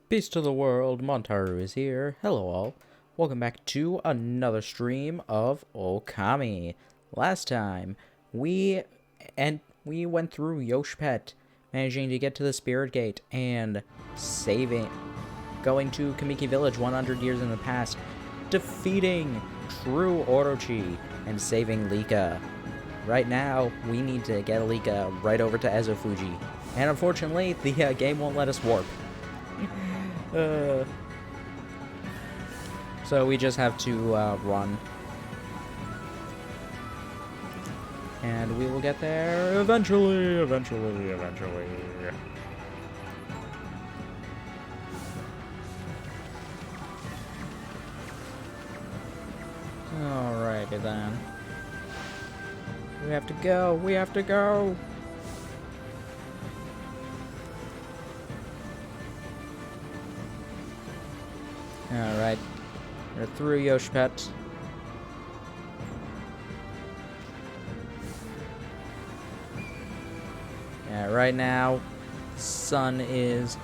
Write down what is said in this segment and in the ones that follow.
Peace to the world, Montaru is here. Hello all. Welcome back to another stream of Okami. Last time, we went through Yoshpet, managing to get to the Spirit Gate and going to Kamiki Village 100 years in the past, defeating True Orochi and saving Lika. Right now, we need to get Lika right over to Ezofuji. And unfortunately, the game won't let us warp. So we just have to run. And we will get there eventually. Alrighty then. We have to go. Alright. We're through Yoshpet. Yeah, right now, sun is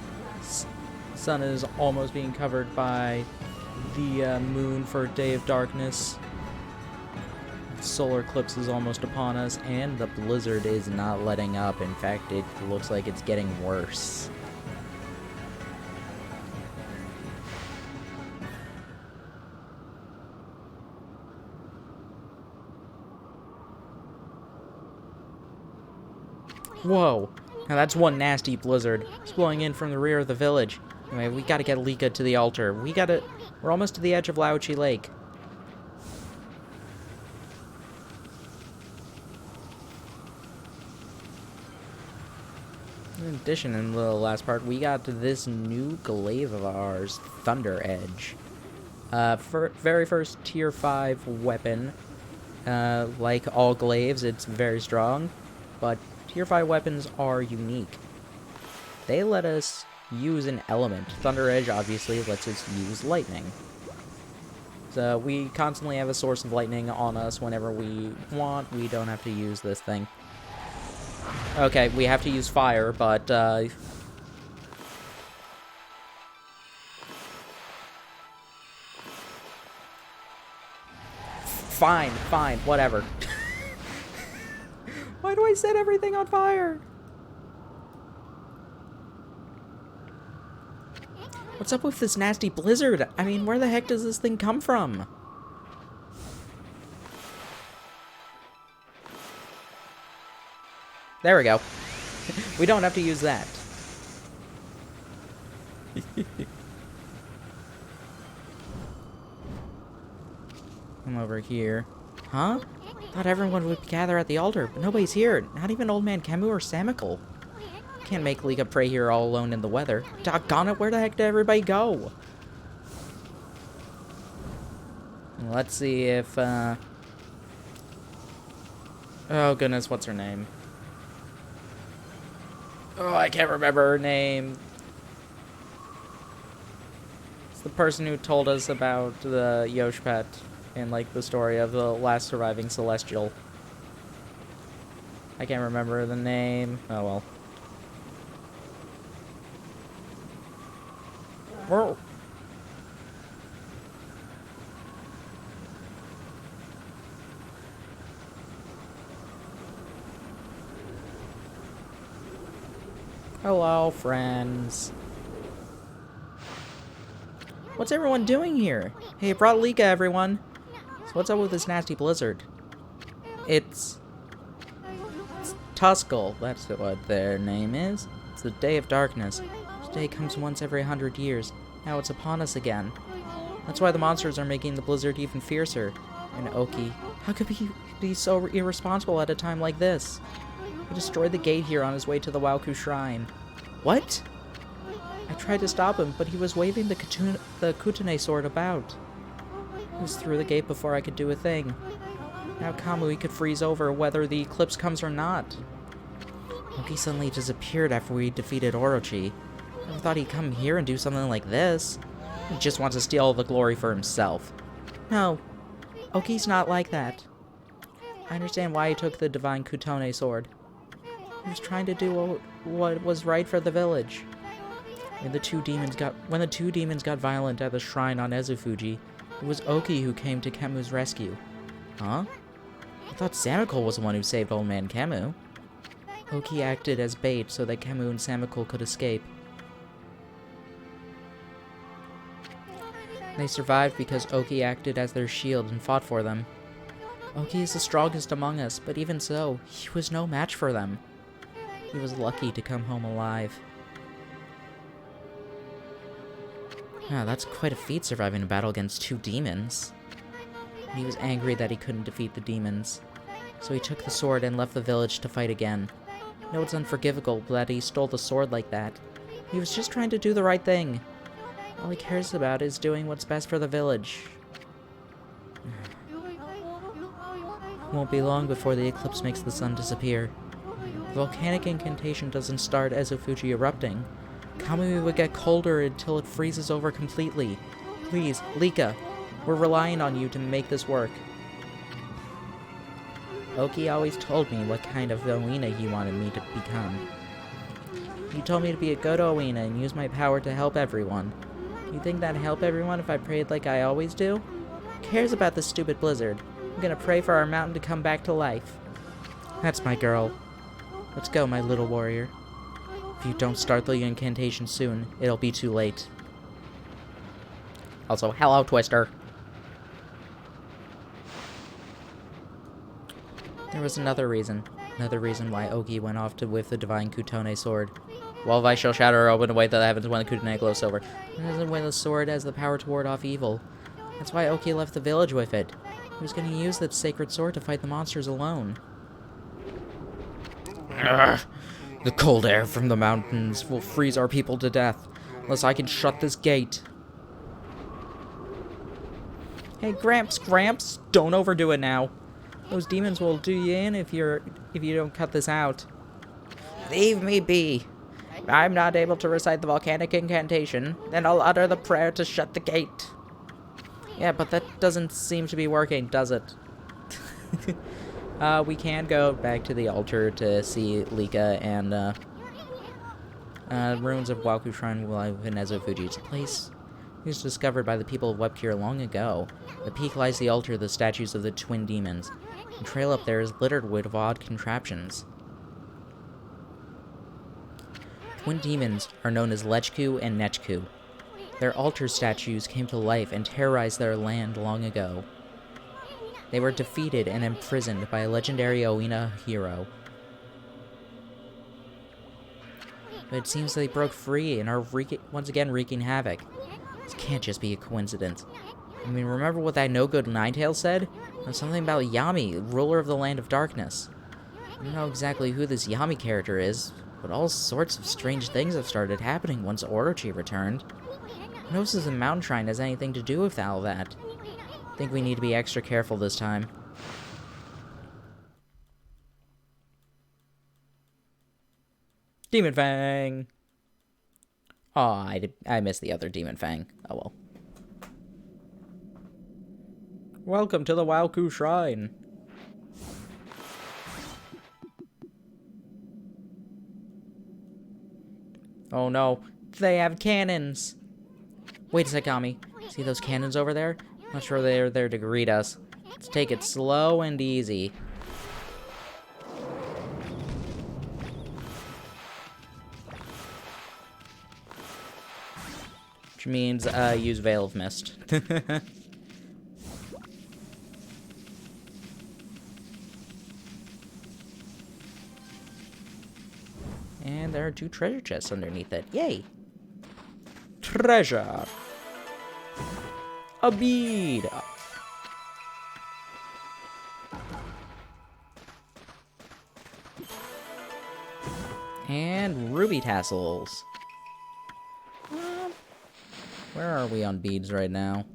almost being covered by the moon for Day of Darkness. Solar eclipse is almost upon us, and the blizzard is not letting up. In fact, it looks like it's getting worse. Whoa! Now that's one nasty blizzard. It's blowing in from the rear of the village. Anyway, we gotta get Lika to the altar. We're almost to the edge of Laochi Lake. In addition, in the last part, we got this new glaive of ours, Thunder Edge. Very first tier 5 weapon. Like all glaives, it's very strong, but tier 5 weapons are unique. They let us use an element. Thunder Edge obviously lets us use lightning. So we constantly have a source of lightning on us whenever we want. We don't have to use this thing. Okay, we have to use fire, but fine, whatever. Why do I set everything on fire? What's up with this nasty blizzard? I mean, where the heck does this thing come from? There we go. We don't have to use that. I'm over here. Huh? Thought everyone would gather at the altar, but nobody's here. Not even Old Man Kemu or Samical. Can't make Lika pray here all alone in the weather. Doggone it, where the heck did everybody go? Let's see if, oh goodness, what's her name? Oh, I can't remember her name. It's the person who told us about the Yoshpet and, like, the story of the last surviving Celestial. I can't remember the name. Oh, well. Whoa. Hello, friends. What's everyone doing here? Hey, I brought Lika, everyone. So what's up with this nasty blizzard? It's Tuskull, that's what their name is. It's the Day of Darkness. This day comes once every 100 years. Now it's upon us again. That's why the monsters are making the blizzard even fiercer. And Oki, how could he be so irresponsible at a time like this? He destroyed the gate here on his way to the Waoku Shrine. What? I tried to stop him, but he was waving the Kutane sword about. He was through the gate before I could do a thing. Now Kamui could freeze over whether the eclipse comes or not. Oki suddenly disappeared after we defeated Orochi. Never thought he'd come here and do something like this. He just wants to steal all the glory for himself. No, Oki's not like that. I understand why he took the divine Kutone sword. He was trying to do what was right for the village. When the two demons got violent at the shrine on Ezufuji, it was Oki who came to Kemu's rescue. Huh? I thought Samikul was the one who saved Old Man Kemu. Oki acted as bait so that Kemu and Samikul could escape. They survived because Oki acted as their shield and fought for them. Oki is the strongest among us, but even so, he was no match for them. He was lucky to come home alive. That's quite a feat, surviving a battle against two demons. He was angry that he couldn't defeat the demons, so he took the sword and left the village to fight again. No, it's unforgivable that he stole the sword like that. He was just trying to do the right thing. All he cares about is doing what's best for the village. It won't be long before the eclipse makes the sun disappear. The volcanic incantation doesn't start Ezufuji erupting. Kamui would get colder until it freezes over completely. Please, Lika, we're relying on you to make this work. Oki always told me what kind of Oina he wanted me to become. He told me to be a good Oina and use my power to help everyone. You think that'd help everyone if I prayed like I always do? Who cares about this stupid blizzard? I'm gonna pray for our mountain to come back to life. That's my girl. Let's go, my little warrior. If you don't start the incantation soon, it'll be too late. Also, hello, Twister. There was another reason why Oki went off with the divine Kutone sword. While Vice shall shatter or open away the heavens when the Kutone glows silver. When the sword has the power to ward off evil. That's why Oki left the village with it. He was going to use that sacred sword to fight the monsters alone. The cold air from the mountains will freeze our people to death, unless I can shut this gate. Hey, Gramps, don't overdo it now. Those demons will do you in if you don't cut this out. Leave me be. If I'm not able to recite the volcanic incantation, then I'll utter the prayer to shut the gate. Yeah, but that doesn't seem to be working, does it? We can go back to the altar to see Lika and, ruins of Waku Shrine live in Ezufuji's place. It was discovered by the people of Webkir long ago. At the peak lies the altar of the statues of the twin demons. The trail up there is littered with odd contraptions. Twin demons are known as Lechku and Nechku. Their altar statues came to life and terrorized their land long ago. They were defeated and imprisoned by a legendary Oina hero. But it seems they broke free and are once again wreaking havoc. This can't just be a coincidence. I mean, remember what that no-good Ninetail said? It was something about Yami, ruler of the Land of Darkness. I don't know exactly who this Yami character is, but all sorts of strange things have started happening once Orochi returned. Who knows if the Mountain Shrine has anything to do with all that? I think we need to be extra careful this time. Demon Fang! Aw, I missed the other Demon Fang. Oh well. Welcome to the Waku Shrine. Oh no, they have cannons! Wait a sec, Okami. See those cannons over there? Not sure they're there to greet us. Let's take it slow and easy. Which means, use Veil of Mist. And there are 2 treasure chests underneath it. Yay! Treasure! A bead! And ruby tassels. Where are we on beads right now?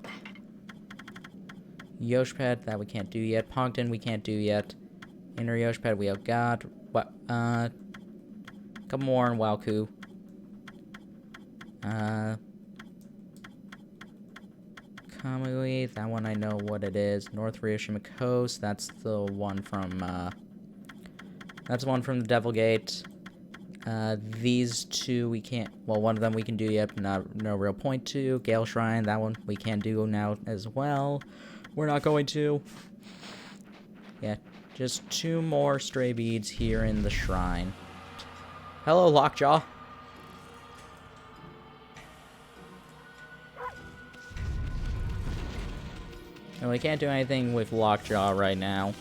Yoshped, that we can't do yet. Pongton, we can't do yet. Inner Yoshped, we have got. What? Couple more in Waku. Kamui, that one I know what it is. North Ryushima Coast, that's the one from, that's one from the Devil Gate. These two we can't, well, one of them we can do yet, but no real point to. Gale Shrine, that one we can do now as well. We're not going to. Yeah, just 2 more stray beads here in the shrine. Hello, Lockjaw. And we can't do anything with Lockjaw right now.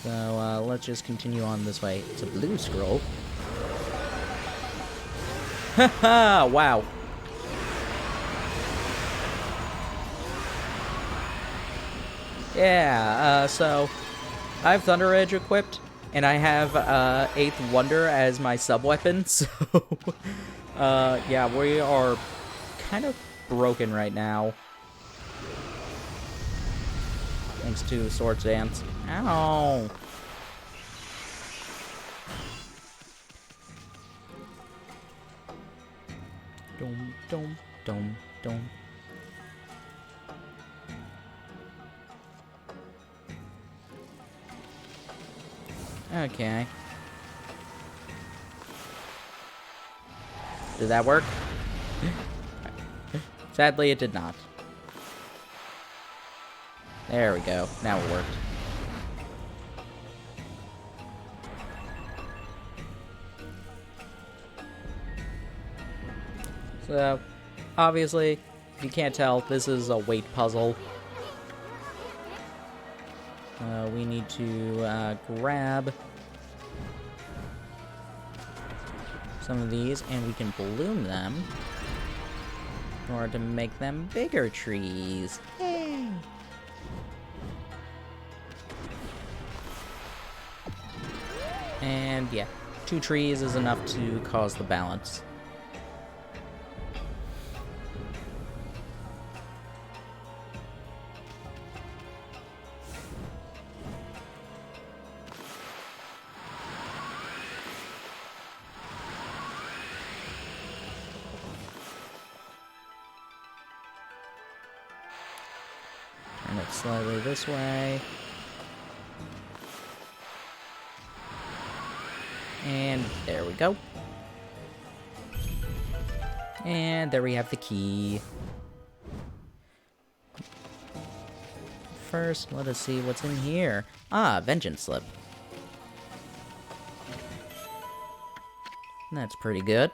So, let's just continue on this way. It's a blue scroll. Haha! Wow. Yeah, so I have Thunder Edge equipped, and I have 8th Wonder as my sub-weapon, so yeah, we are kind of broken right now. Thanks to Sword Dance. Ow! Dum, dum, dum, dum. Okay. Did that work? Sadly, it did not. There we go. Now it worked. So, obviously, if you can't tell, this is a weight puzzle. We need to grab some of these, and we can bloom them in order to make them bigger trees. Yay! And yeah, 2 trees is enough to cause the balance. Turn it slightly this way. And there we go. And there we have the key. First, let us see what's in here. Ah, Vengeance Slip. That's pretty good.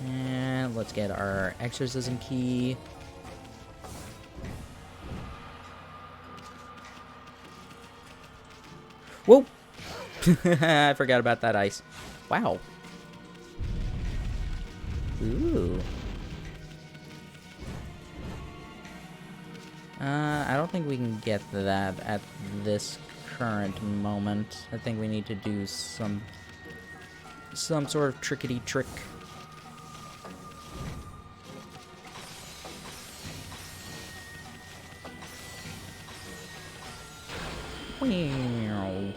And let's get our Exorcism key. Whoa! I forgot about that ice. Wow. Ooh. I don't think we can get that at this current moment. I think we need to do some sort of trickety trick. Wow.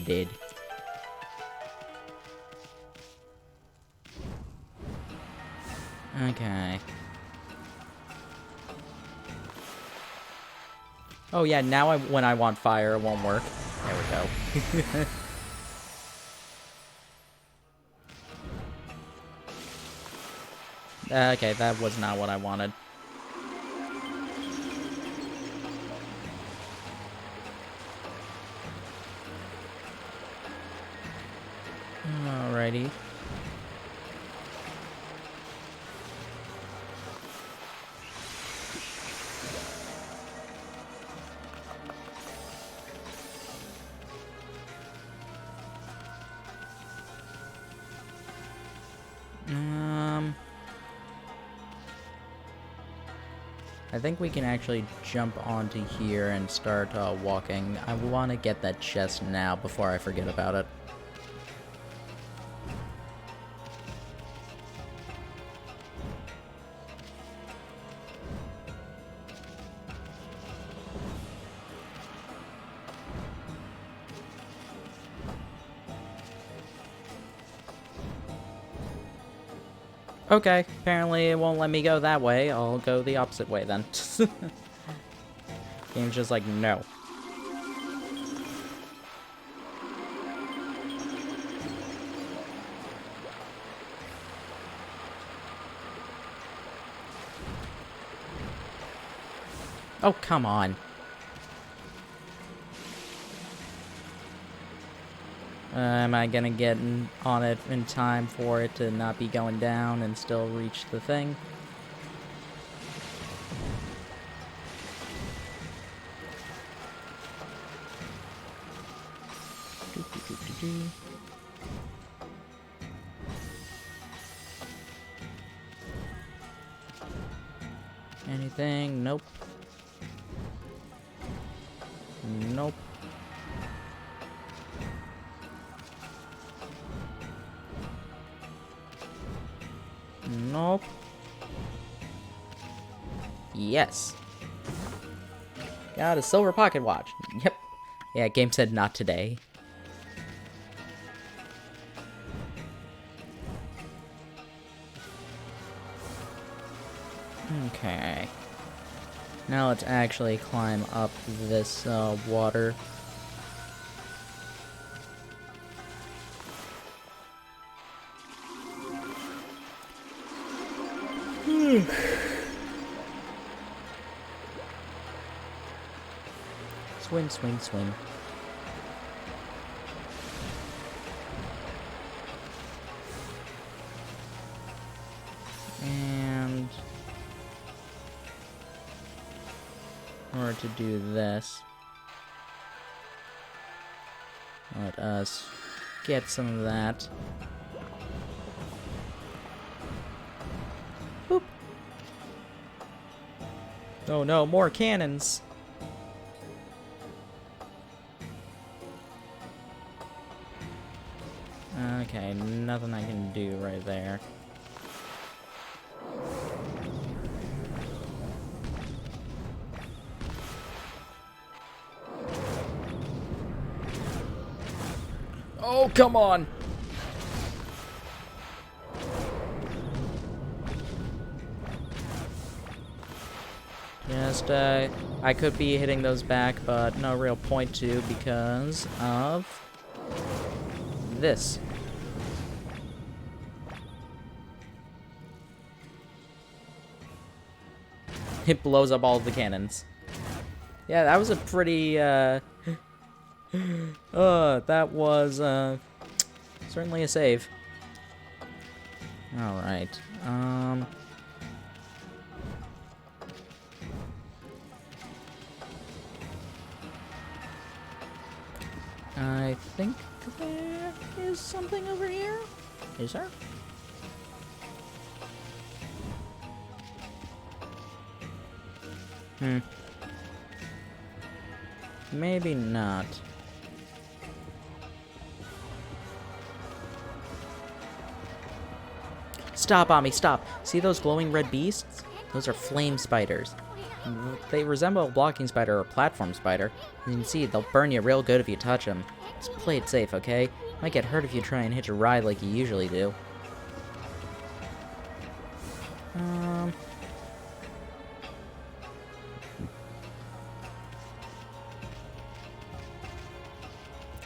Dead. Okay. Oh yeah, now when I want fire, it won't work. There we go. Okay, that was not what I wanted. Alrighty. I think we can actually jump onto here and start walking. I want to get that chest now before I forget about it. Okay, apparently it won't let me go that way. I'll go the opposite way then. Game's just like, no. Oh, come on. Am I gonna get on it in time for it to not be going down and still reach the thing? Anything? Nope. Nope. Nope. Yes. Got a silver pocket watch. Yep. Yeah, game said not today. Okay. Now let's actually climb up this water. Swing, swing, swing. And in order to do this, let us get some of that. Boop. Oh no, more cannons! Okay, nothing I can do right there. Oh, come on! Just, I could be hitting those back, but no real point to because of this. It blows up all of the cannons. Yeah, that was a pretty, that was, certainly a save. Alright, I think there is something over here. Is there? Maybe not. Stop, Ami, stop! See those glowing red beasts? Those are flame spiders. They resemble a blocking spider or a platform spider. You can see they'll burn you real good if you touch them. Just play it safe, okay? Might get hurt if you try and hitch a ride like you usually do.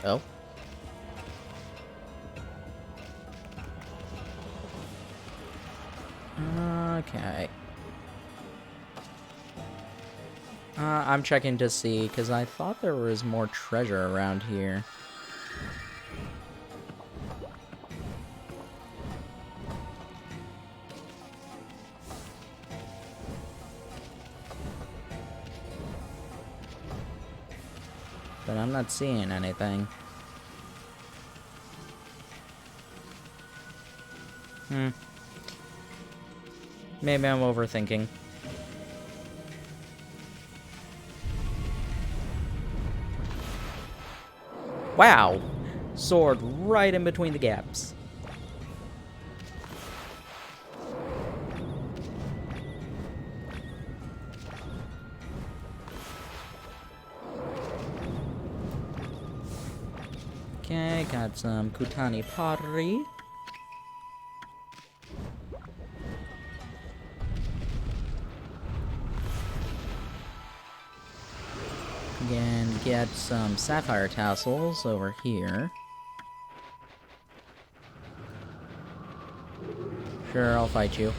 Oh. Okay. I'm checking to see, because I thought there was more treasure around here. But I'm not seeing anything. Maybe I'm overthinking. Wow! Sword right in between the gaps. Okay, got some Kutani pottery. We can get some sapphire tassels over here. Sure, I'll fight you.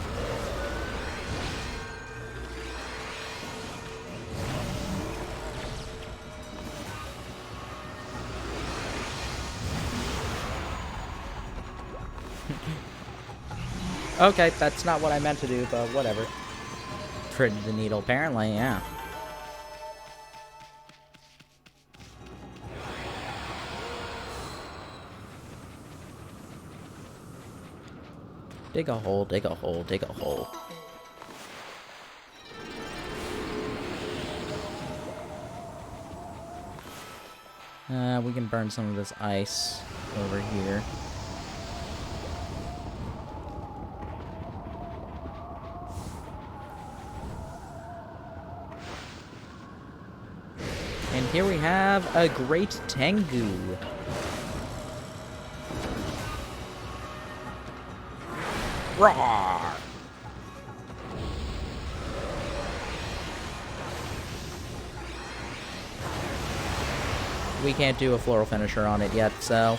Okay, that's not what I meant to do, but whatever. Threaded the needle, apparently, yeah. Dig a hole, dig a hole, dig a hole. We can burn some of this ice over here. And here we have a great Tengu. Roar! We can't do a floral finisher on it yet, so...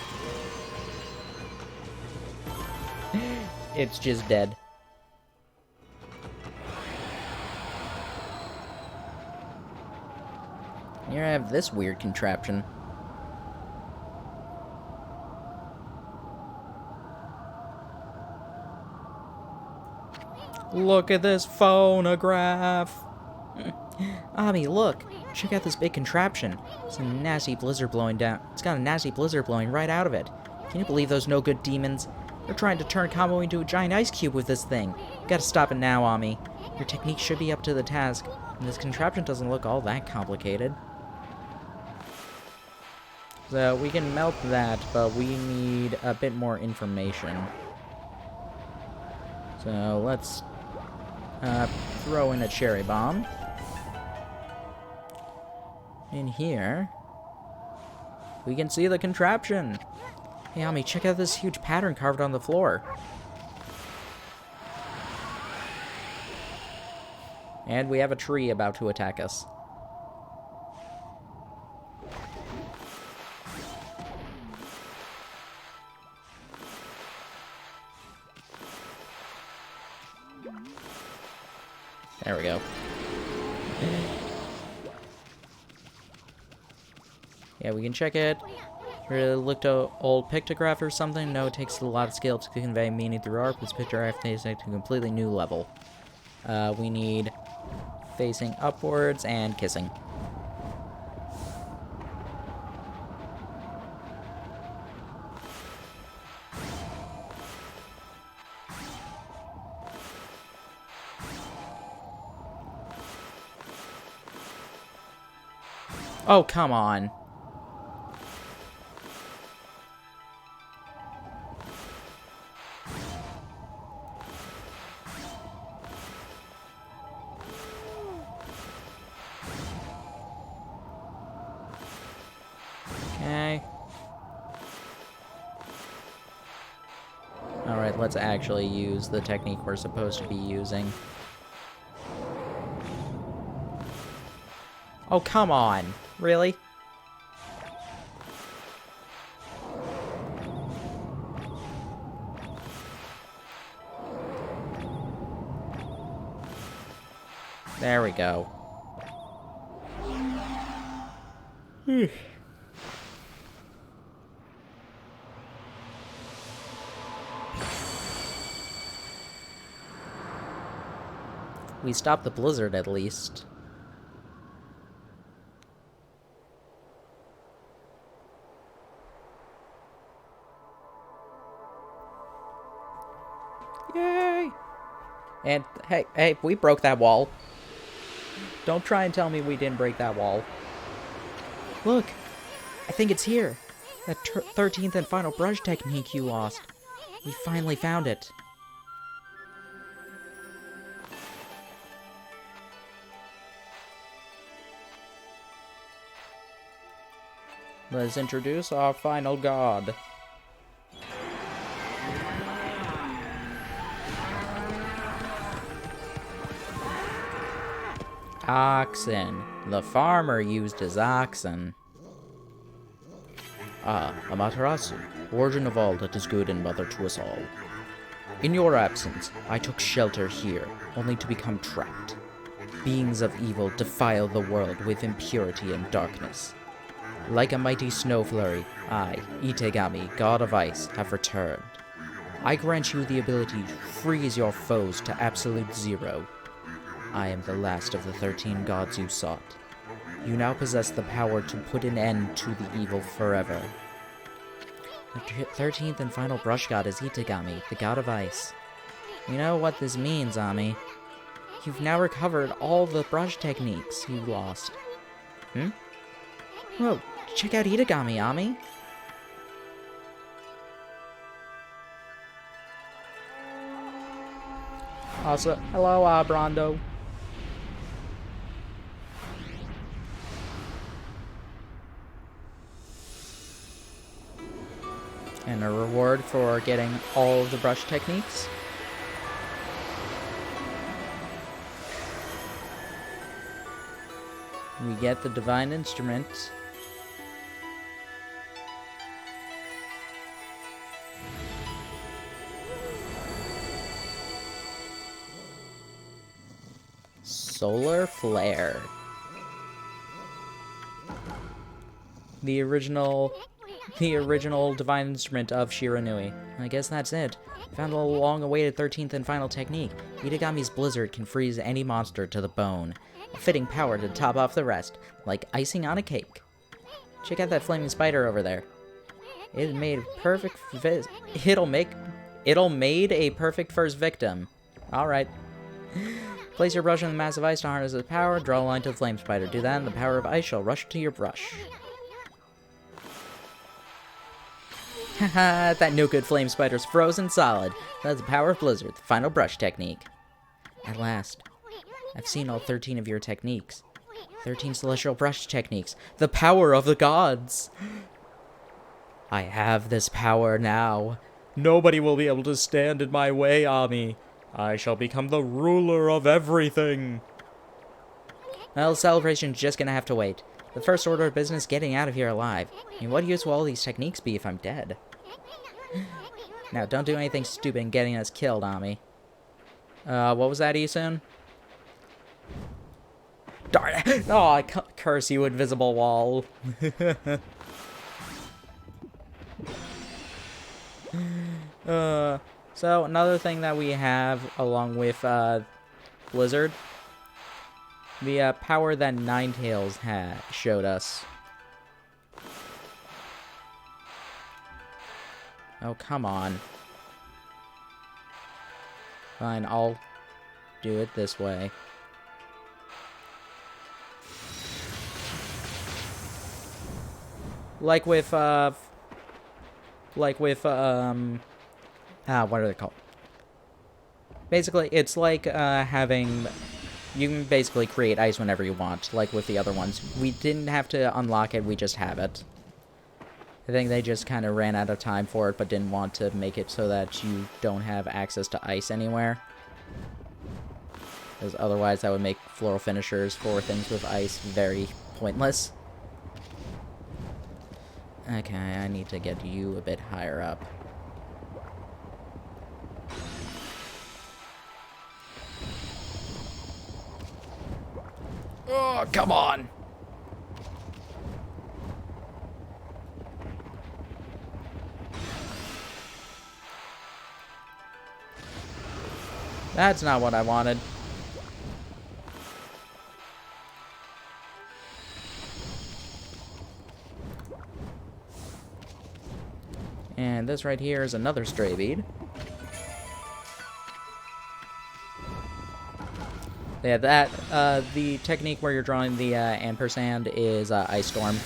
it's just dead. Here I have this weird contraption. Look at this phonograph! Ami, look! Check out this big contraption. It's a nasty blizzard blowing down. It's got a nasty blizzard blowing right out of it. Can you believe those no-good demons? They're trying to turn Combo into a giant ice cube with this thing. You gotta stop it now, Ami. Your technique should be up to the task, and this contraption doesn't look all that complicated. So, we can melt that, but we need a bit more information. So, let's throw in a cherry bomb. In here, we can see the contraption. Hey, Ami, check out this huge pattern carved on the floor. And we have a tree about to attack us. There we go. Yeah, we can check it. Really looked at old pictograph or something? No, it takes a lot of skill to convey meaning through art. This pictograph takes it to a completely new level. We need facing upwards and kissing. Oh, come on. Okay. Alright, let's actually use the technique we're supposed to be using. Oh, come on. Really? There we go. We stopped the blizzard, at least. Yay! And, hey, we broke that wall. Don't try and tell me we didn't break that wall. Look! I think it's here. That 13th and final brush technique you lost. We finally found it. Let's introduce our final god. Oxen. The farmer used his oxen. Ah, Amaterasu, origin of all that is good and mother to us all. In your absence, I took shelter here, only to become trapped. Beings of evil defile the world with impurity and darkness. Like a mighty snow flurry, I, Itegami, god of ice, have returned. I grant you the ability to freeze your foes to absolute zero. I am the last of the 13 gods you sought. You now possess the power to put an end to the evil forever. The 13th and final brush god is Itegami, the god of ice. You know what this means, Ami. You've now recovered all the brush techniques you lost. Whoa, check out Itegami, Ami. Also, hello, Brando. And a reward for getting all of the brush techniques. We get the divine instrument. Solar Flare. The original divine instrument of Shiranui. I guess that's it. Found a long-awaited 13th and final technique. Itagami's Blizzard can freeze any monster to the bone. A fitting power to top off the rest, like icing on a cake. Check out that flaming spider over there. It made perfect it'll made a perfect first victim. Alright. Place your brush on the massive ice to harness its power. Draw a line to the flame spider. Do that, and the power of ice shall rush to your brush. Haha, that no good flame spider's frozen solid. That's the power of Blizzard, the final brush technique. At last, I've seen all 13 of your techniques. 13 celestial brush techniques. The power of the gods! I have this power now. Nobody will be able to stand in my way, Ami. I shall become the ruler of everything. Well, celebration's just gonna have to wait. The first order of business, getting out of here alive. I mean, what use will all these techniques be if I'm dead? Now, don't do anything stupid in getting us killed, Ami. What was that, Isun? Darn it! Oh, I curse you, invisible wall. So, another thing that we have, along with, Blizzard, the, power that Ninetales showed us. Oh, come on. Fine, I'll do it this way. Like with, what are they called? Basically, it's like, having... You can basically create ice whenever you want, like with the other ones. We didn't have to unlock it, we just have it. I think they just kind of ran out of time for it, but didn't want to make it so that you don't have access to ice anywhere. Because otherwise that would make floral finishers for things with ice very pointless. Okay, I need to get you a bit higher up. Oh, come on! That's not what I wanted. And this right here is another stray bead. Yeah, that, the technique where you're drawing the, ampersand is, Ice Storm.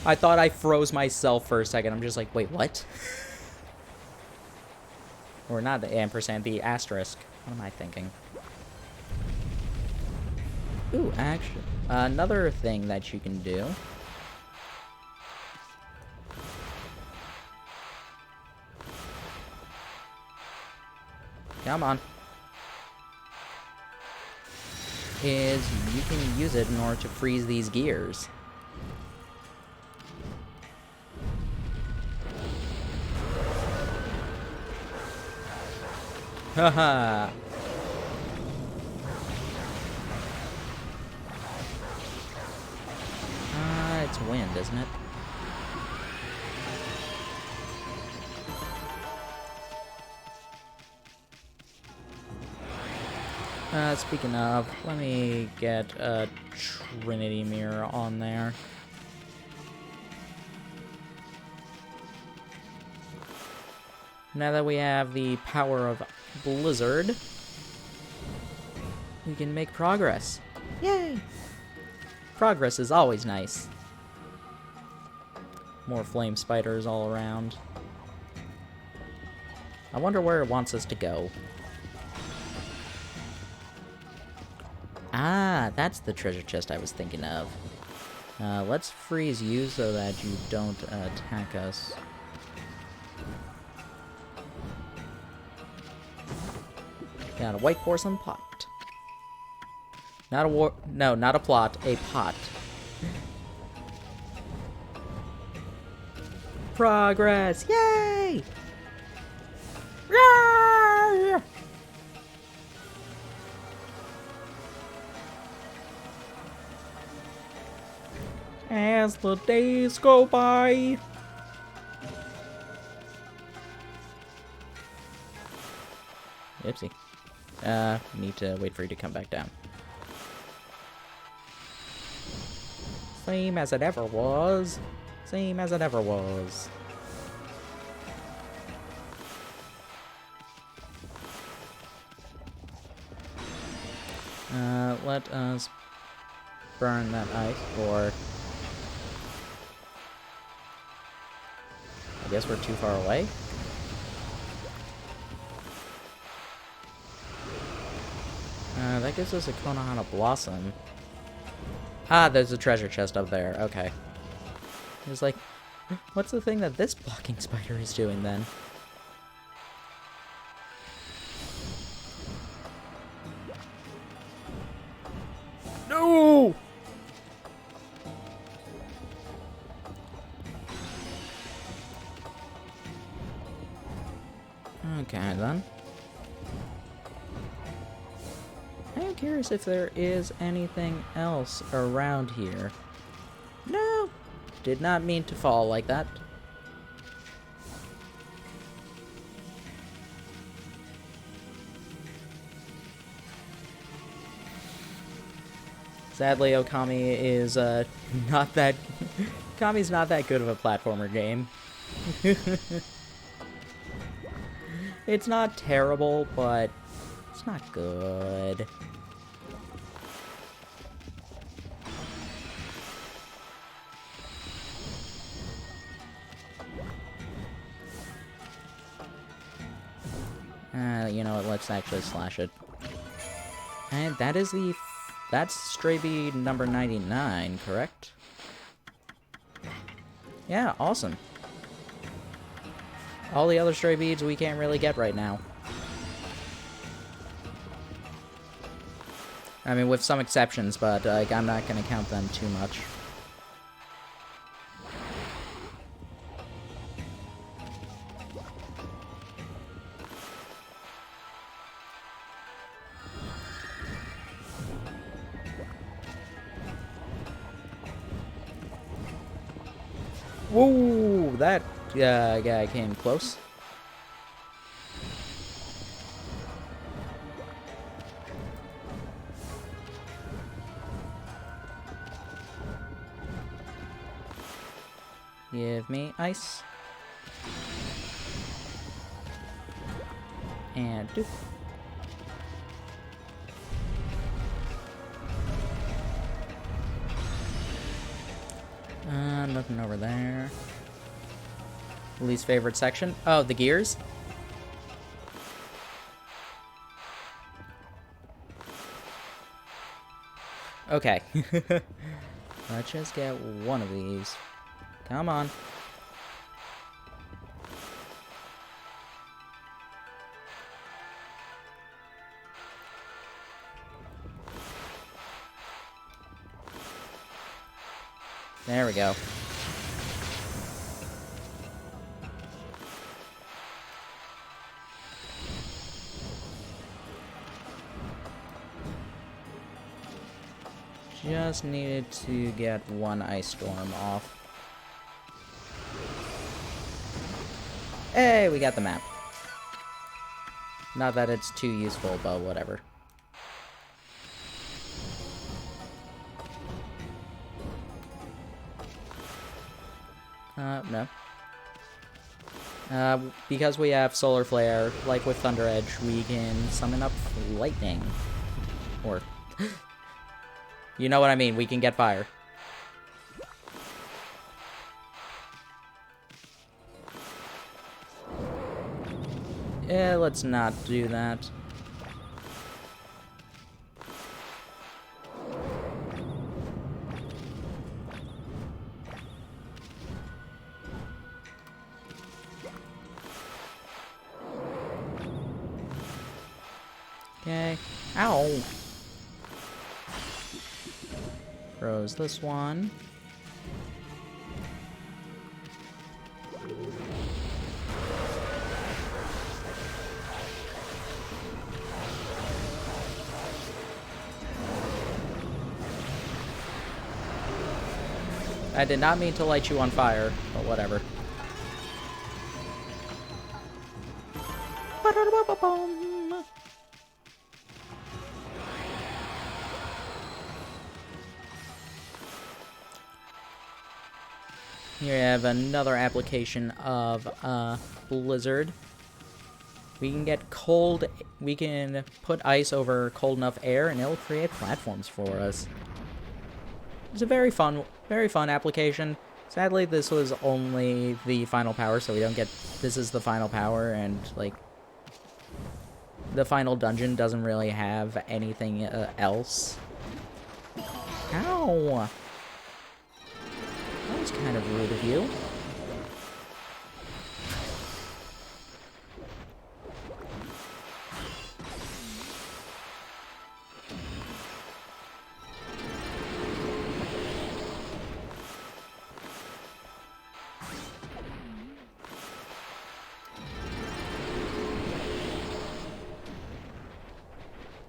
I thought I froze myself for a second. I'm just like, wait, what? Or not the ampersand, the asterisk. What am I thinking? Ooh, actually, another thing that you can do. Come on. is you can use it in order to freeze these gears. Haha! It's wind, isn't it? Speaking of, let me get a Trinity Mirror on there. Now that we have the power of Blizzard, we can make progress. Yay! Progress is always nice. More flame spiders all around. I wonder where it wants us to go. Ah, that's the treasure chest I was thinking of. Let's freeze you so that you don't attack us. Got a white porcelain pot. Not a no, not a plot, a pot. Progress! Yay! Yay! As the days go by. Oopsie. Need to wait for you to come back down. Same as it ever was. Same as it ever was. Let us burn that ice, or I guess we're too far away. That gives us a Konohana Blossom. Ah, there's a treasure chest up there. Okay. It's like, what's the thing that this blocking spider is doing then? No! Okay, then. I am curious if there is anything else around here. No! Did not mean to fall like that. Sadly, Okami is not that... Okami's not that good of a platformer game. It's not terrible, but it's not good. You know what, let's actually slash it. And that is that's stray bead number 99, correct? Yeah, awesome. All the other stray beads we can't really get right now. I mean, with some exceptions, but like, I'm not going to count them too much. Whoa, that guy came close. Give me ice. And doop. Nothing over there. Least favorite section? Oh, the gears? Okay. Let's just get one of these. Come on. There we go. Just needed to get one ice storm off. Hey, we got the map. Not that it's too useful, but whatever. No. Because we have Solar Flare, like with Thunder Edge, we can summon up lightning. Or... you know what I mean, we can get fire. Yeah, let's not do that. Okay. Ow! Froze this one. I did not mean to light you on fire, but whatever. Here we have another application of Blizzard. We can get cold, we can put ice over cold enough air and it'll create platforms for us. It's a very fun application. Sadly, this was only the final power, so we don't get... this is the final power, and, like... the final dungeon doesn't really have anything else. Ow! That was kind of rude of you.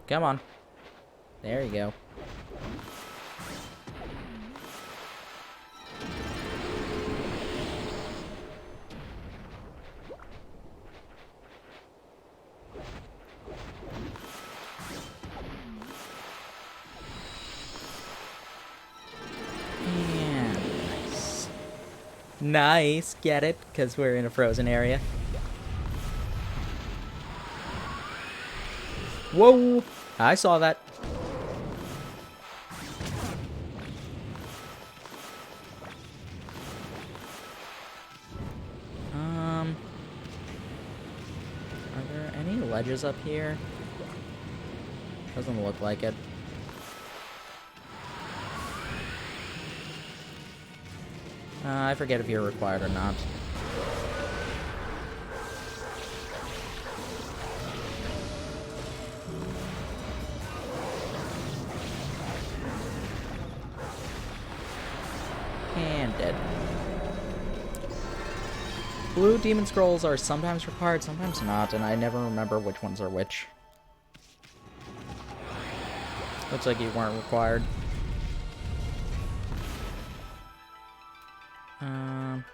Come on. There you go. Yeah, nice. Nice, get it? Because we're in a frozen area. Whoa! I saw that. Are there any ledges up here? Doesn't look like it. I forget if you're required or not. And dead. Blue demon scrolls are sometimes required, sometimes not, and I never remember which ones are which. Looks like you weren't required.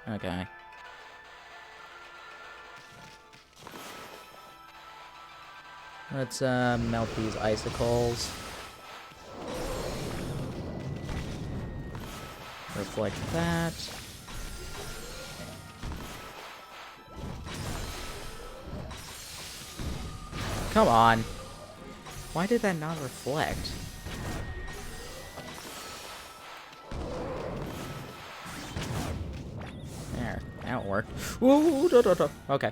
Okay. Let's melt these icicles. Reflect that. Come on. Why did that not reflect? There. That worked. Ooh, okay.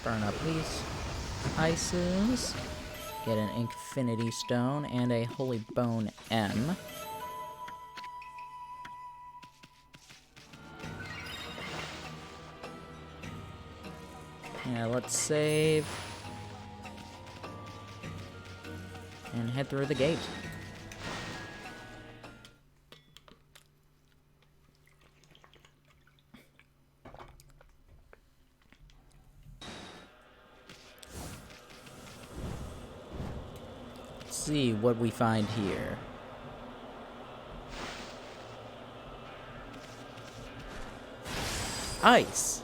Burn up these ices. Get an Infinity Stone and a Holy Bone M. Yeah, let's save. and head through the gate. Let's see what we find here. Ice!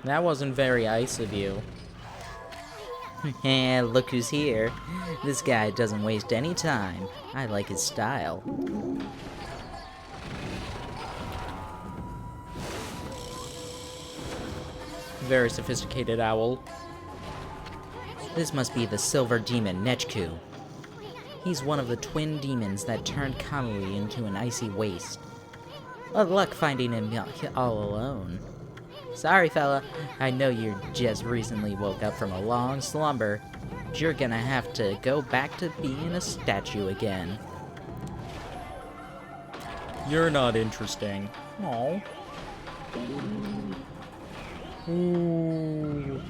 That wasn't very ice of you. Look who's here. This guy doesn't waste any time. I like his style. Very sophisticated owl. This must be the silver demon, Nechku. He's one of the twin demons that turned Kamui into an icy waste. What luck finding him all alone. Sorry, fella. I know you just recently woke up from a long slumber. But you're gonna have to go back to being a statue again. You're not interesting. Aww. Ooh.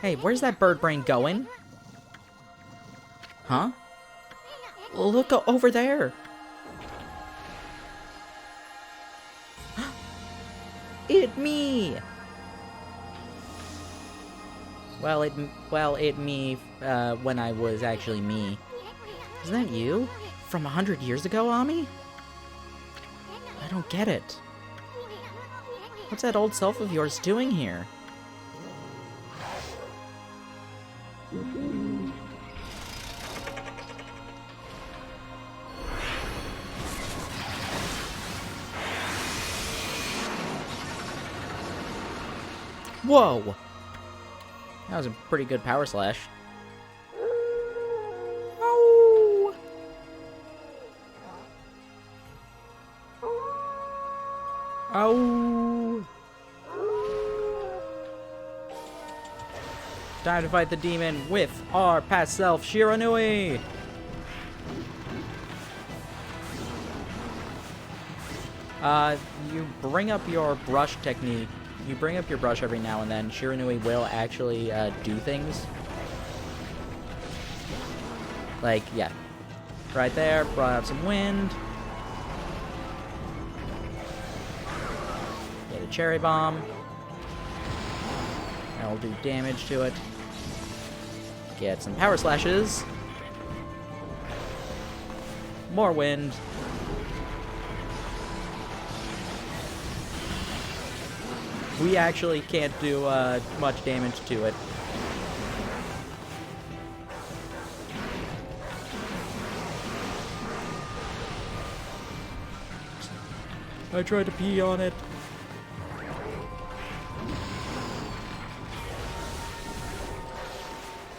Hey, where's that bird brain going? Huh? Look over there. It me. Well, it me when I was actually me. Is that you? From 100 years ago, Ami? I don't get it. What's that old self of yours doing here? Whoa! That was a pretty good power slash. Oh! Oh! Time to fight the demon with our past self, Shiranui! You bring up your brush technique. You bring up your brush every now and then. Shiranui will actually do things. Like, yeah. Right there, brought out some wind. Get a cherry bomb. That'll do damage to it. Get some power slashes. More wind. We actually can't do much damage to it. I tried to pee on it.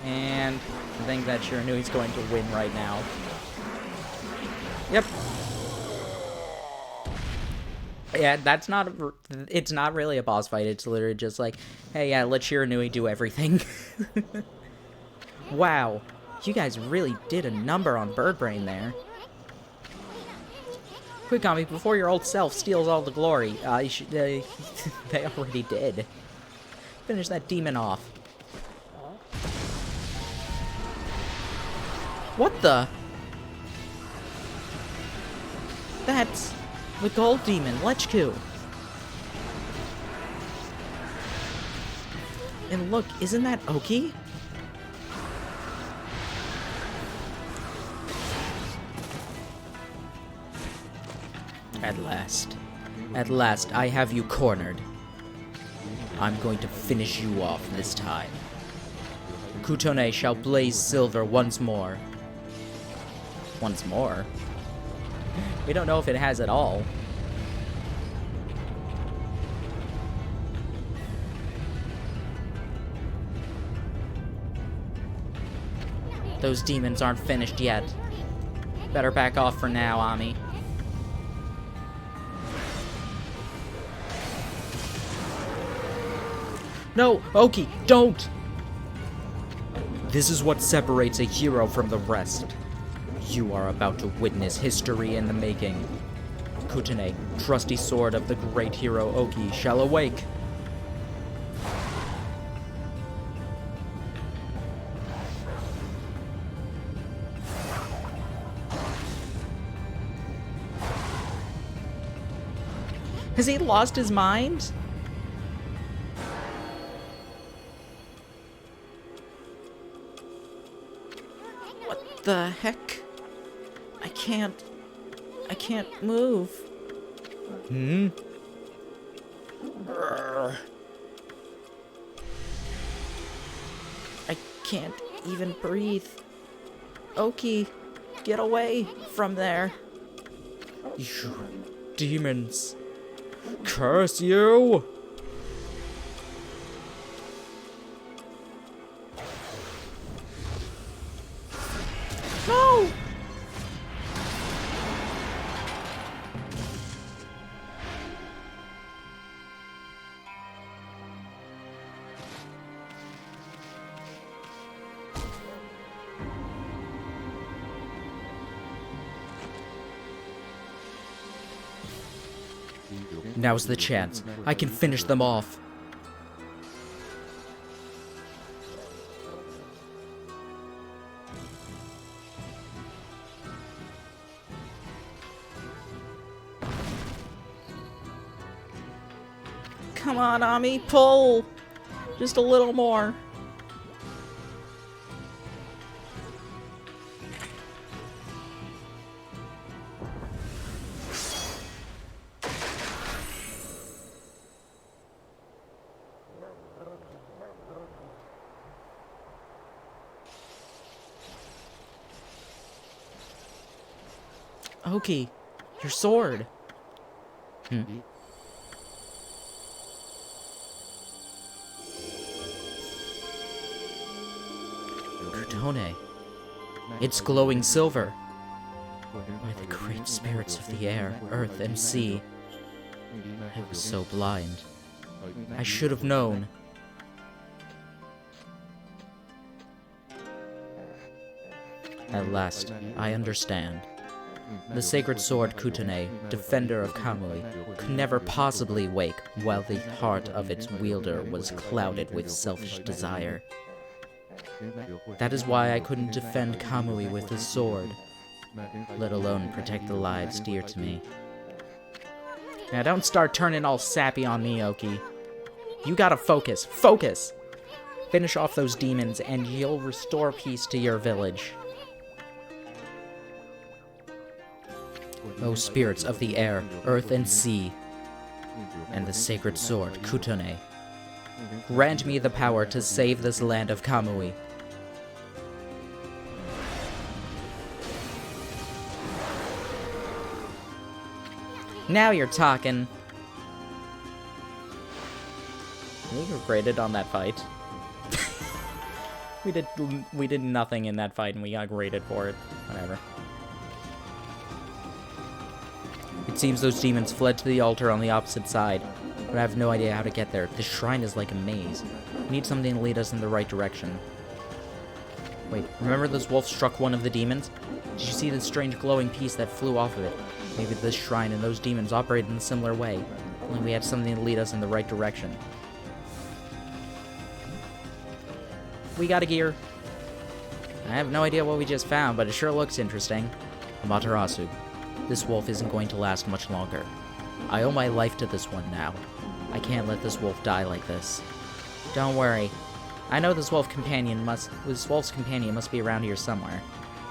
And I think that Shiranui's going to win right now. Yep. Yeah, that's not it's not really a boss fight. It's literally just like, hey, yeah, let Shiranui do everything. Wow. You guys really did a number on Bird Brain there. Quick, Okami, before your old self steals all the glory. They already did. Finish that demon off. What the? That's the gold demon, Lechku. And look, isn't that Oki? At last, I have you cornered. I'm going to finish you off this time. Kutone shall blaze silver once more. Once more? We don't know if it has at all. Those demons aren't finished yet. Better back off for now, Ami. No, Oki, don't! This is what separates a hero from the rest. You are about to witness history in the making. Kutane, trusty sword of the great hero Oki, shall awake. Has he lost his mind? What the heck? I can't move. Hmm? I can't even breathe. Oki, get away from there. You demons. Curse you! No! Now's the chance. I can finish them off. Come on, Ami, pull! Just a little more. Oki, your sword. Kutone. It's glowing silver. By the great spirits of the air, earth, and sea. I was so blind. I should have known. At last, I understand. The sacred sword Kutone, defender of Kamui, could never possibly wake while the heart of its wielder was clouded with selfish desire. That is why I couldn't defend Kamui with his sword, let alone protect the lives dear to me. Now don't start turning all sappy on me, Oki. You gotta focus. Focus! Finish off those demons and you'll restore peace to your village. O spirits of the air, earth, and sea, and the sacred sword, Kutone, grant me the power to save this land of Kamui. Now you're talking. We were graded on that fight. we did nothing in that fight and we got graded for it. Whatever. It seems those demons fled to the altar on the opposite side, but I have no idea how to get there. This shrine is like a maze. We need something to lead us in the right direction. Wait, remember this wolf struck one of the demons? Did you see the strange glowing piece that flew off of it? Maybe this shrine and those demons operated in a similar way. Only we had something to lead us in the right direction. We got a gear. I have no idea what we just found, but it sure looks interesting. Amaterasu. This wolf isn't going to last much longer. I owe my life to this one now. I can't let this wolf die like this. Don't worry. I know this wolf's companion must be around here somewhere.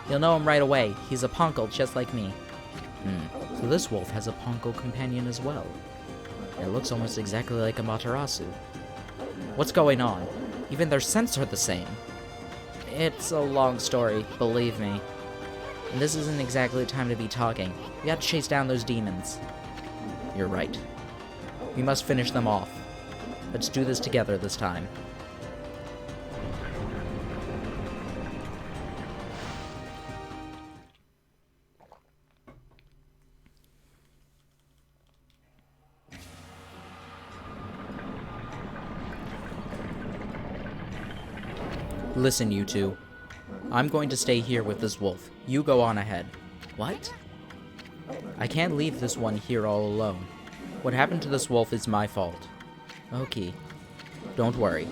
You'll know him right away. He's a Ponkel just like me. So this wolf has a Ponkel companion as well. It looks almost exactly like Amaterasu. What's going on? Even their scents are the same. It's a long story, believe me. And this isn't exactly the time to be talking. We gotta chase down those demons. You're right. We must finish them off. Let's do this together this time. Listen, you two. I'm going to stay here with this wolf. You go on ahead. What? I can't leave this one here all alone. What happened to this wolf is my fault. Oki, don't worry.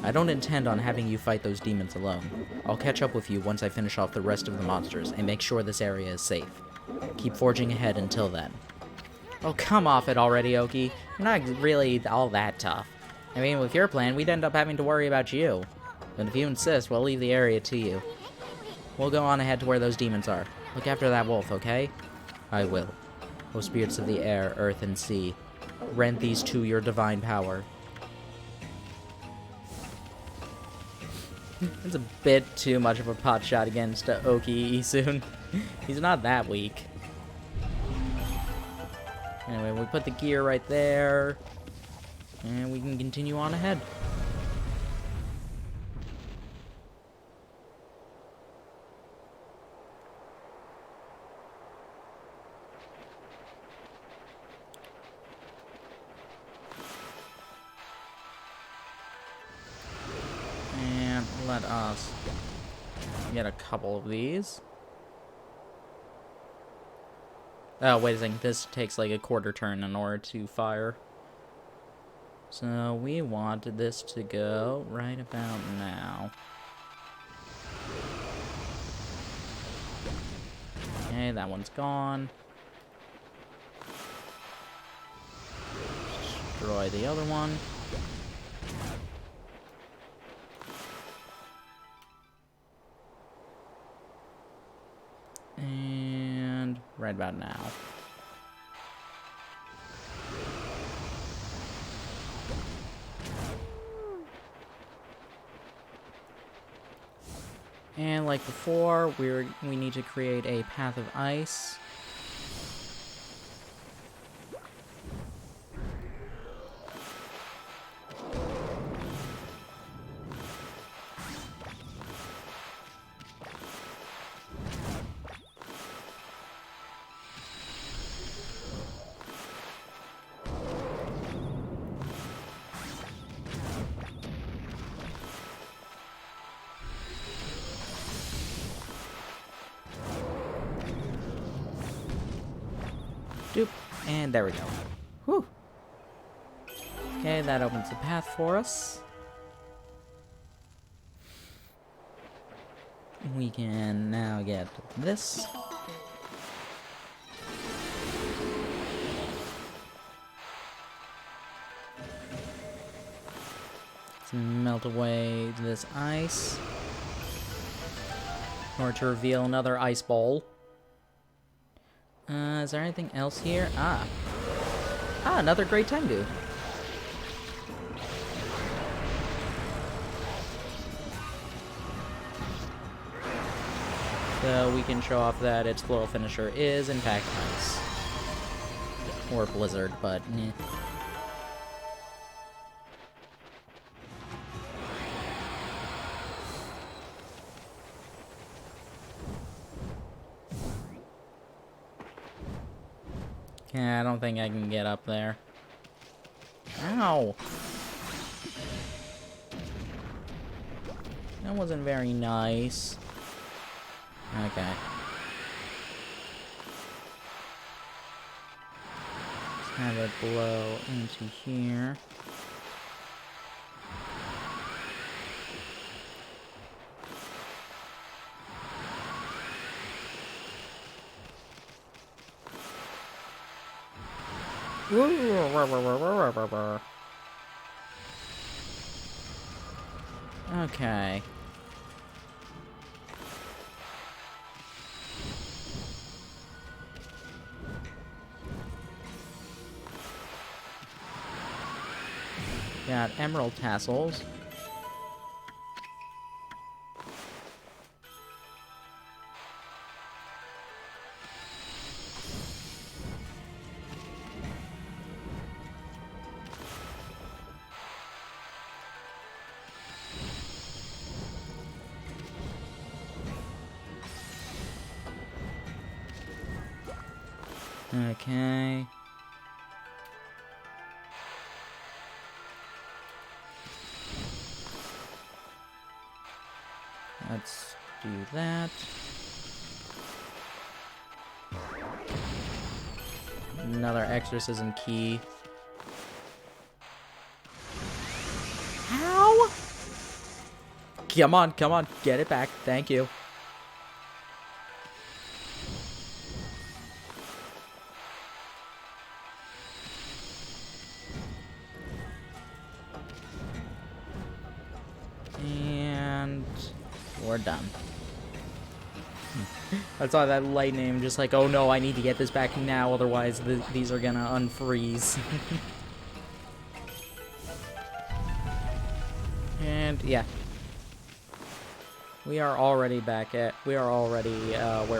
I don't intend on having you fight those demons alone. I'll catch up with you once I finish off the rest of the monsters and make sure this area is safe. Keep forging ahead until then. Oh, come off it already, Oki. You're not really all that tough. I mean, with your plan, we'd end up having to worry about you. But if you insist, we'll leave the area to you. We'll go on ahead to where those demons are. Look after that wolf, okay? I will. O spirits of the air, earth, and sea, rent these to your divine power. It's a bit too much of a pot shot against Oki soon. He's not that weak. Anyway, we put the gear right there, and we can continue on ahead. And let us get a couple of these. Oh, wait a second. This takes like a quarter turn in order to fire. So we want this to go right about now. Okay, that one's gone. Destroy the other one. And right about now. And like before, we need to create a path of ice. Doop. And there we go. Whew. Okay, that opens the path for us. We can now get this. Let's melt away this ice. In order to reveal another ice bowl. Is there anything else here? Another Great Tengu. So we can show off that its floral finisher is, in fact, ice. Or blizzard, but eh. Yeah, I don't think I can get up there. Ow! That wasn't very nice. Okay. Let's have it blow into here. Okay. Got emerald tassels. Okay. Let's do that. Another exorcism key. How? Come on, get it back. Thank you. we're done. I saw that lightning, just like, oh no, I need to get this back now, otherwise these are gonna unfreeze. And yeah. We are already where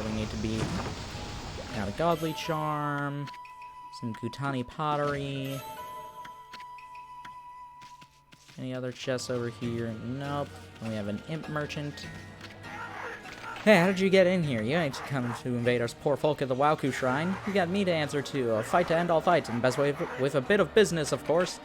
we need to be. Got a godly charm, some Kutani pottery. Any other chests over here? Nope. And we have an imp merchant. Hey, how did you get in here? You ain't coming to invade our poor folk at the Wauku Shrine. You got me to answer to. A fight to end all fights, and best way with a bit of business, of course.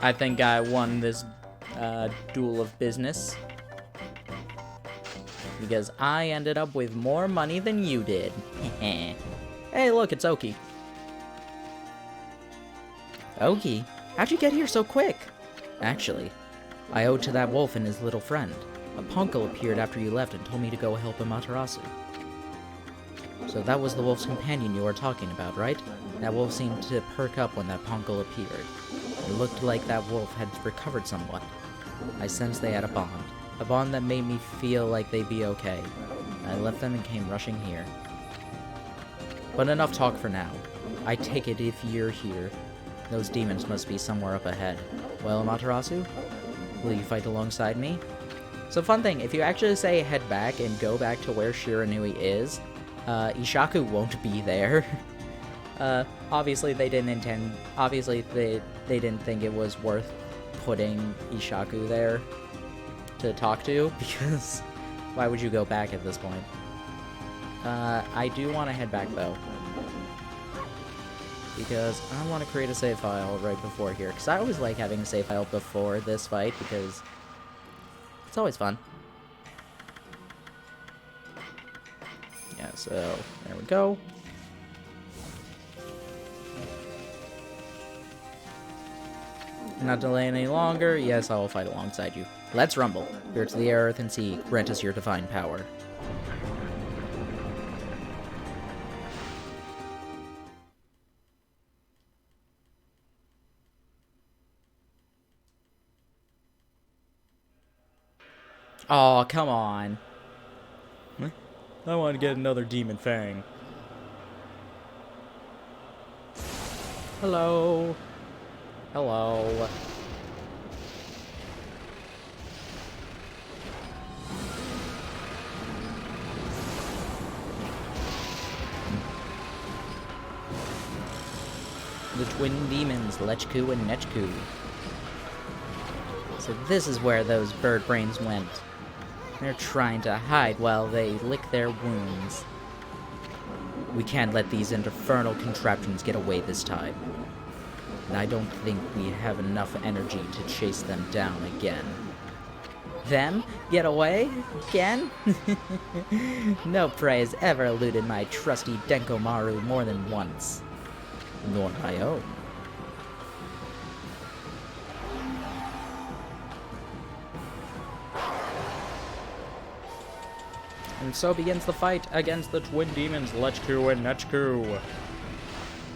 I think I won this duel of business. Because I ended up with more money than you did. Hey, look, it's Oki. Oki? How'd you get here so quick? Actually, I owe to that wolf and his little friend. A punkle appeared after you left and told me to go help Amaterasu. So that was the wolf's companion you were talking about, right? That wolf seemed to perk up when that punkle appeared. It looked like that wolf had recovered somewhat. I sensed they had a bond that made me feel like they'd be okay. I left them and came rushing here. But enough talk for now. I take it if you're here, those demons must be somewhere up ahead. Well, Amaterasu, will you fight alongside me? So fun thing, if you actually say head back and go back to where Shiranui is, Ishaku won't be there. Obviously they didn't think it was worth putting Ishaku there to talk to, because why would you go back at this point? I do want to head back though, because I want to create a save file right before here, because I always like having a save file before this fight, because it's always fun. Yeah, so there we go. Not delay any longer. Yes, I will fight alongside you. Let's rumble. Spirits of the air, earth, and sea, grant us your divine power. Oh, come on. I want to get another Demon Fang. Hello. Hello. The twin demons, Lechku and Nechku. So this is where those bird brains went. They're trying to hide while they lick their wounds. We can't let these infernal contraptions get away this time. And I don't think we have enough energy to chase them down again. Them? Get away? Again? No prey has ever eluded my trusty Denkomaru more than once. Nor my own. And so begins the fight against the twin demons, Lechku and Nechku.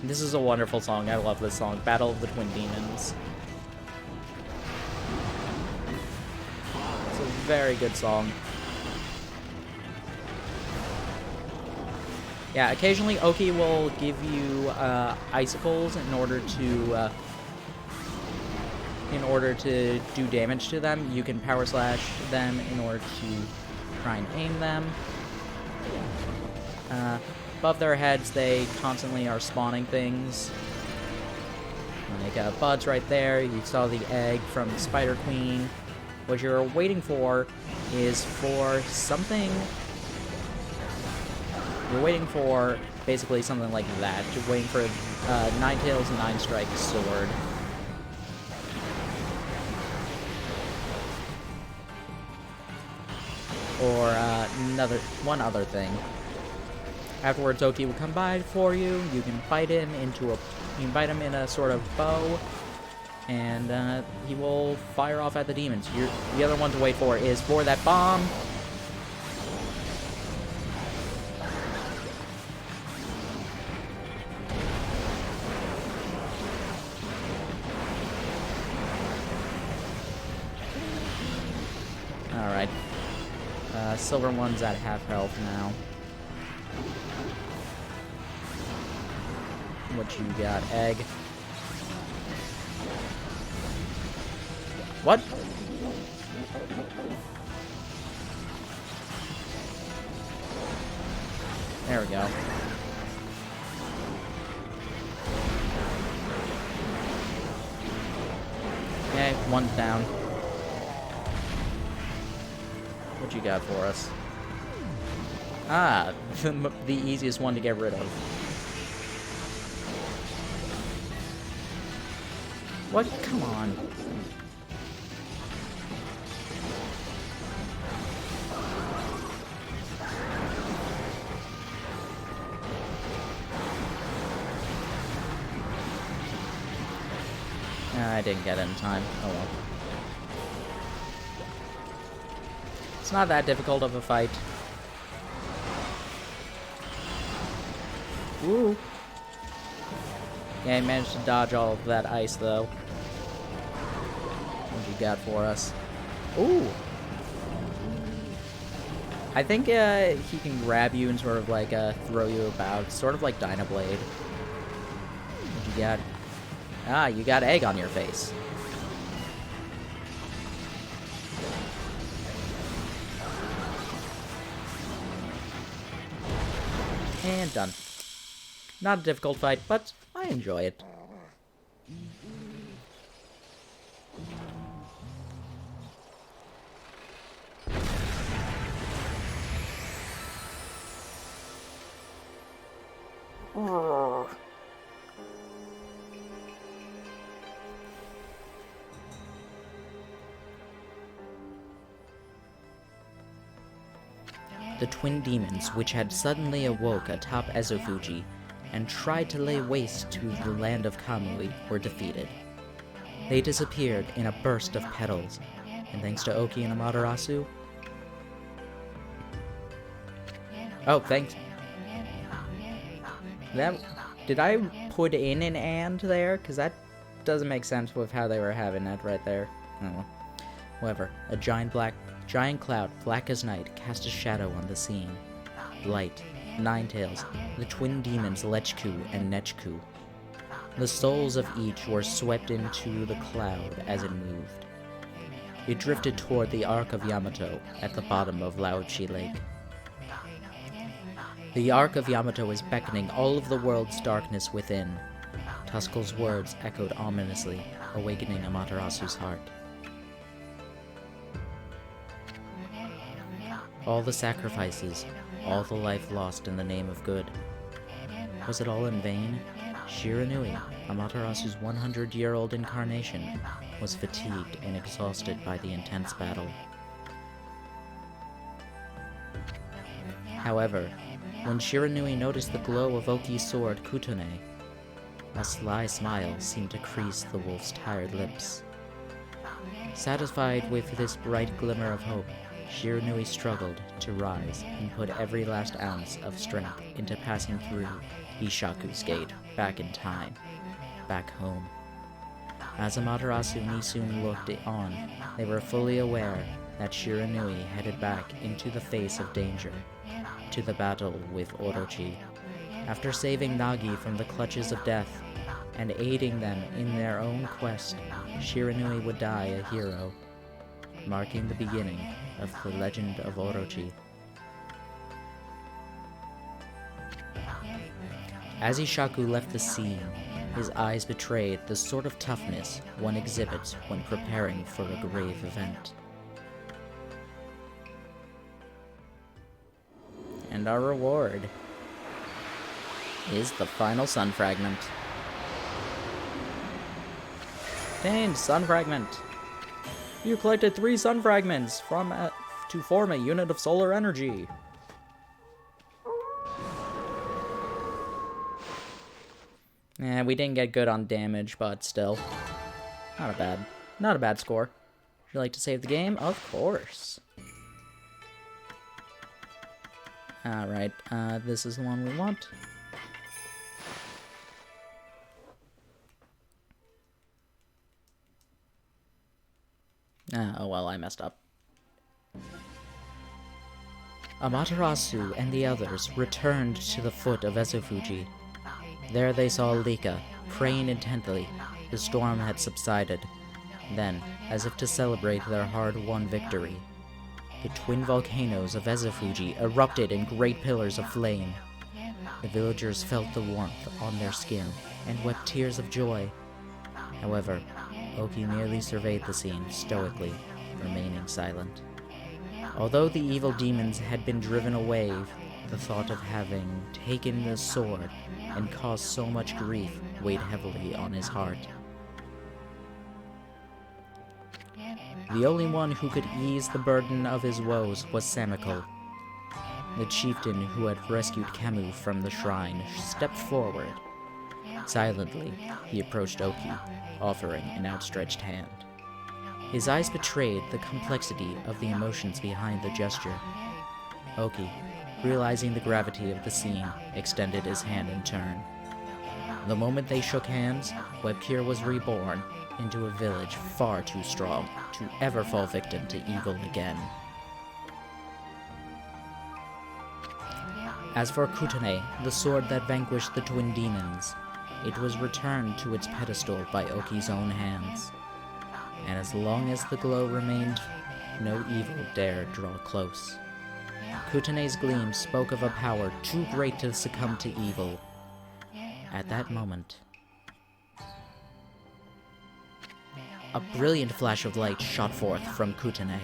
This is a wonderful song. I love this song. Battle of the Twin Demons. It's a very good song. Yeah, occasionally Oki will give you icicles in order to do damage to them. You can power slash them in order to try and aim them. Above their heads, they constantly are spawning things. Like buds right there. You saw the egg from Spider Queen. What you're waiting for is for something. You're waiting for basically something like that. You're waiting for Ninetales 9-Strike sword. Or one other thing. Afterwards, Oki will come by for you. You can bite him in a sort of bow, and he will fire off at the demons. The other one to wait for is for that bomb. silver one's at half health now. What you got, egg? What? There we go. Okay, one's down. What you got for us? Ah, the easiest one to get rid of. What? Come on. I didn't get it in time. Oh well. It's not that difficult of a fight. Ooh. Yeah, I managed to dodge all of that ice, though. What you got for us? Ooh. I think he can grab you and sort of like throw you about, sort of like Dynablade. What you got? Ah, you got egg on your face. And done. Not a difficult fight, but I enjoy it. The twin demons, which had suddenly awoke atop Ezofuji and tried to lay waste to the land of Kamui, were defeated. They disappeared in a burst of petals, and thanks to Oki and Amaterasu... Oh, thanks. Did I put in an "and" there? Because that doesn't make sense with how they were having it right there. Oh. However, a giant cloud, black as night, cast a shadow on the scene. Light, Ninetales, the twin demons Lechku and Nechku. The souls of each were swept into the cloud as it moved. It drifted toward the Ark of Yamato at the bottom of Laochi Lake. The Ark of Yamato is beckoning all of the world's darkness within. Tuskel's words echoed ominously, awakening Amaterasu's heart. All the sacrifices, all the life lost in the name of good. Was it all in vain? Shiranui, Amaterasu's 100-year-old incarnation, was fatigued and exhausted by the intense battle. However, when Shiranui noticed the glow of Oki's sword Kutone, a sly smile seemed to crease the wolf's tired lips. Satisfied with this bright glimmer of hope, Shiranui struggled to rise and put every last ounce of strength into passing through Ishaku's gate, back in time, back home. As Amaterasu and Nisun looked on, they were fully aware that Shiranui headed back into the face of danger, to the battle with Orochi. After saving Nagi from the clutches of death, and aiding them in their own quest, Shiranui would die a hero, marking the beginning of the legend of Orochi. As Ishaku left the scene, his eyes betrayed the sort of toughness one exhibits when preparing for a grave event. And our reward is the final sun fragment. Obtained sun fragment. You collected 3 sun fragments to form a unit of solar energy. We didn't get good on damage, but still, not a bad score. Would you like to save the game? Of course. Alright, this is the one we want. Oh well, I messed up. Amaterasu and the others returned to the foot of Ezofuji. There they saw Lika, praying intently. The storm had subsided. Then, as if to celebrate their hard-won victory, the twin volcanoes of Ezofuji erupted in great pillars of flame. The villagers felt the warmth on their skin and wept tears of joy. However, Oki merely surveyed the scene stoically, remaining silent. Although the evil demons had been driven away, the thought of having taken the sword and caused so much grief weighed heavily on his heart. The only one who could ease the burden of his woes was Samiko. The chieftain who had rescued Camus from the shrine stepped forward. Silently, he approached Oki, offering an outstretched hand. His eyes betrayed the complexity of the emotions behind the gesture. Oki, realizing the gravity of the scene, extended his hand in turn. The moment they shook hands, Webkir was reborn into a village far too strong to ever fall victim to evil again. As for Kutane, the sword that vanquished the twin demons, it was returned to its pedestal by Oki's own hands. And as long as the glow remained, no evil dared draw close. Kutane's gleam spoke of a power too great to succumb to evil. At that moment, a brilliant flash of light shot forth from Kutane,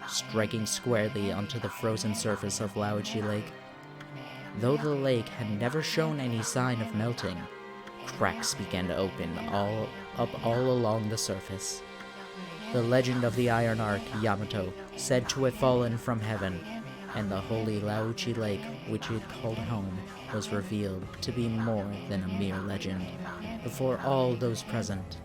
striking squarely onto the frozen surface of Laochi Lake. Though the lake had never shown any sign of melting, cracks began to open all along the surface. The legend of the Iron Ark, Yamato, said to have fallen from heaven, and the holy Laochi Lake, which it called home, was revealed to be more than a mere legend, before all those present.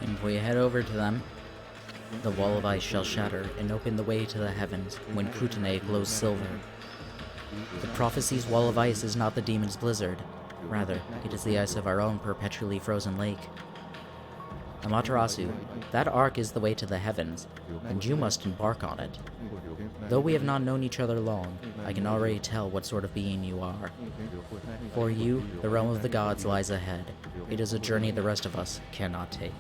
And if we head over to them, the wall of ice shall shatter and open the way to the heavens when Kutane glows silver. The prophecy's wall of ice is not the demon's blizzard. Rather, it is the ice of our own perpetually frozen lake. Amaterasu, that ark is the way to the heavens, and you must embark on it. Though we have not known each other long, I can already tell what sort of being you are. For you, the realm of the gods lies ahead. It is a journey the rest of us cannot take.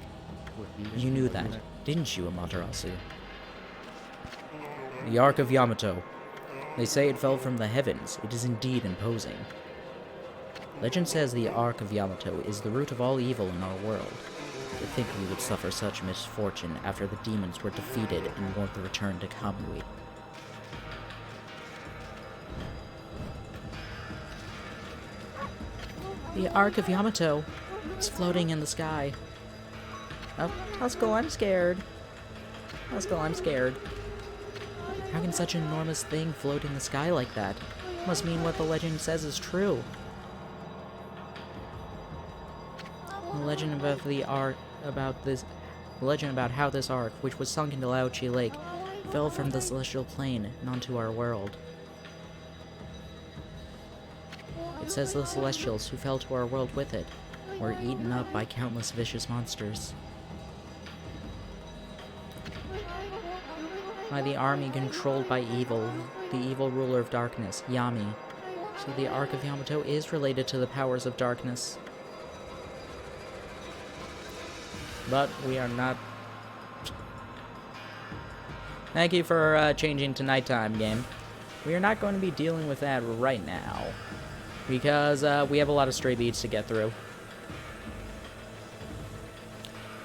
You knew that, didn't you, Amaterasu? The Ark of Yamato. They say it fell from the heavens. It is indeed imposing. Legend says the Ark of Yamato is the root of all evil in our world. To think we would suffer such misfortune after the demons were defeated and won't return to Kamui. The Ark of Yamato. It's floating in the sky. Oh, Tuskle, I'm scared. Tuskle, I'm scared. How can such an enormous thing float in the sky like that? Must mean what the legend says is true. The legend about how this ark, which was sunk into Laochi Lake, fell from the celestial plane and onto our world. It says the Celestials who fell to our world with it were eaten up by countless vicious monsters. By the army controlled by evil, the evil ruler of darkness, Yami. So the Ark of Yamato is related to the powers of darkness. But we are not... Thank you for changing to nighttime, game. We are not going to be dealing with that right now, because we have a lot of stray beats to get through.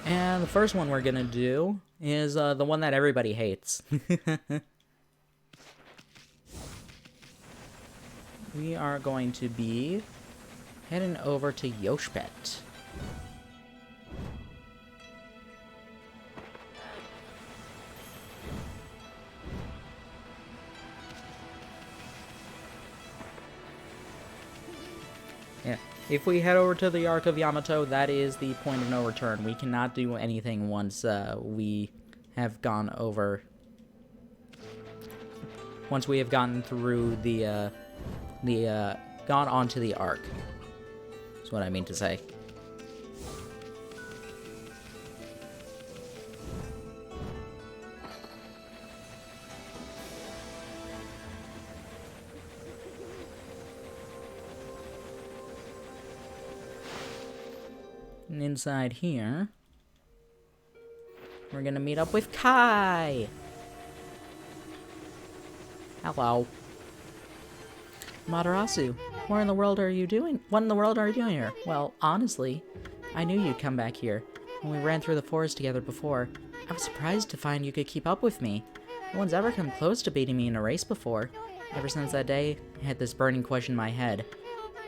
And the first one we're gonna do is the one that everybody hates. We are going to be heading over to Yoshpet. Yeah, if we head over to the Arc of Yamato, that is the point of no return. We cannot do anything once we have gone over. Once we have gotten through gone onto the Arc. That's what I mean to say. And inside here, we're gonna meet up with Kai. Hello. Matarasu, what in the world are you doing? What in the world are you doing here? Well, honestly, I knew you'd come back here. When we ran through the forest together before, I was surprised to find you could keep up with me. No one's ever come close to beating me in a race before. Ever since that day, I had this burning question in my head.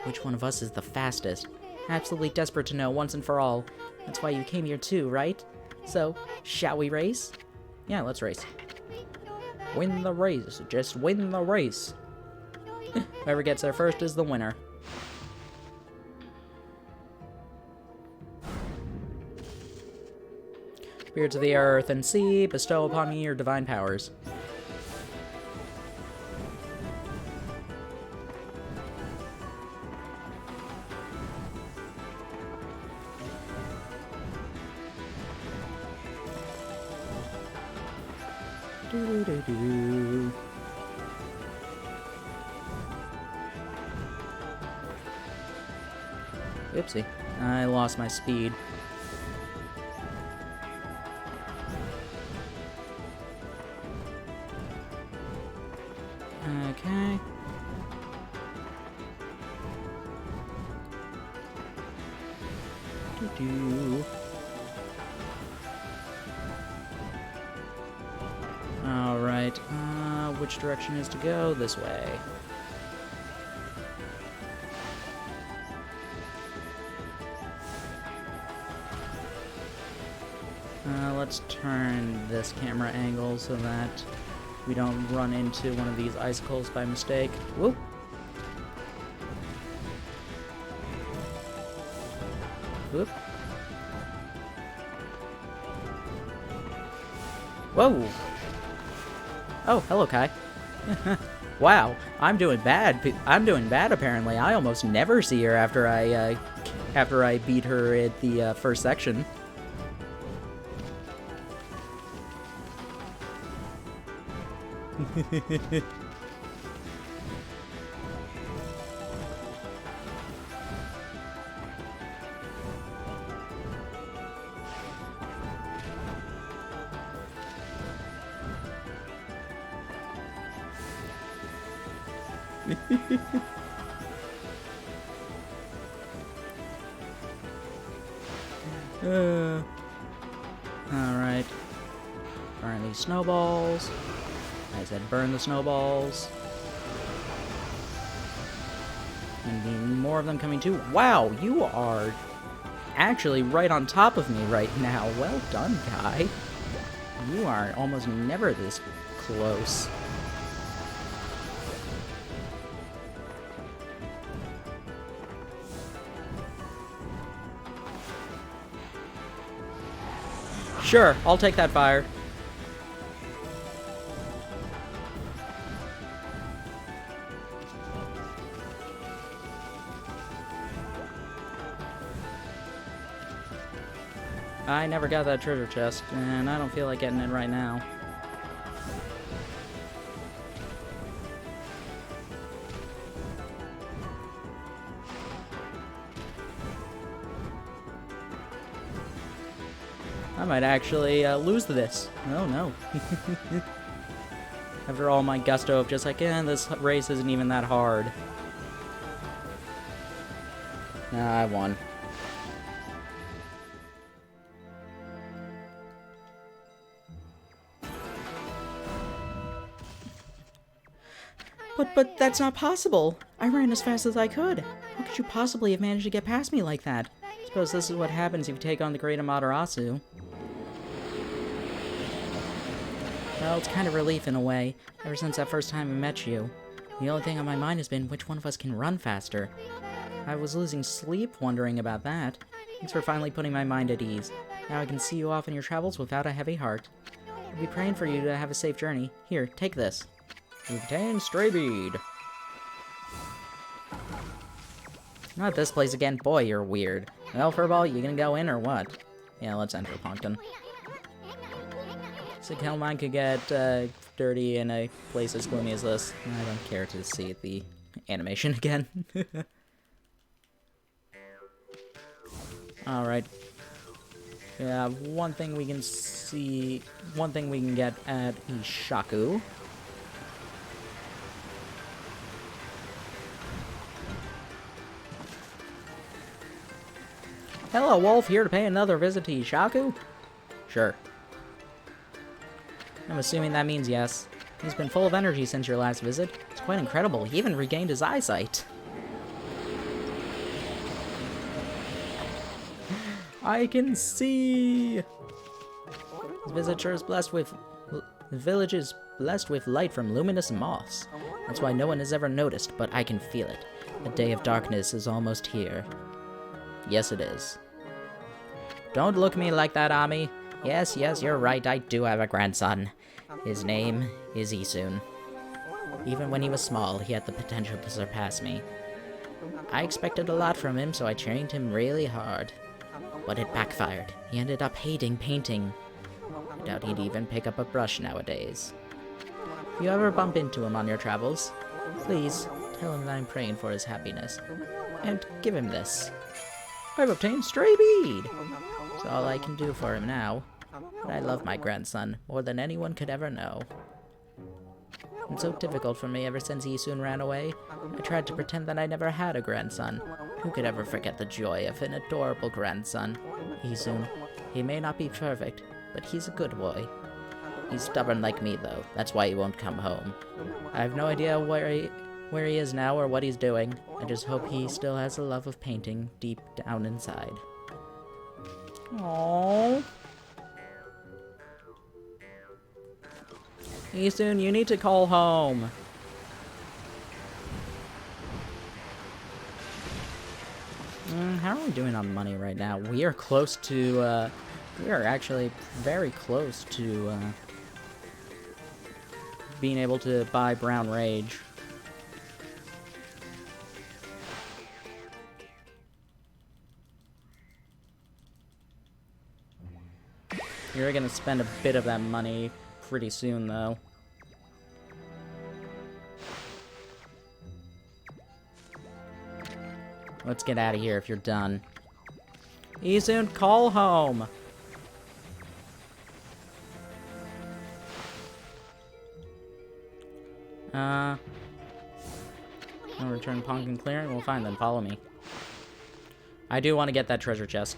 Which one of us is the fastest? Absolutely desperate to know once and for all. That's why you came here too, right? So, shall we race? Yeah, let's race. Win the race. Just win the race. Whoever gets there first is the winner. Spirits of the earth and sea, bestow upon me your divine powers. Do-do-do-do. Oopsie. I lost my speed. Okay. Do-do. Alright, which direction is to go? This way. Let's turn this camera angle so that we don't run into one of these icicles by mistake. Whoop! Whoop! Whoa! Oh, hello, Kai. Wow, I'm doing bad. I'm doing bad, apparently. I almost never see her after I beat her at the first section. Alright. Burn these snowballs. I said burn the snowballs. And more of them coming too. Wow, you are actually right on top of me right now. Well done, guy. You are almost never this close. Sure, I'll take that fire. I never got that treasure chest, and I don't feel like getting it right now. I might actually lose this. Oh no. After all my gusto of just like, this race isn't even that hard. Nah, I won. But that's not possible. I ran as fast as I could. How could you possibly have managed to get past me like that? I suppose this is what happens if you take on the great Amaterasu. Well, it's kind of relief in a way, ever since that first time I met you. The only thing on my mind has been which one of us can run faster. I was losing sleep wondering about that. Thanks for finally putting my mind at ease. Now I can see you off on your travels without a heavy heart. I'll be praying for you to have a safe journey. Here, take this. You've obtained Stray Bead. Not this place again. Boy, you're weird. Well, Furball, you gonna go in or what? Yeah, let's enter Pumpkin. So Kelmine could get dirty in a place as gloomy as this. I don't care to see the animation again. Alright. Yeah, one thing we can see... One thing we can get at Ishaku. Hello, Wolf, here to pay another visit to Ishaku? Sure. I'm assuming that means yes. He's been full of energy since your last visit. It's quite incredible. He even regained his eyesight. I can see! His visitor is blessed with... The village is blessed with light from luminous moths. That's why no one has ever noticed, but I can feel it. The day of darkness is almost here. Yes, it is. Don't look at me like that, Ami. Yes, you're right, I do have a grandson. His name is Isun. Even when he was small, he had the potential to surpass me. I expected a lot from him, so I trained him really hard. But it backfired. He ended up hating painting. I doubt he'd even pick up a brush nowadays. If you ever bump into him on your travels, please tell him that I'm praying for his happiness. And give him this. I've obtained Stray Bead! It's all I can do for him now. But I love my grandson more than anyone could ever know. It's so difficult for me ever since he soon ran away. I tried to pretend that I never had a grandson. Who could ever forget the joy of an adorable grandson? Isun. He may not be perfect, but he's a good boy. He's stubborn like me, though. That's why he won't come home. I have no idea where he is now or what he's doing. I just hope he still has a love of painting deep down inside. Aww. Isun, you need to call home. How are we doing on money right now? We are close to, we are actually very close to, being able to buy Brown Rage. You're gonna spend a bit of that money pretty soon, though. Let's get out of here if you're done. Isun, call home! I'll return Pumpkin Clearing. Well, fine then, follow me. I do want to get that treasure chest.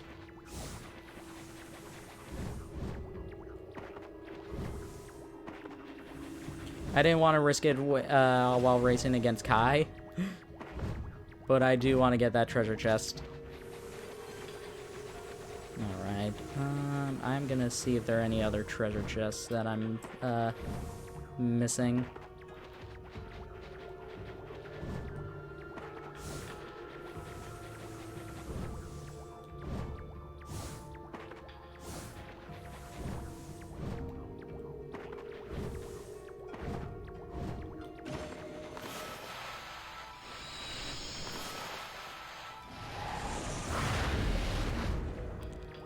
I didn't want to risk it while racing against Kai. But I do want to get that treasure chest. Alright. I'm gonna see if there are any other treasure chests that I'm missing.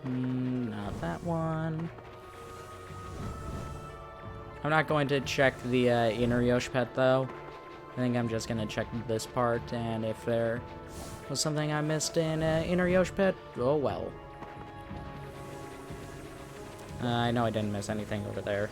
Not that one. I'm not going to check the inner Yosh pet though. I think I'm just going to check this part, and if there was something I missed in inner Yosh pet, oh well. I know I didn't miss anything over there.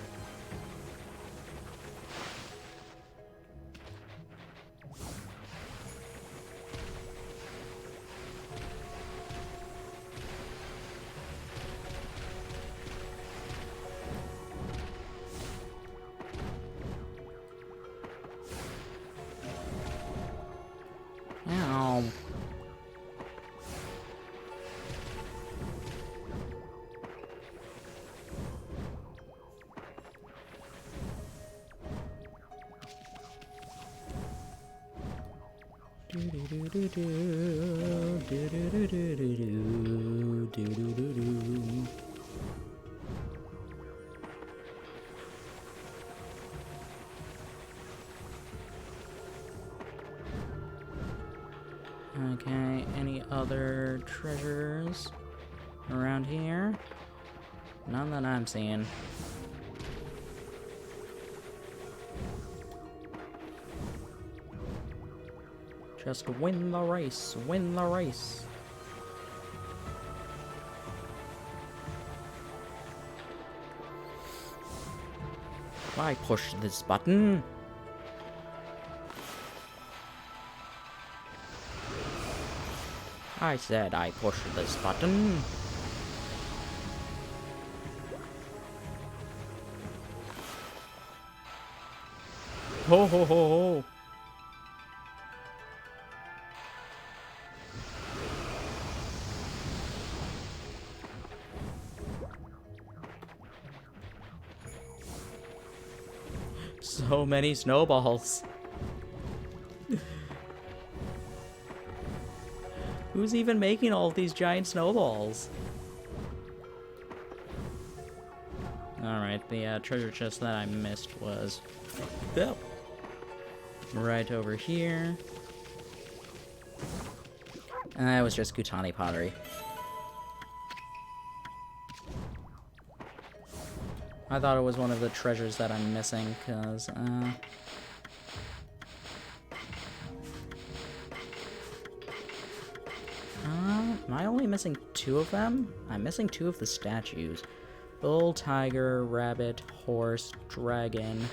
Okay, any other treasures around here? None that I'm seeing. Just win the race, win the race. Why push this button? I said I push this button. Ho ho ho ho. So many snowballs. Who's even making all of these giant snowballs? Alright, the treasure chest that I missed was right over here. And that was just Kutani pottery. I thought it was one of the treasures that I'm missing, because, am I only missing 2 of them? I'm missing 2 of the statues. Bull, tiger, rabbit, horse, dragon,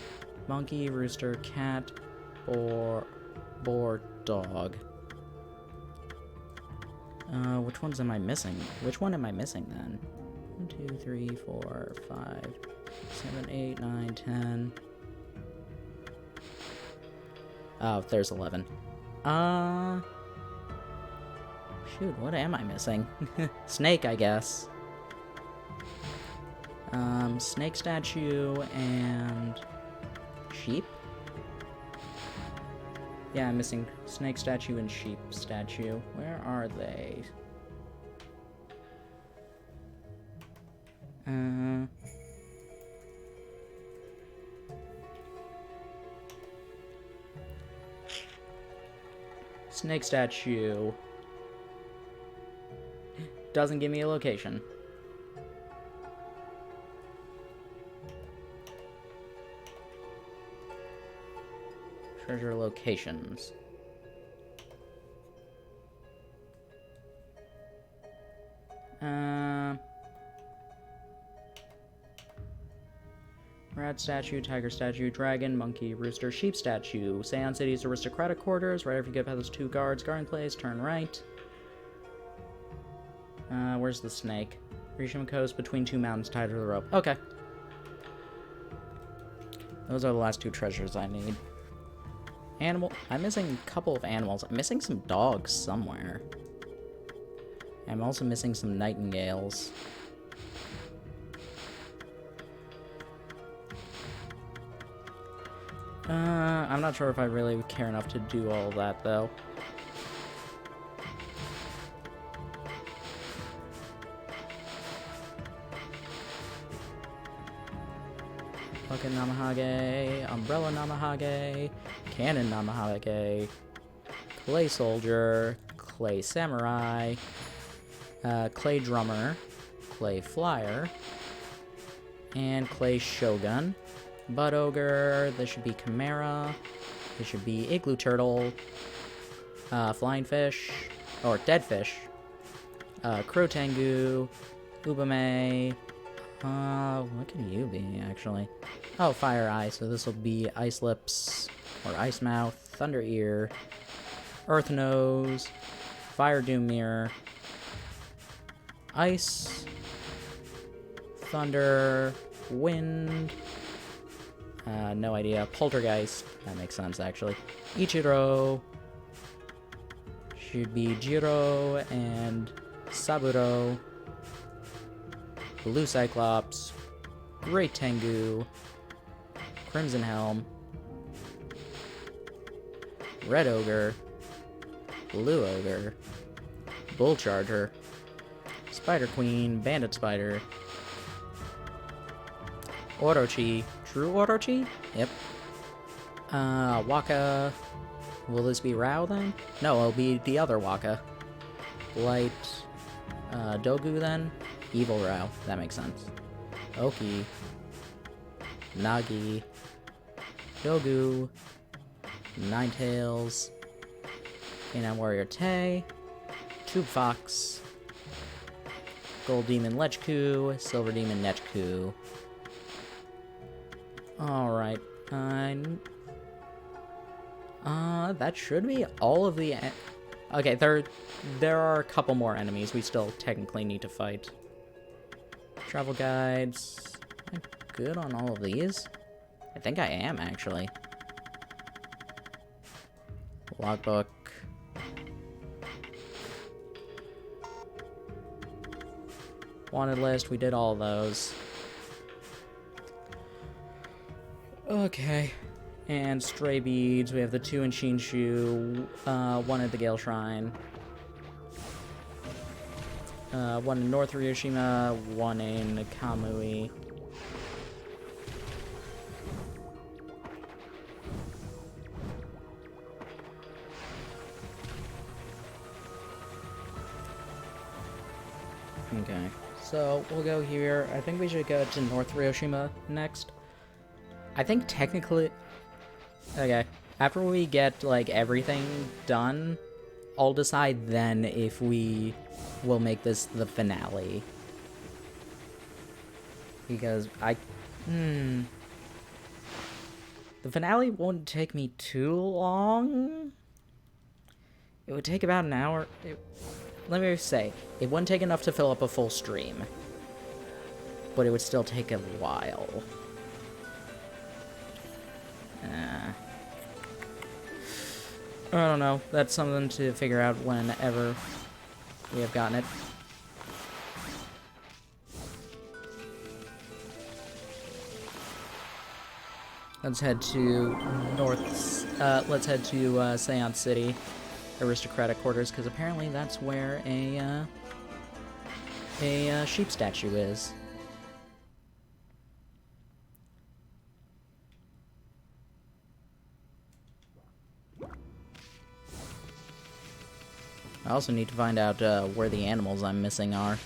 monkey, rooster, cat, boar, dog. Which ones am I missing? Which one am I missing, then? 1, 2, 3, 4, 5, 7, 8, 9, 10. Oh, there's 11. Shoot, what am I missing? Snake, I guess. Snake statue and sheep? Yeah, I'm missing snake statue and sheep statue. Where are they? Snake statue. Doesn't give me a location. Treasure locations. Rat statue, tiger statue, dragon, monkey, rooster, sheep statue. Seion City's aristocratic quarters. Right after you get past those 2 guards. Guard place, turn right. Where's the snake? Rishima Coast between 2 mountains tied to the rope. Okay. Those are the last 2 treasures I need. Animal. I'm missing a couple of animals. I'm missing some dogs somewhere. I'm also missing some nightingales. I'm not sure if I really care enough to do all that, though. Bucket Namahage, Umbrella Namahage, Cannon Namahage, Clay Soldier, Clay Samurai, Clay Drummer, Clay Flyer, and Clay Shogun. Bud Ogre, this should be Chimera, this should be Igloo Turtle, Flying Fish, or Dead Fish, Crow Tengu, Ubame, what can you be, actually? Oh, Fire Eye, so this will be Ice Lips, or Ice Mouth, Thunder Ear, Earth Nose, Fire Doom Mirror, Ice, Thunder, Wind, no idea, Poltergeist, that makes sense, actually. Ichiro, should be Jiro, and Saburo, Blue Cyclops, Great Tengu, Crimson Helm, Red Ogre, Blue Ogre, Bull Charger, Spider Queen, Bandit Spider, Orochi, True Orochi? Yep. Waka. Will this be Rao then? No, it'll be the other Waka. Light, Dogu then? Evil Rao, that makes sense. Oki, Nagi, Dogu, Ninetales, Canine Warrior Tay, Tube Fox, Gold Demon Lechku, Silver Demon Nechku. Alright, that should be all of the... Okay, there are a couple more enemies we still technically need to fight. Travel guides. Am I good on all of these? I think I am, actually. Logbook. Wanted list, we did all of those. Okay. And stray beads, we have the 2 in Shinshu, 1 at the Gale Shrine. 1 in North Ryushima, 1 in Kamui. Okay, so we'll go here. I think we should go to North Ryushima next. I think technically... Okay, after we get, like, everything done, I'll decide then if we will make this the finale. Because the finale won't take me too long. It would take about an hour. Let me say, it wouldn't take enough to fill up a full stream. But it would still take a while. I don't know. That's something to figure out whenever we have gotten it. Let's head to let's head to Seance City, aristocratic quarters, because apparently that's where a sheep statue is. I also need to find out where the animals I'm missing are.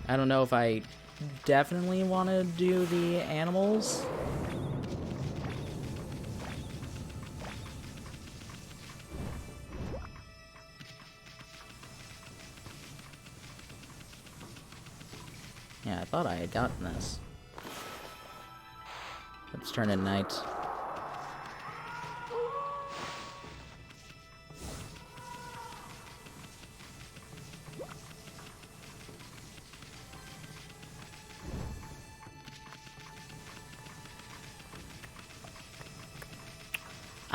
I don't know if I definitely want to do the animals. Yeah, I thought I had gotten this. Let's turn it night.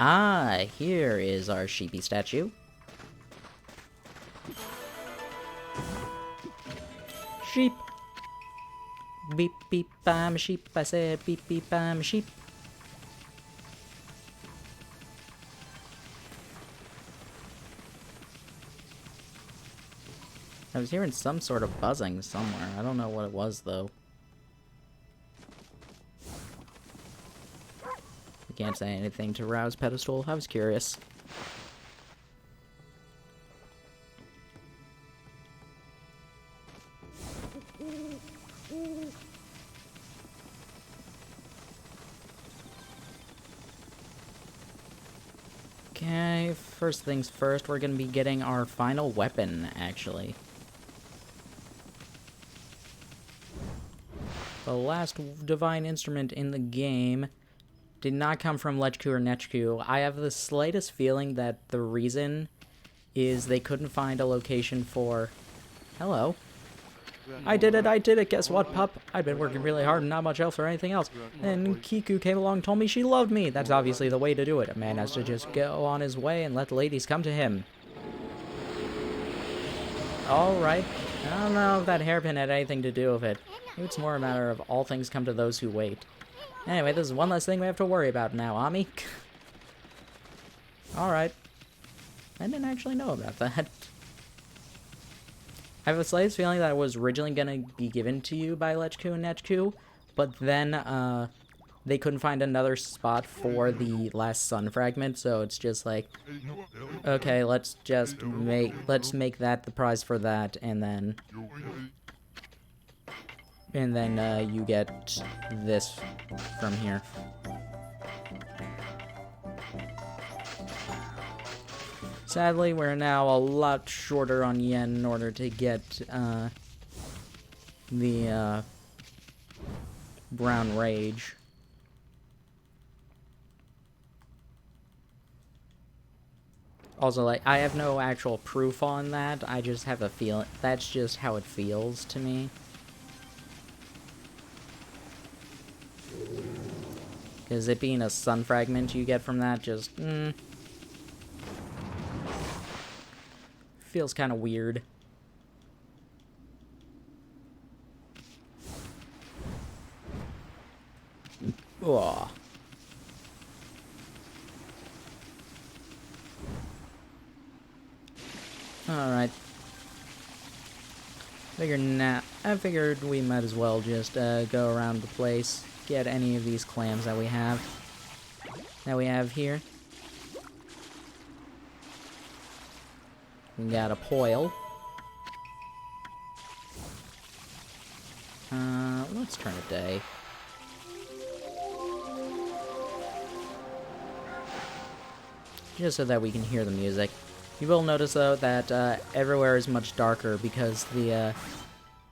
Ah, here is our sheepy statue. Sheep. Beep, beep, I'm a sheep. I said beep, beep, I'm a sheep. I was hearing some sort of buzzing somewhere. I don't know what it was, though. Can't say anything to rouse pedestal. I was curious. Okay, first things first, we're gonna be getting our final weapon, actually. The last divine instrument in the game did not come from Lechku or Nechku. I have the slightest feeling that the reason is they couldn't find a location for... Hello. I did it, guess what, pup? I'd been working really hard and not much else or anything else. And Kiku came along and told me she loved me. That's obviously the way to do it. A man has to just go on his way and let the ladies come to him. Alright. I don't know if that hairpin had anything to do with it. Maybe it's more a matter of all things come to those who wait. Anyway, this is one less thing we have to worry about now, Ami. Alright. I didn't actually know about that. I have a slight feeling that it was originally going to be given to you by Lechku and Nechku, but then, they couldn't find another spot for the last sun fragment, so it's just like, okay, let's make that the prize for that, and then you get this from here. Sadly, we're now a lot shorter on yen in order to get the Brown Rage. Also, like, I have no actual proof on that. I just have a feeling. That's just how it feels to me. Because it being a sun fragment you get from that just, feels kind of weird. Ugh. Alright. I figured we might as well just go around the place, get any of these clams that we have here. We got a poil. Let's turn it day. Just so that we can hear the music. You will notice, though, that everywhere is much darker because the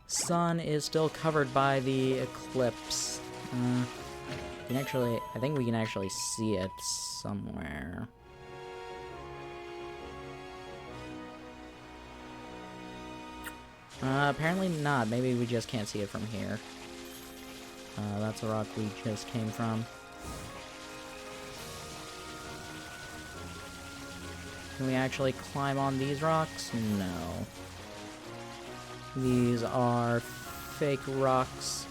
sun is still covered by the eclipse. I think we can actually see it somewhere. Apparently not. Maybe we just can't see it from here. That's a rock we just came from. Can we actually climb on these rocks? No. These are fake rocks.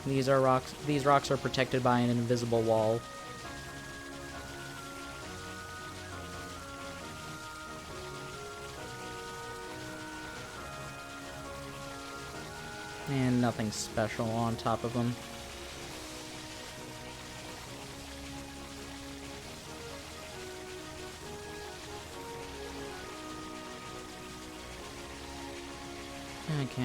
These rocks are protected by an invisible wall. And nothing special on top of them. Okay.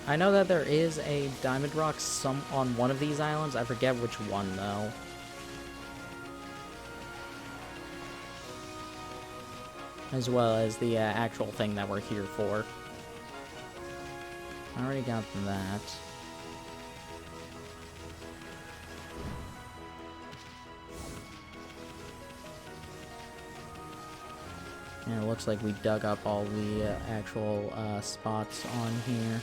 I know that there is a diamond rock on one of these islands. I forget which one, though. As well as the actual thing that we're here for. I already got that. And it looks like we dug up all the actual spots on here.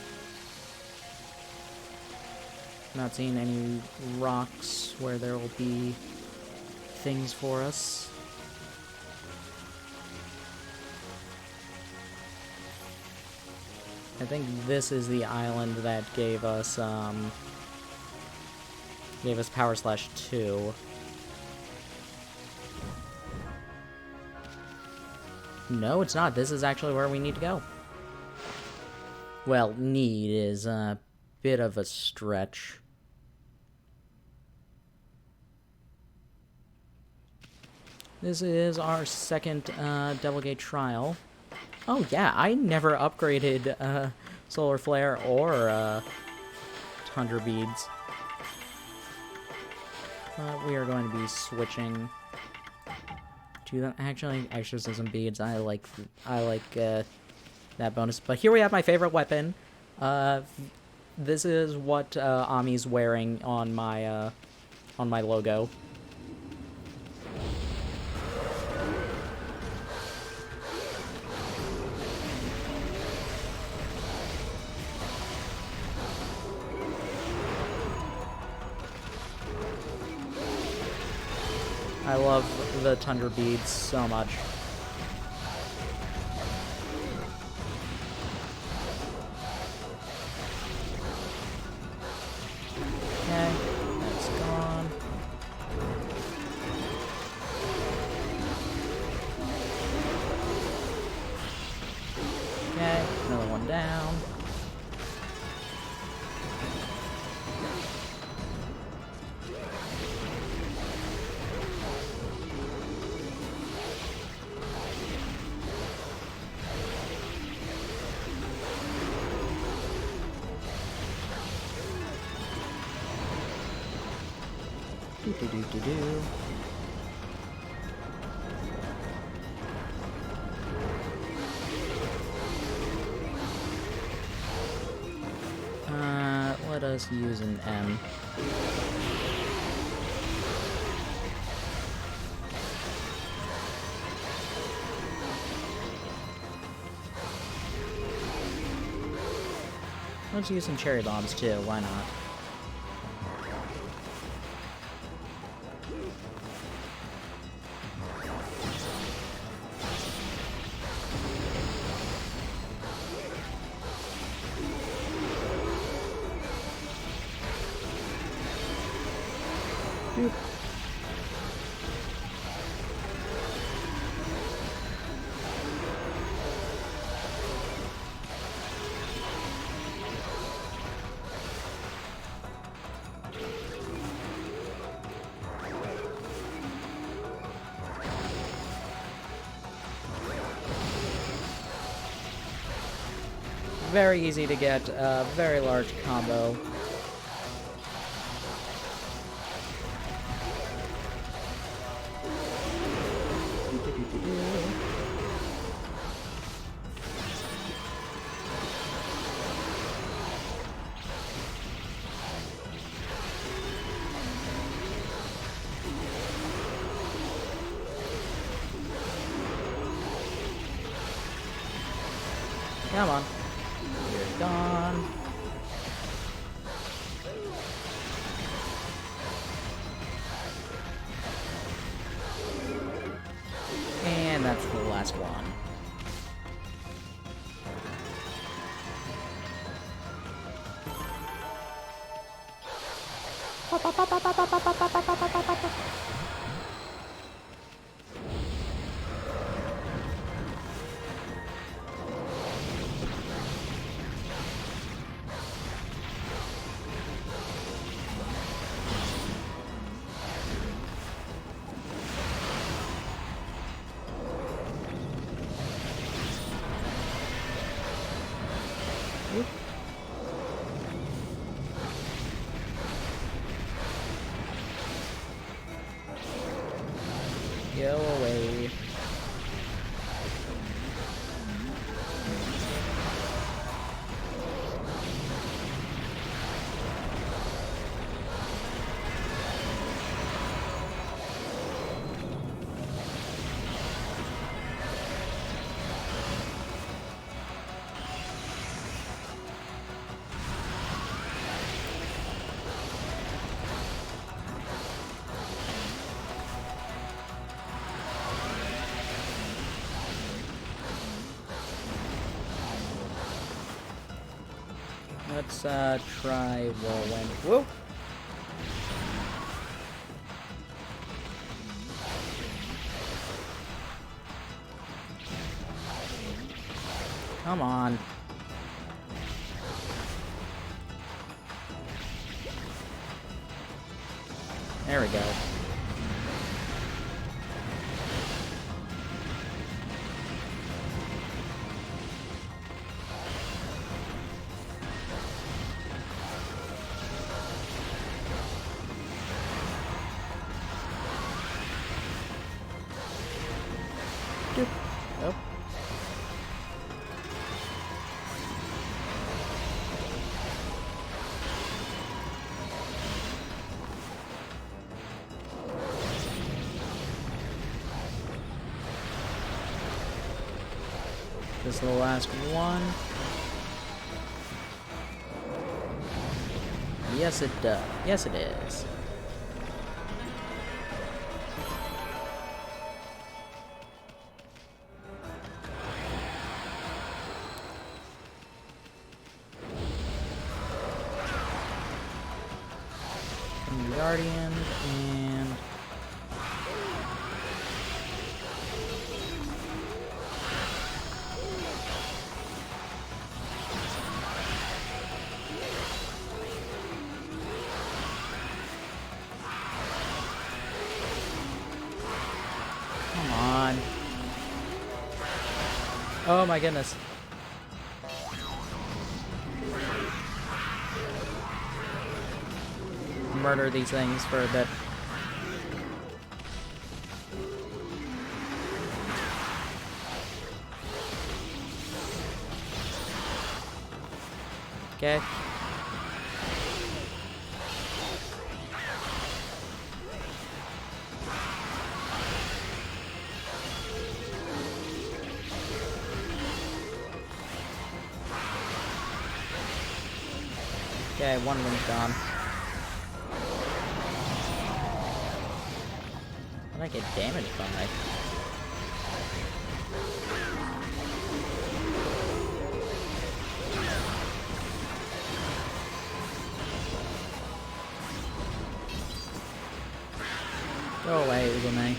Not seeing any rocks where there will be things for us. I think this is the island that gave us Power Slash 2. No, it's not. This is actually where we need to go. Well, need is a bit of a stretch. This is our second Devil Gate trial. Oh yeah, I never upgraded Solar Flare or Tundra Beads. We are going to be switching to them. Actually, Exorcism Beads. I like that bonus. But here we have my favorite weapon. This is what Ami's wearing on my logo. I love the Tundra Beads so much. Okay, that's gone. down. Do. Let us use an M. Let's use some cherry bombs too, why not? Doop. Very easy to get, very large combo. Come on. You're gone. And that's the last one. Go away. Let's try Whirlwind. Whoa! Come on. There we go. Nope. This is the last one. Yes, it does. Yes, it is. Guardian and Oh my goodness. Murder these things for a bit. Okay. Okay, one of them's gone. What did I get damaged by? Go away, Ugume.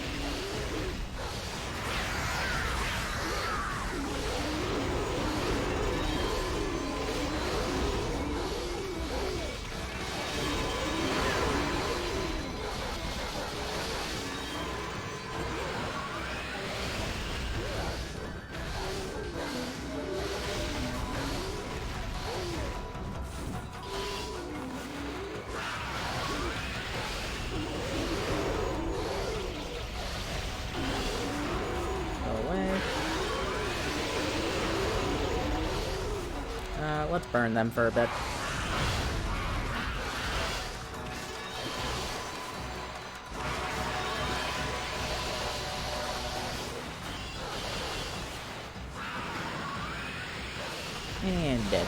Let's burn them for a bit. And dead.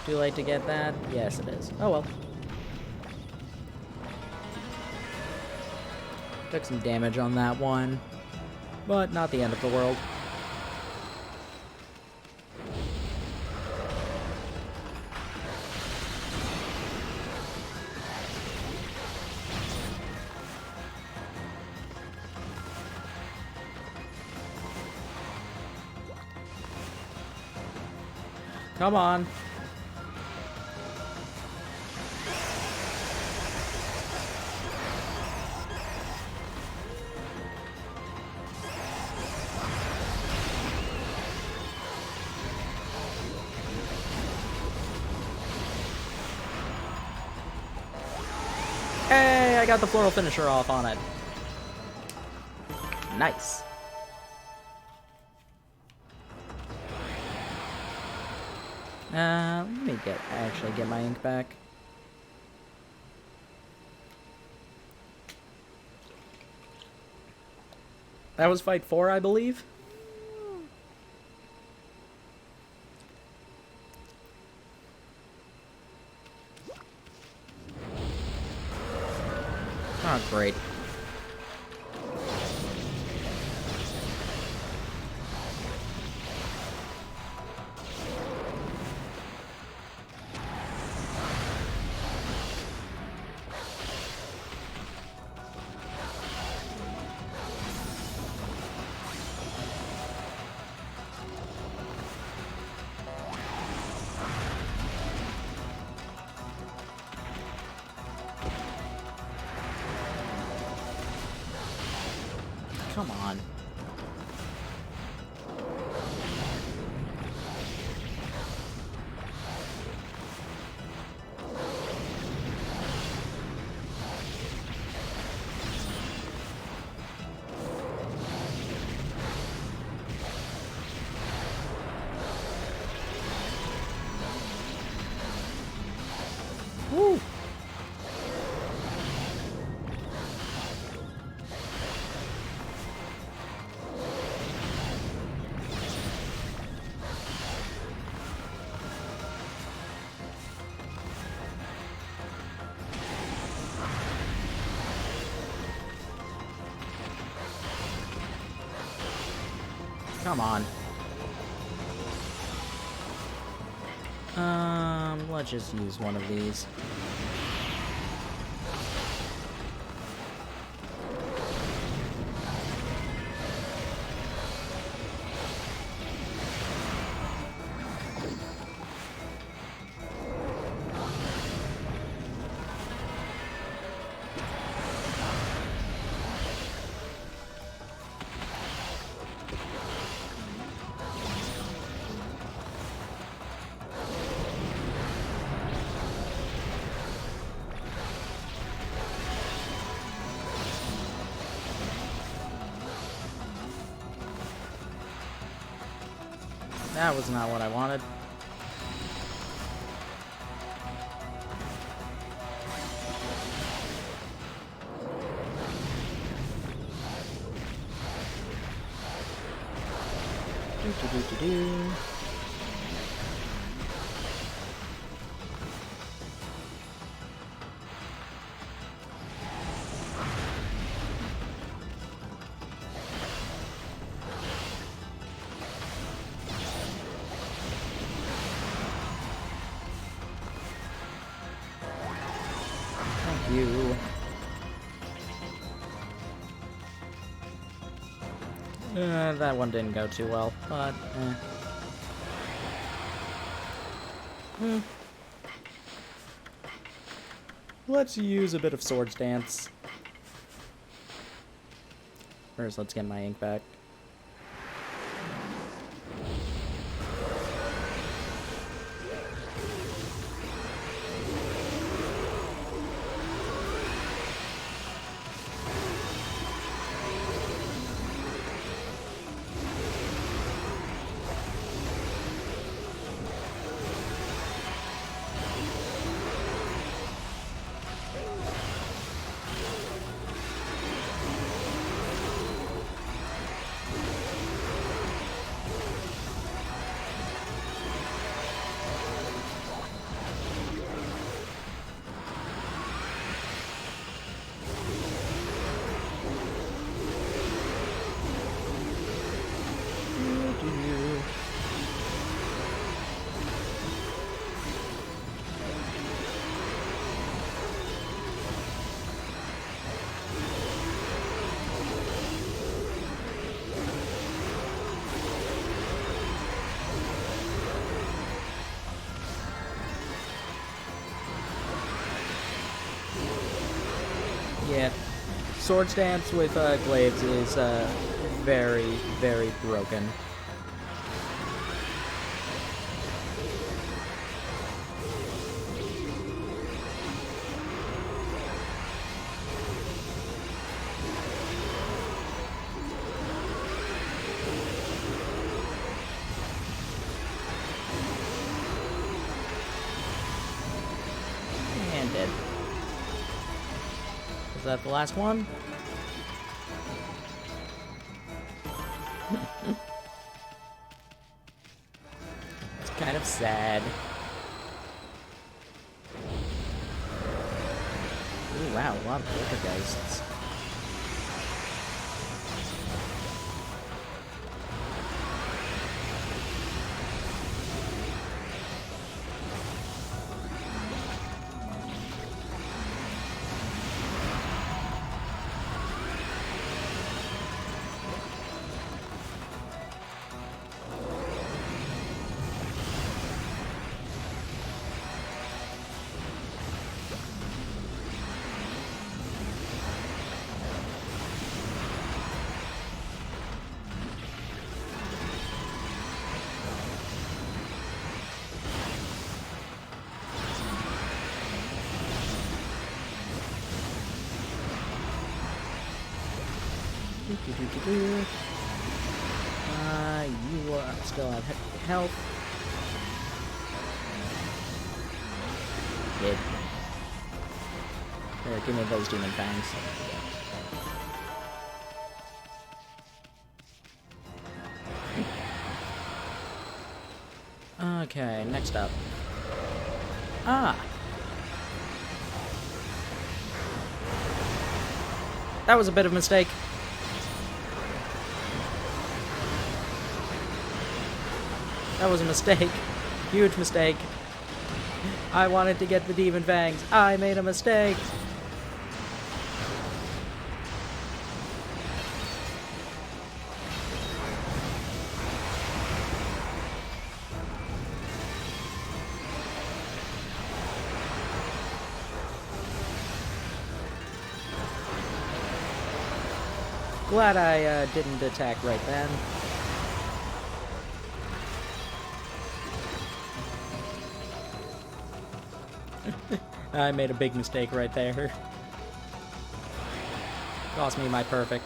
Too late to get that? Yes, it is. Oh well. Took some damage on that one, but not the end of the world. Come on. Hey, I got the floral finisher off on it. Nice. Let me actually get my ink back. That was fight 4, I believe. Oh, great. Come on. Woo! Come on. Let's just use one of these. That was not what I wanted. Do. Thank you. That one didn't go too well, but Let's use a bit of Swords Dance. First, let's get my ink back. Yeah, Swords Dance with glaives is very, very broken. And dead. Is that the last one? It's kind of sad. Ooh, wow, a lot of poltergeists. You still have health. Good. Here, give me those demon fangs. Okay, next up. Ah! That was a bit of a mistake. That was a mistake. Huge mistake. I wanted to get the demon fangs. I made a mistake. Glad I didn't attack right then. I made a big mistake right there. Cost me my perfect.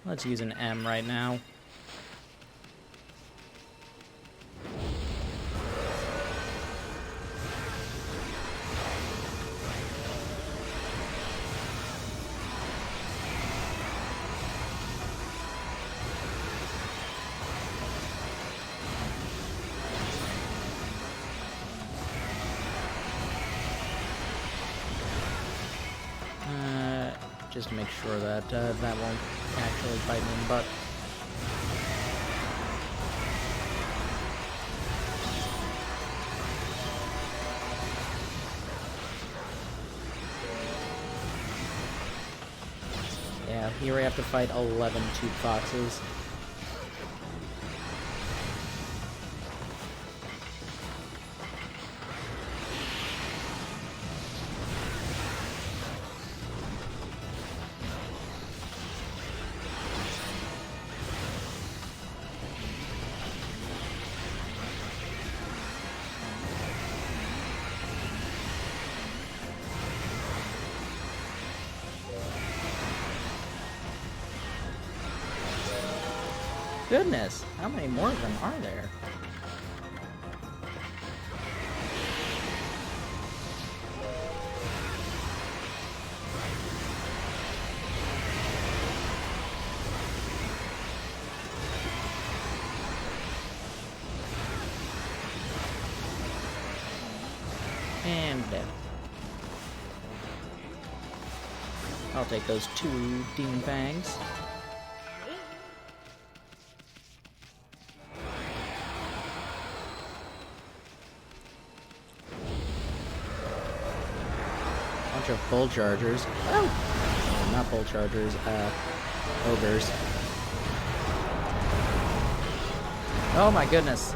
Let's use an M right now. just to make sure that that won't actually bite me in the butt. Yeah, here we have to fight 11 tube foxes. Goodness, how many more of them are there? And dead. I'll take those 2 demon fangs. Bunch of bull chargers. Oh! Not bull chargers, ogres. Oh my goodness.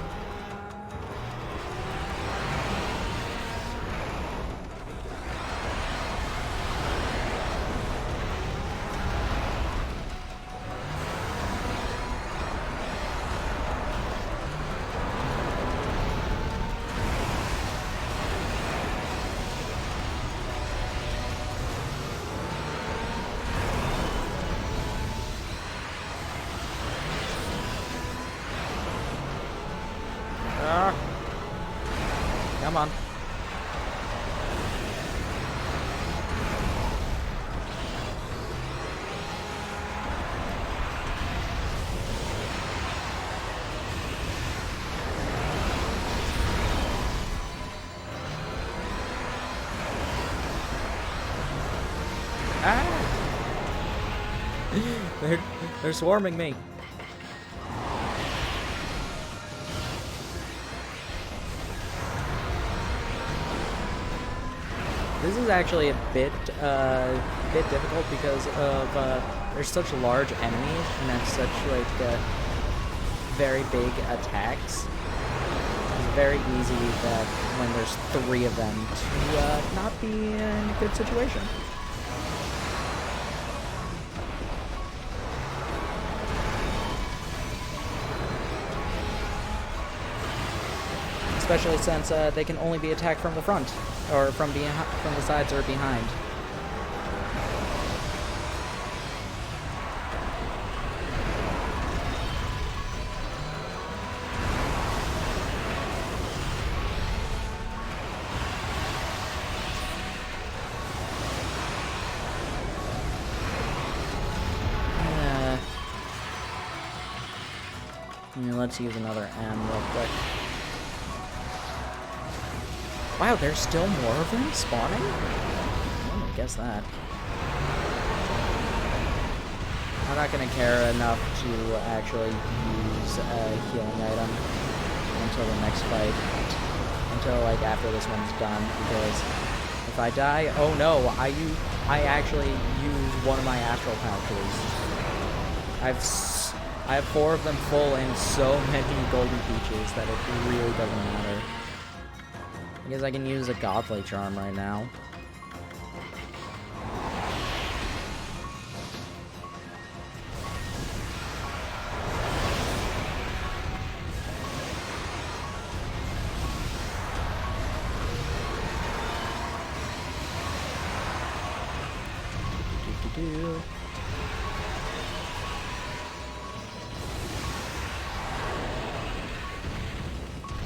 Come on. Ah! They're swarming me. This is actually a bit difficult because of there's such large enemies and have such like very big attacks. It's very easy that when there's 3 of them to not be in a good situation. Especially since they can only be attacked from the front, or from the sides or behind. Let's use another M real quick. Wow, there's still more of them spawning? I wouldn't guess that. I'm not gonna care enough to actually use a healing item until the next fight. Until, like, after this one's done, because if I die, oh no, I actually use one of my astral pouches. I have 4 of them full and so many golden peaches that it really doesn't matter. I guess I can use a godly charm right now.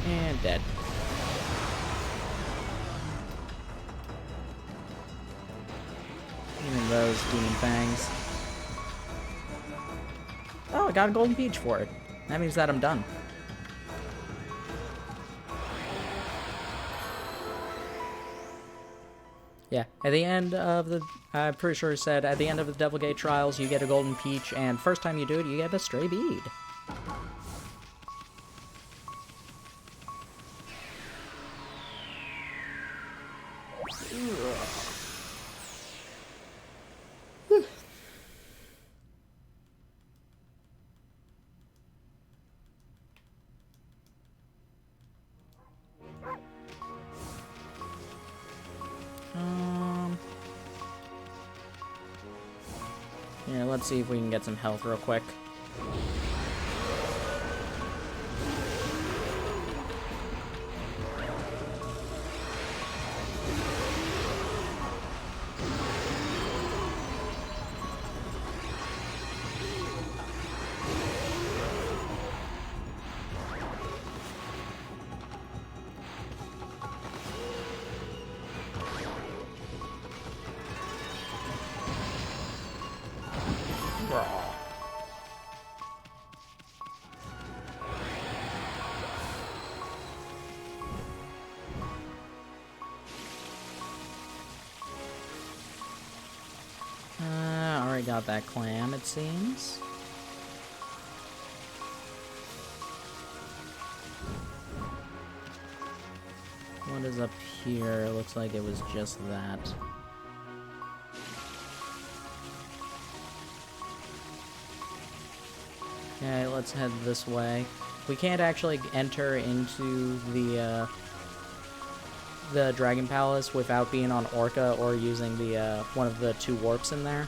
And dead. Even those demon fangs. Oh, I got a golden peach for it. That means that I'm done. Yeah, at the end of the... I'm pretty sure it said, at the end of the Devil Gate Trials, you get a golden peach, and first time you do it, you get a stray bead. Yeah, let's see if we can get some health real quick. Already got that clam, it seems. What is up here? Looks like it was just that. Okay, let's head this way. We can't actually enter into the Dragon Palace without being on Orca or using the one of the 2 warps in there.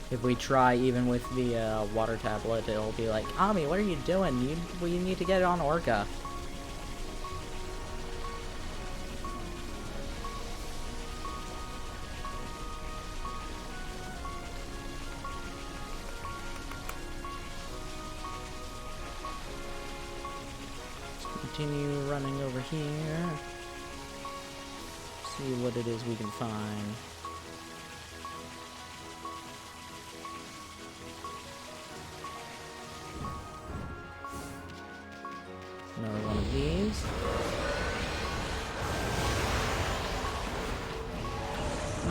If we try even with the water tablet, it'll be like, Ami, what are you doing? You need to get it on Orca. Continue running over here. See what it is we can find. Another one of these.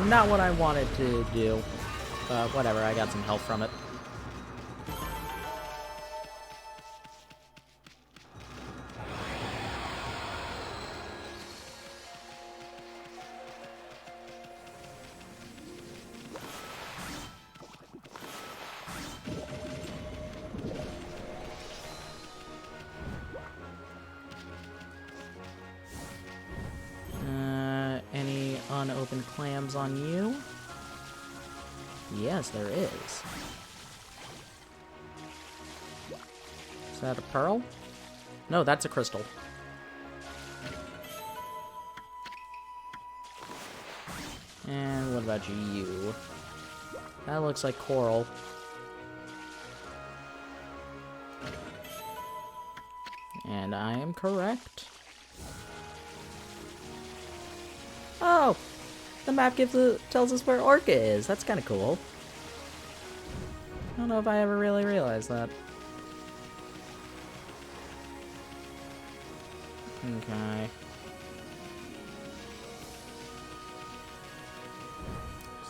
Not what I wanted to do, but whatever, I got some health from it. Any unopened clams on you? Yes, there is. Is that a pearl? No, that's a crystal. And what about you? That looks like coral. And I am correct. Oh! The map tells us where Orca is. That's kind of cool. I don't know if I ever really realized that. Okay.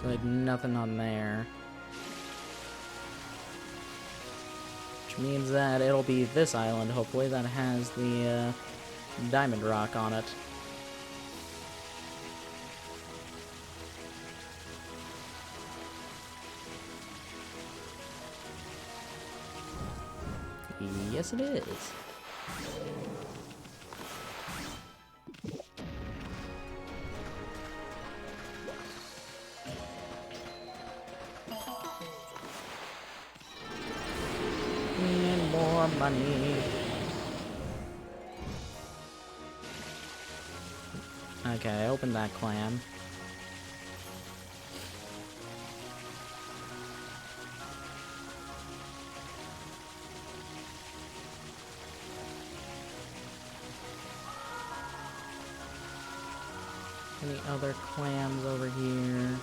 So like nothing on there. Which means that it'll be this island, hopefully, that has the diamond rock on it. Yes, it is. And more money. Okay, open that clam. Any other clams over here?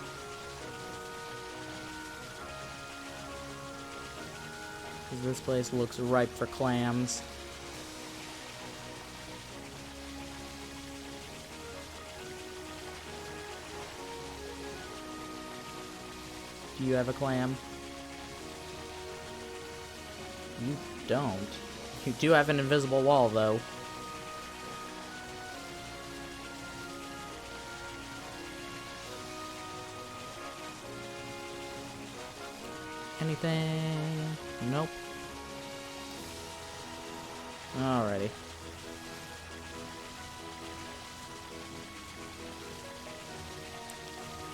Because this place looks ripe for clams. Do you have a clam? You don't. You do have an invisible wall, though. Anything? Nope. Alrighty.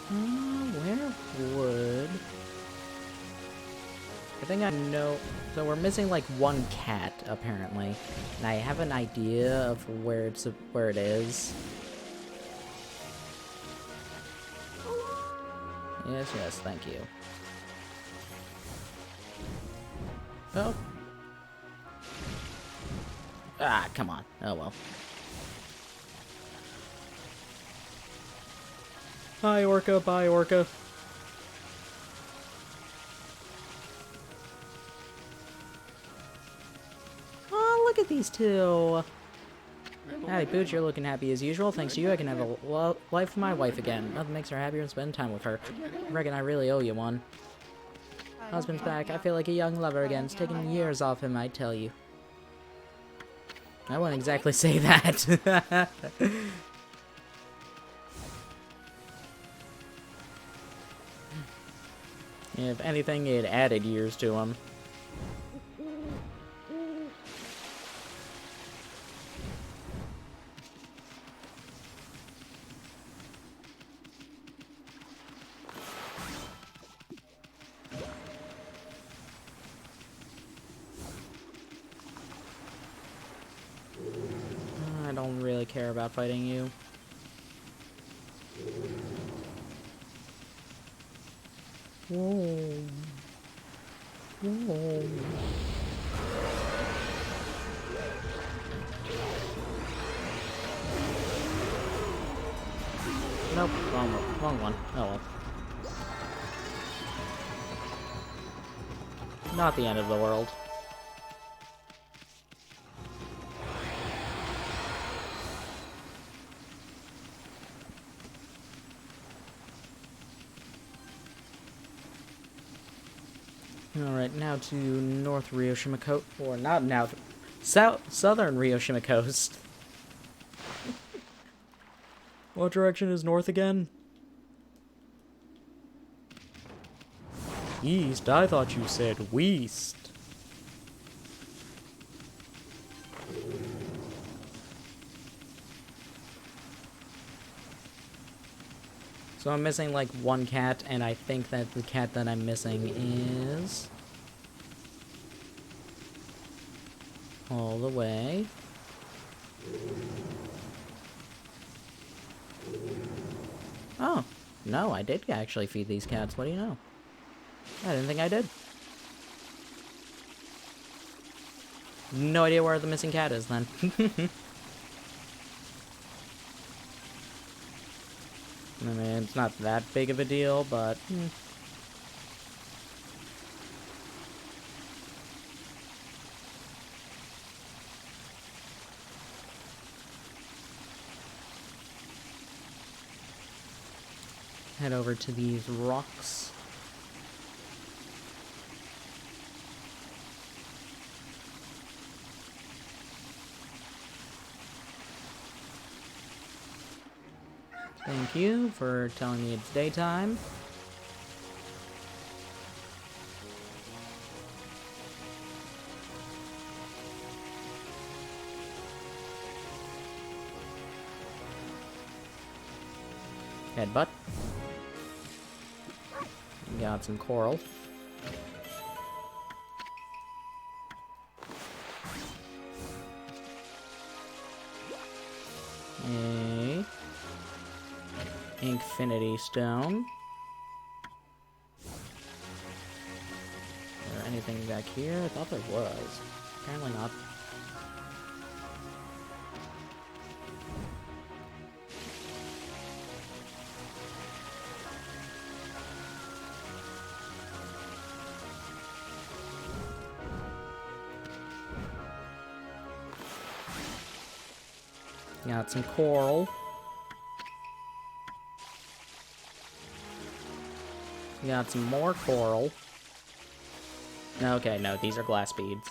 Where would... I think I know... So we're missing, like, one cat, apparently. And I have an idea of where it is. Yes, yes, thank you. Oh. Ah, come on. Oh, well. Hi, Orca. Bye, Orca. Oh, look at these two. Howdy, Booch. You're looking happy as usual. Thanks to you, I can have a life with my wife again. Nothing makes her happier than spending time with her. I reckon I really owe you one. Husband's back. I feel like a young lover again. It's taken years off him, I tell you. I wouldn't exactly say that. If anything, it added years to him. I don't really care about fighting you. Whoa. Whoa. Nope, wrong one. Oh well. Not the end of the world. Alright, now to North Ryoshima Coast, or not now, Southern Ryoshima Coast. What direction is north again? East? I thought you said west. So I'm missing like one cat, and I think that the cat that I'm missing is... all the way. Oh, no, I did actually feed these cats. What do you know? I didn't think I did. No idea where the missing cat is, then. I mean, it's not that big of a deal, but... Head over to these rocks. Thank you for telling me it's daytime. Headbutt. Got some coral. A Infinity Stone. Is there anything back here? I thought there was. Apparently not. Got some coral. We got some more coral. Okay, no, these are glass beads.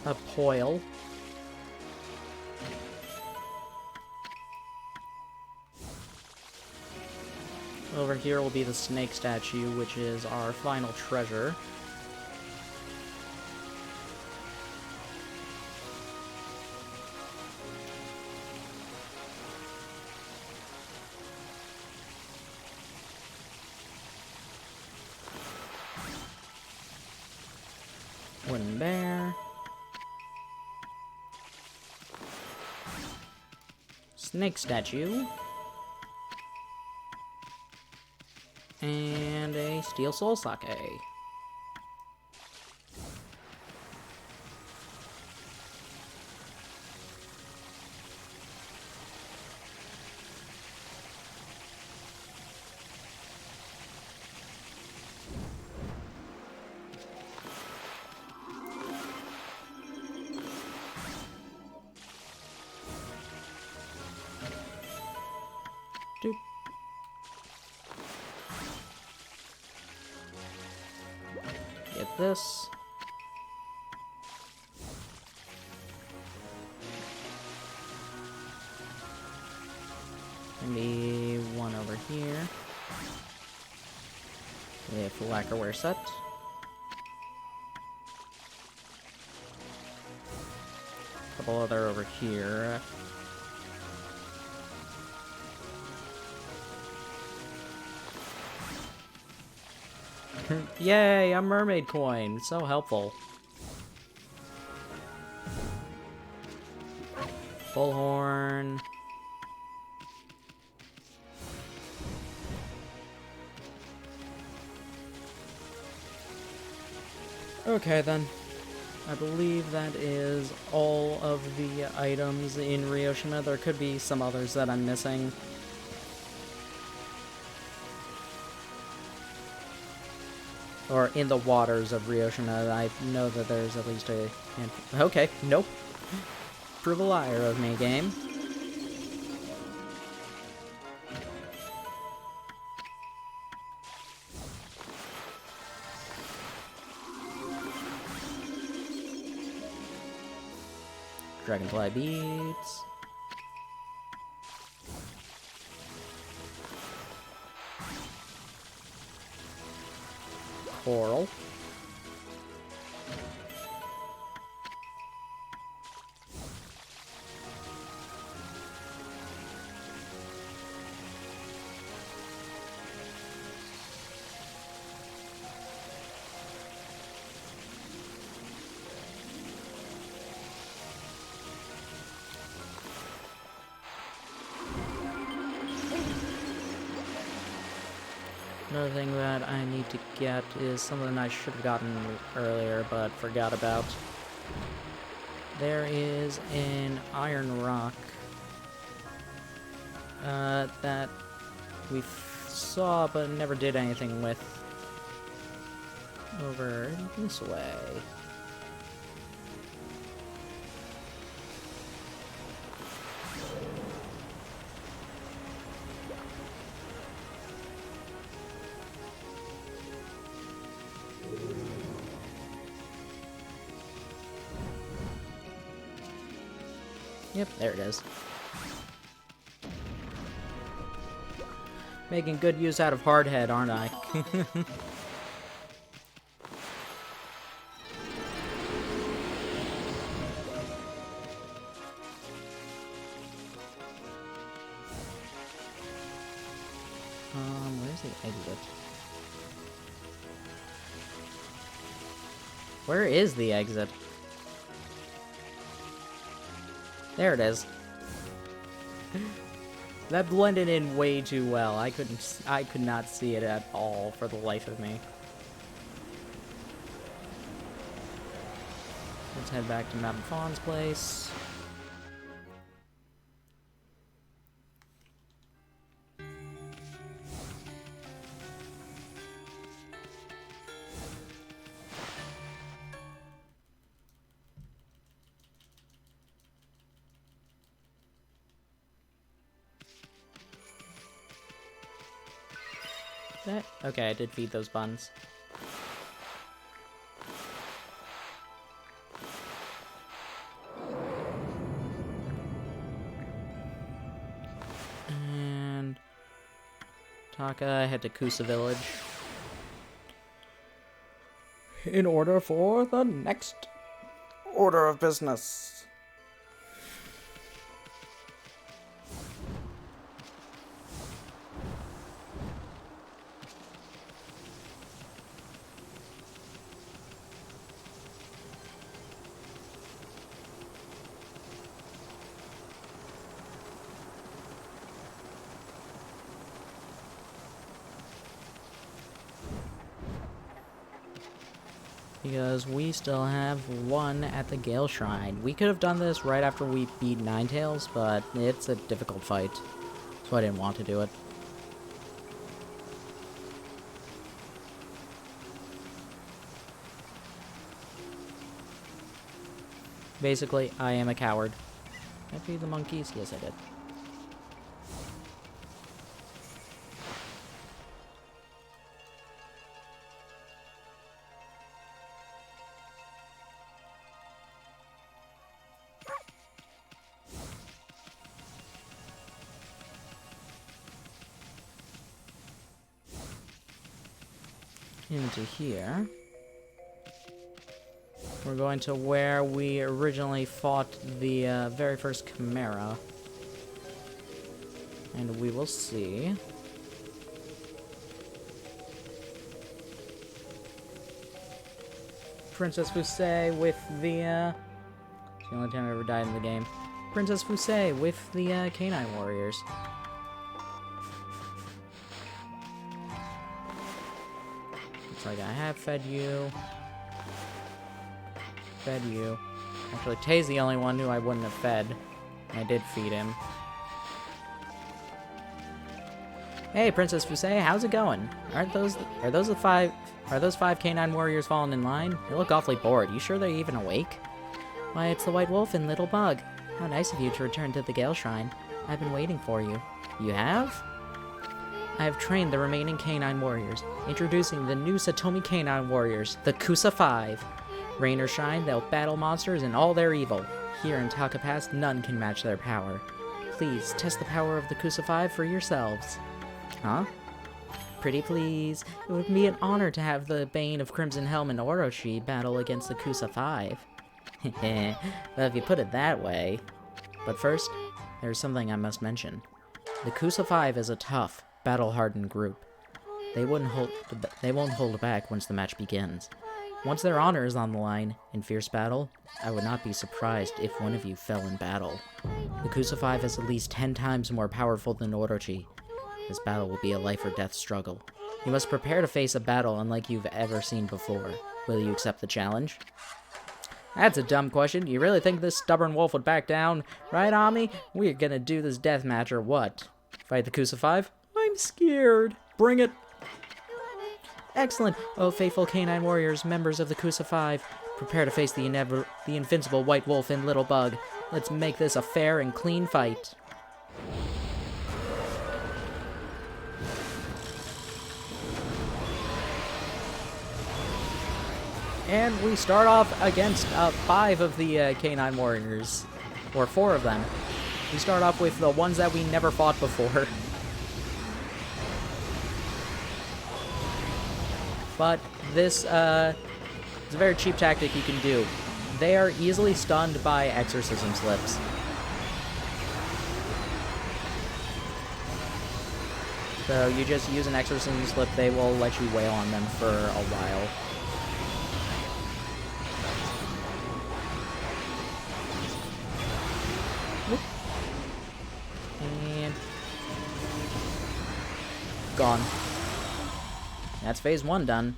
A poil. Over here will be the snake statue, which is our final treasure. Wooden bear. Snake statue. And a steel soul sake. Doop. Get this. Maybe one over here. We have the lacquerware set. Couple other over here. Yay, a mermaid coin. So helpful. Bullhorn. Okay then. I believe that is all of the items in Ryoshima. There could be some others that I'm missing. Or in the waters of Ryoshima. I know that there's at least a handful. Okay, nope. Prove a liar of me, game. Dragonfly beads. Coral. Another thing that I need to get is something I should have gotten earlier, but forgot about. There is an iron rock that we saw but never did anything with. Over this way. Yep, there it is. Making good use out of Hardhead, aren't I? Where's the exit? Where is the exit? There it is. That blended in way too well. I could not see it at all for the life of me. Let's head back to Madame Fawn's place. Okay, I did feed those buns. And Taka, head to Kusa Village. In order for the next order of business. Because we still have one at the Gale Shrine. We could have done this right after we beat Ninetales, but it's a difficult fight, so I didn't want to do it. Basically, I am a coward. Did I feed the monkeys? Yes, I did. Into here. We're going to where we originally fought the very first Chimera. And we will see. Princess Fusei with the, it's the only time I ever died in the game. Princess Fusei with the Canine Warriors. Looks like I have fed you. Fed you. Actually, Tay's the only one who I wouldn't have fed. I did feed him. Hey, Princess Fusei, how's it going? Are those five canine warriors falling in line? They look awfully bored. You sure they're even awake? Why, it's the White Wolf and Little Bug. How nice of you to return to the Gale Shrine. I've been waiting for you. You have? I have trained the remaining canine warriors, introducing the new Satomi canine warriors, the Kusa 5. Rain or shine, they'll battle monsters and all their evil. Here in Taka Pass, none can match their power. Please, test the power of the Kusa 5 for yourselves. Huh? Pretty please. It would be an honor to have the Bane of Crimson Helm and Orochi battle against the Kusa 5. Well, if you put it that way. But first, there's something I must mention. The Kusa 5 is a tough, battle-hardened group. They won't hold back once the match begins. Once their honor is on the line in fierce battle, I would not be surprised if one of you fell in battle. The Kusa 5 is at least 10 times more powerful than Orochi. This battle will be a life or death struggle. You must prepare to face a battle unlike you've ever seen before. Will you accept the challenge? That's a dumb question. You really think this stubborn wolf would back down? Right, Ami? We're gonna do this death match or what? Fight the Kusa 5? I'm scared. Bring it. Excellent. Oh, faithful canine warriors, members of the Kusa 5. Prepare to face the invincible White Wolf and Little Bug. Let's make this a fair and clean fight. And we start off against 5 of the canine warriors. Or 4 of them. We start off with the ones that we never fought before. But this, it's a very cheap tactic you can do. They are easily stunned by exorcism slips. So you just use an exorcism slip, they will let you wail on them for a while. And gone. That's phase 1 done.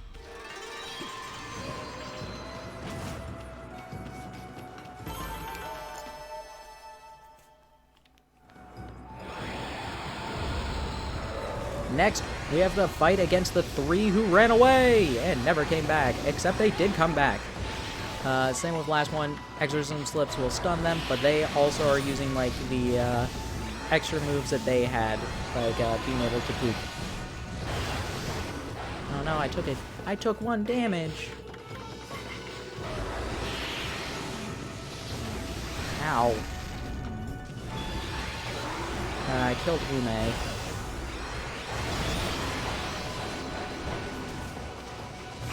Next, we have the fight against the 3 who ran away and never came back, except they did come back. Same with last one, exorcism slips will stun them, but they also are using like the extra moves that they had, like being able to poop. no, I took it. I took 1 damage. Ow. I killed Ume.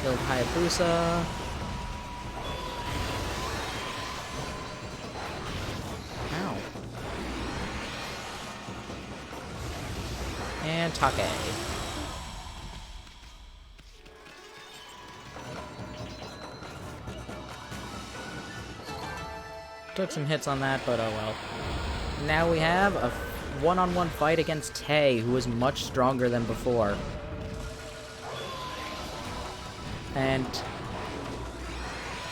Killed Hayabusa. Ow. And Take. Took some hits on that, but oh well. Now we have a one-on-one fight against Tay, who is much stronger than before. And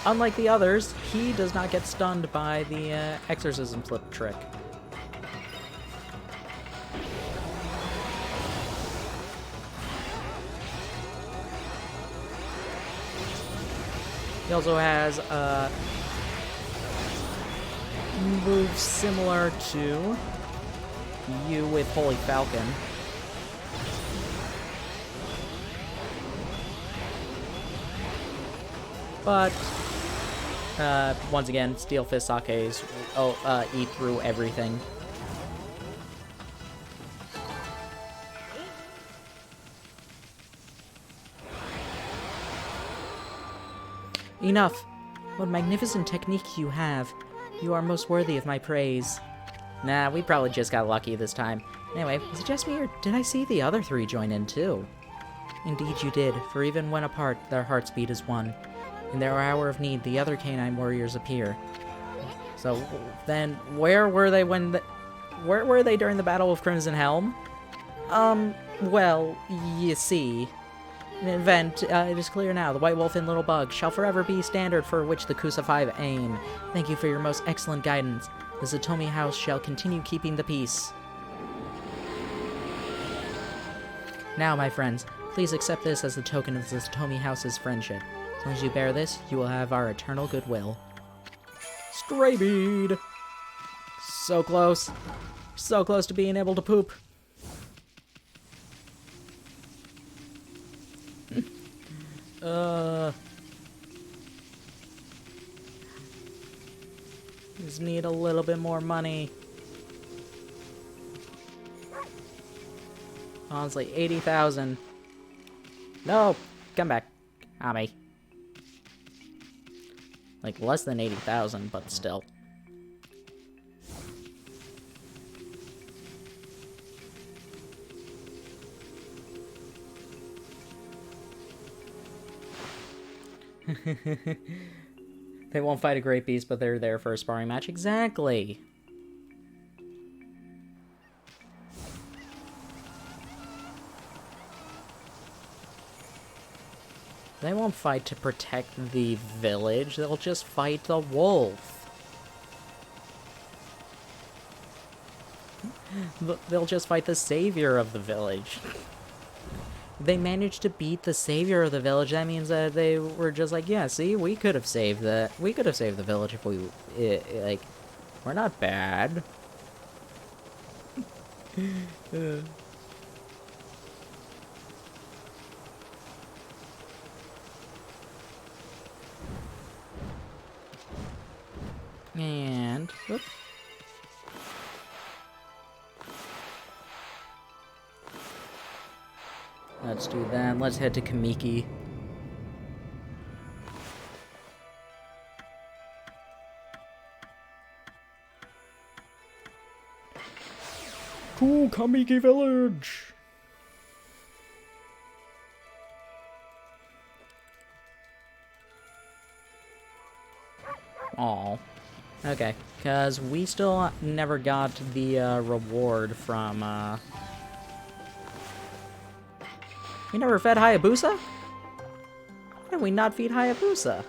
unlike the others, he does not get stunned by the exorcism flip trick. He also has moves similar to you with Holy Falcon. But, once again, Steel Fist Sake's eat through everything. Enough! What magnificent technique you have. You are most worthy of my praise. Nah, we probably just got lucky this time. Anyway, is it just me, or did I see the other 3 join in too? Indeed you did, for even when apart, their hearts beat as one. In their hour of need, the other canine warriors appear. So, then, where were they when where were they during the Battle of Crimson Helm? Well, you see. In an event, it is clear now, the White Wolf and Little Bug shall forever be standard for which the Kusa 5 aim. Thank you for your most excellent guidance. The Zatomi House shall continue keeping the peace. Now, my friends, please accept this as the token of the Zatomi House's friendship. As long as you bear this, you will have our eternal goodwill. Stray bead! So close. So close to being able to poop. Just need a little bit more money. Honestly, 80,000. No! Come back, Ami. Like, less than 80,000, but still. They won't fight a great beast, but they're there for a sparring match. Exactly! They won't fight to protect the village, they'll just fight the wolf. They'll just fight the savior of the village. They managed to beat the savior of the village. That means that they were just like, yeah, see, we could have saved the village if we, like, we're not bad. And, whoop. Let's do that. Let's head to Kamiki. To Kamiki Village! Aw. Okay, because we still never got the reward from, We never fed Hayabusa? Why did we not feed Hayabusa?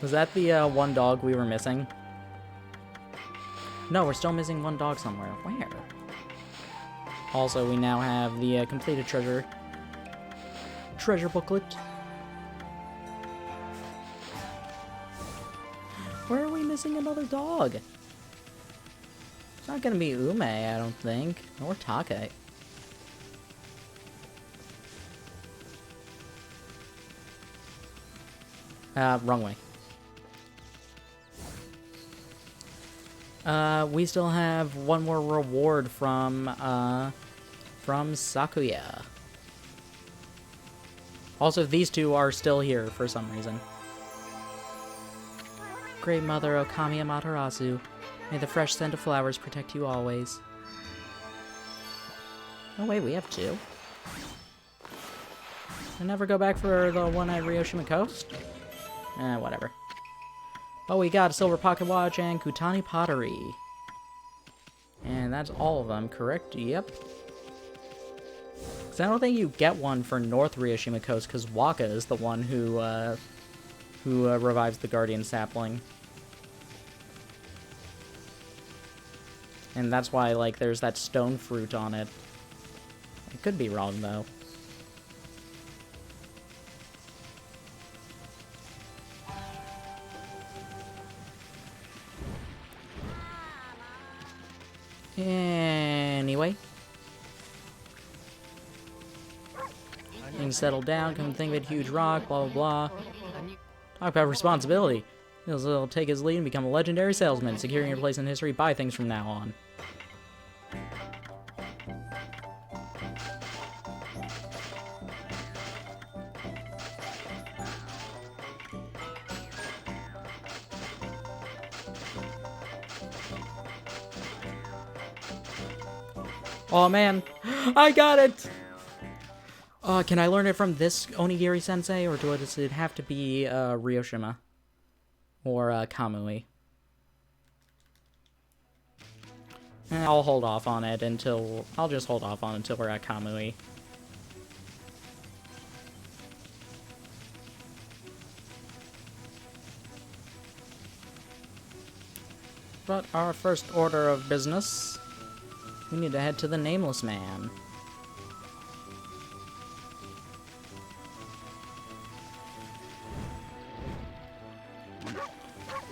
Was that the one dog we were missing? No, we're still missing one dog somewhere. Where? Also, we now have the completed treasure booklet. Where are we missing another dog? It's not gonna be Ume, I don't think. Or Take. Wrong way. We still have one more reward from Sakuya. Also, these two are still here for some reason. Great Mother Okami Amaterasu, may the fresh scent of flowers protect you always. Oh wait, we have two. I never go back for the one at Ryoshima Coast? Whatever. Oh, we got a silver pocket watch and Kutani pottery. And that's all of them, correct? Yep. Because I don't think you get one for North Ryoshima Coast, because Waka is the one who revives the Guardian Sapling. And that's why, like, there's that stone fruit on it. I could be wrong, though. Anyway. Things settle down, come think of it, huge rock, blah blah blah. Talk about responsibility. He'll take his lead and become a legendary salesman, securing your place in history, buy things from now on. Oh man, I got it! Can I learn it from this Onigiri-sensei, or does it have to be, Ryoshima? Or, Kamui? I'll hold off on it until... I'll just hold off on it until we're at Kamui. But our first order of business... We need to head to the Nameless Man.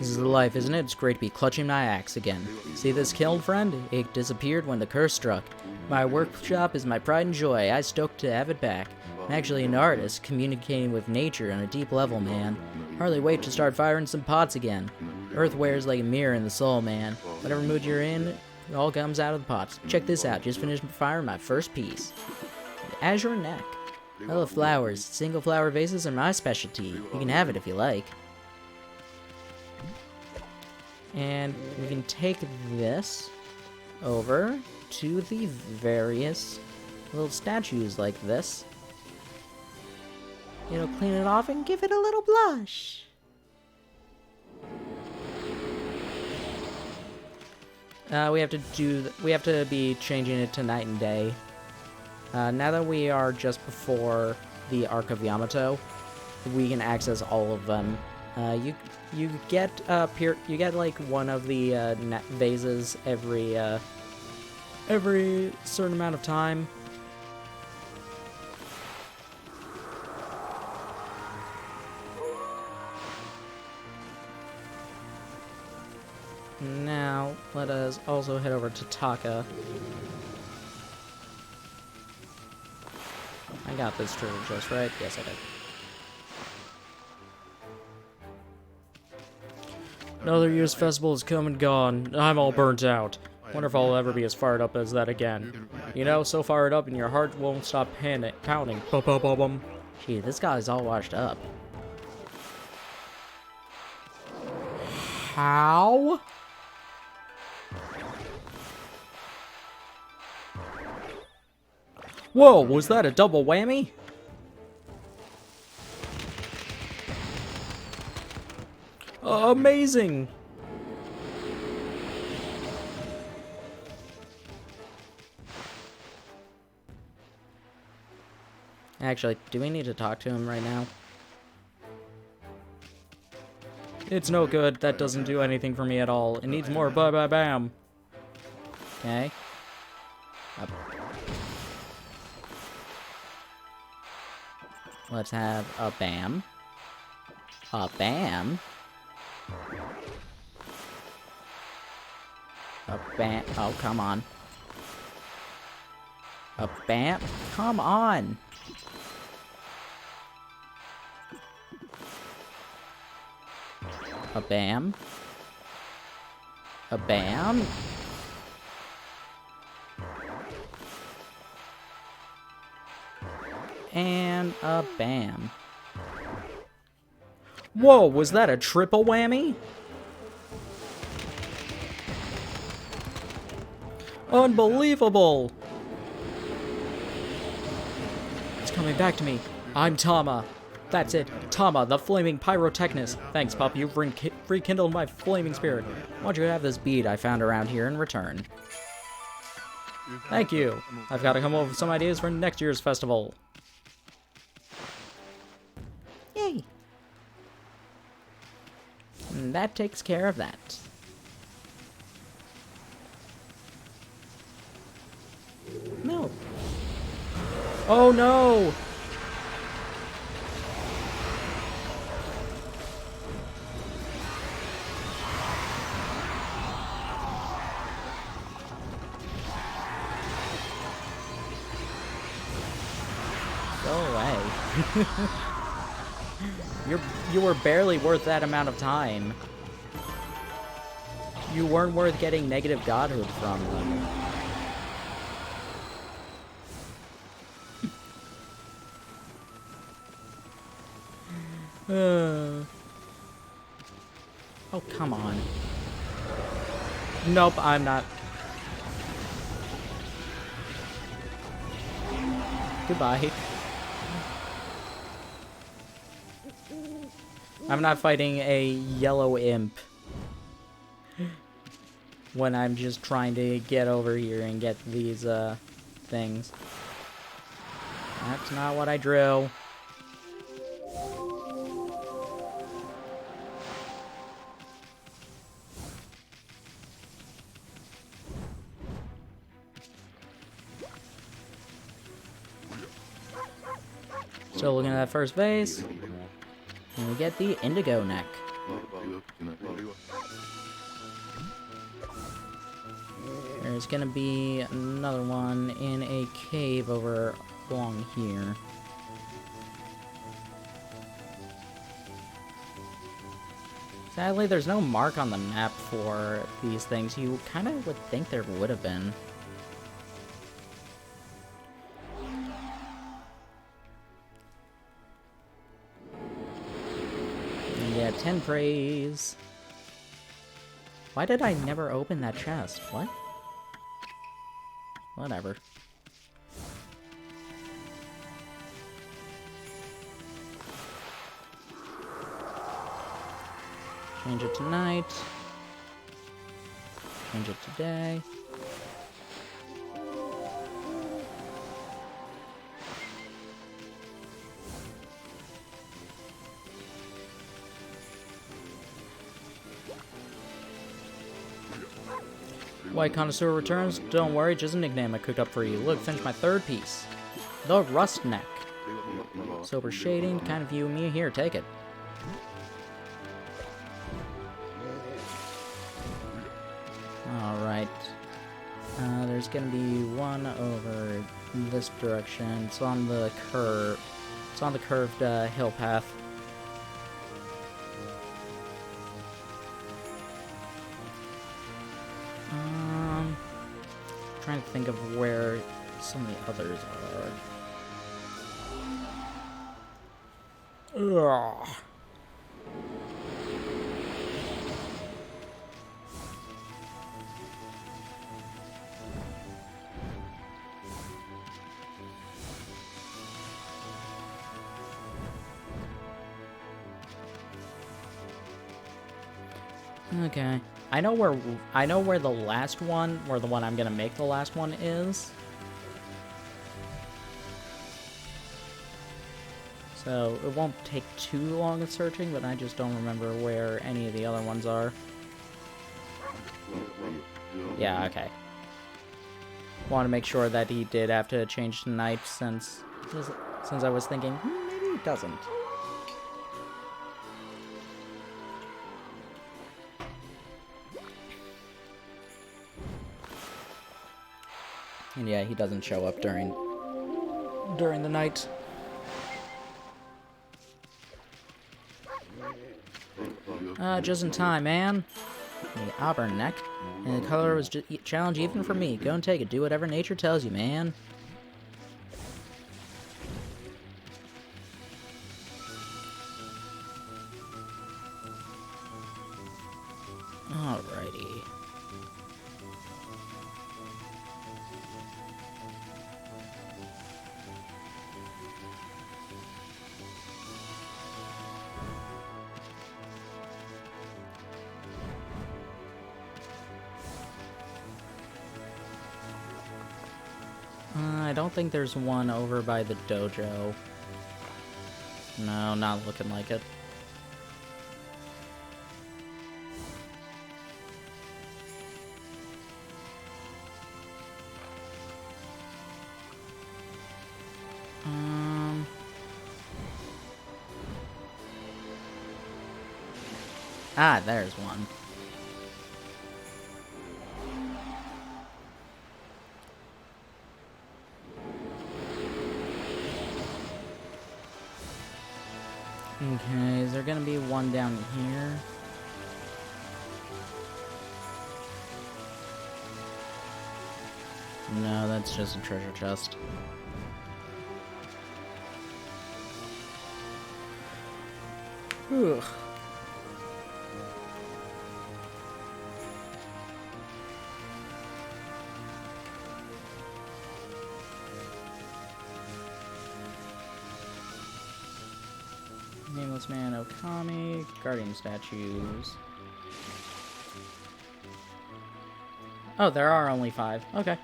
This is life, isn't it? It's great to be clutching my axe again. See this kiln, friend? It disappeared when the curse struck. My workshop is my pride and joy. I stoked to have it back. I'm actually an artist, communicating with nature on a deep level, man. Hardly wait to start firing some pots again. Earth wears like a mirror in the soul, man. Whatever mood you're in, it all comes out of the pots. Check this out, just finished firing my first piece. Azure Neck. I love flowers. Single flower vases are my specialty. You can have it if you like. And we can take this over to the various little statues like this. It'll clean it off and give it a little blush. We have to be changing it to night and day. Now that we are just before the Arc of Yamato, we can access all of them. You get like one of the vases every certain amount of time. Now, let us also head over to Taka. I got this treasure chest, right? Yes, I did. Another year's festival has come and gone. I'm all burnt out. Wonder if I'll ever be as fired up as that again. You know, so fired up and your heart won't stop pounding. Bum. Gee, this guy's all washed up. How? Whoa, was that a double whammy? Amazing! Actually, do we need to talk to him right now? It's no good. That doesn't do anything for me at all. It needs more bam. Okay. Up. Let's have a bam. A bam. A bam. Oh, come on. A bam. Come on. A bam. A bam. And a bam. Whoa, was that a triple whammy? Unbelievable! It's coming back to me. I'm Tama. That's it. Tama, the flaming pyrotechnist. Thanks, pup. You've rekindled my flaming spirit. Why don't you have this bead I found around here in return? Thank you. I've got to come up with some ideas for next year's festival. Yay. And that takes care of that. No. Oh no! Go away. You were barely worth that amount of time. You weren't worth getting negative godhood from them. Oh, come on. Nope, I'm not. Goodbye. I'm not fighting a yellow imp when I'm just trying to get over here and get these, things. That's not what I drew. Still looking at that first base. And we get the indigo neck. There's gonna be another one in a cave over along here. Sadly, there's no mark on the map for these things. You kind of would think there would have been. Yeah, 10 praise. Why did I never open that chest? What? Whatever. Change it tonight. Change it today. White Connoisseur returns. Don't worry, just a nickname I cooked up for you. Look, finished my third piece. The Rust Neck. Sober shading, kind of you and me. Here, take it. Alright. There's gonna be one over this direction. It's on the curve. It's on the curved hill path. Trying to think of where some of the others are. Ugh. Okay. I know where the last one, or the one I'm gonna make the last one is. So it won't take too long of searching, but I just don't remember where any of the other ones are. Yeah, okay. Want to make sure that he did have to change tonight, since I was thinking, maybe he doesn't. And yeah, he doesn't show up during the night. Just in time, man. The auburn neck. And the color was just challenge even for me. Go and take it. Do whatever nature tells you, man. Alrighty. I don't think there's one over by the dojo. No, not looking like it. Ah, there's one. Okay, is there gonna be one down here? No, that's just a treasure chest. Ugh. Nameless Man, Okami, Guardian statues. Oh, there are only 5. Okay.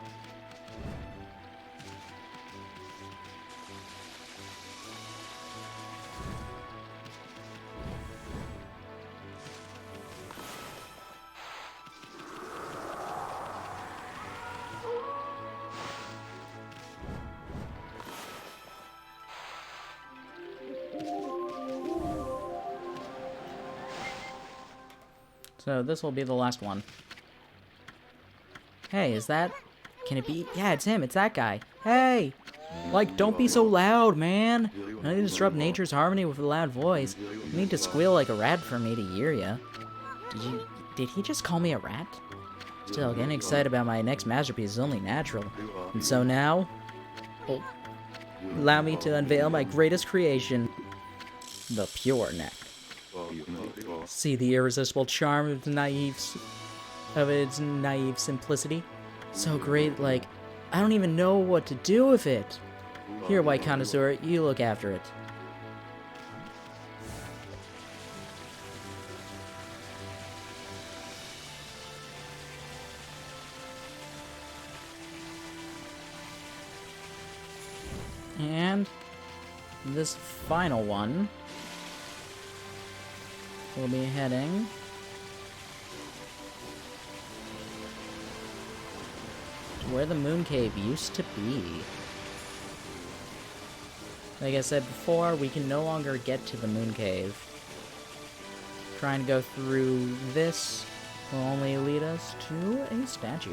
So this will be the last one. Hey, is that... Can it be... Yeah, it's him. It's that guy. Hey! Like, don't be so loud, man! I need to disrupt nature's harmony with a loud voice. You need to squeal like a rat for me to hear ya. Did he just call me a rat? Still, getting excited about my next masterpiece is only natural. And so now... Oh, allow me to unveil my greatest creation. The Pure Neck. See the irresistible charm of its naive simplicity. So great, like, I don't even know what to do with it. Here, white connoisseur, you look after it. And this final one will be heading to where the moon cave used to be. Like I said before, we can no longer get to the moon cave. Trying to go through this will only lead us to a statue.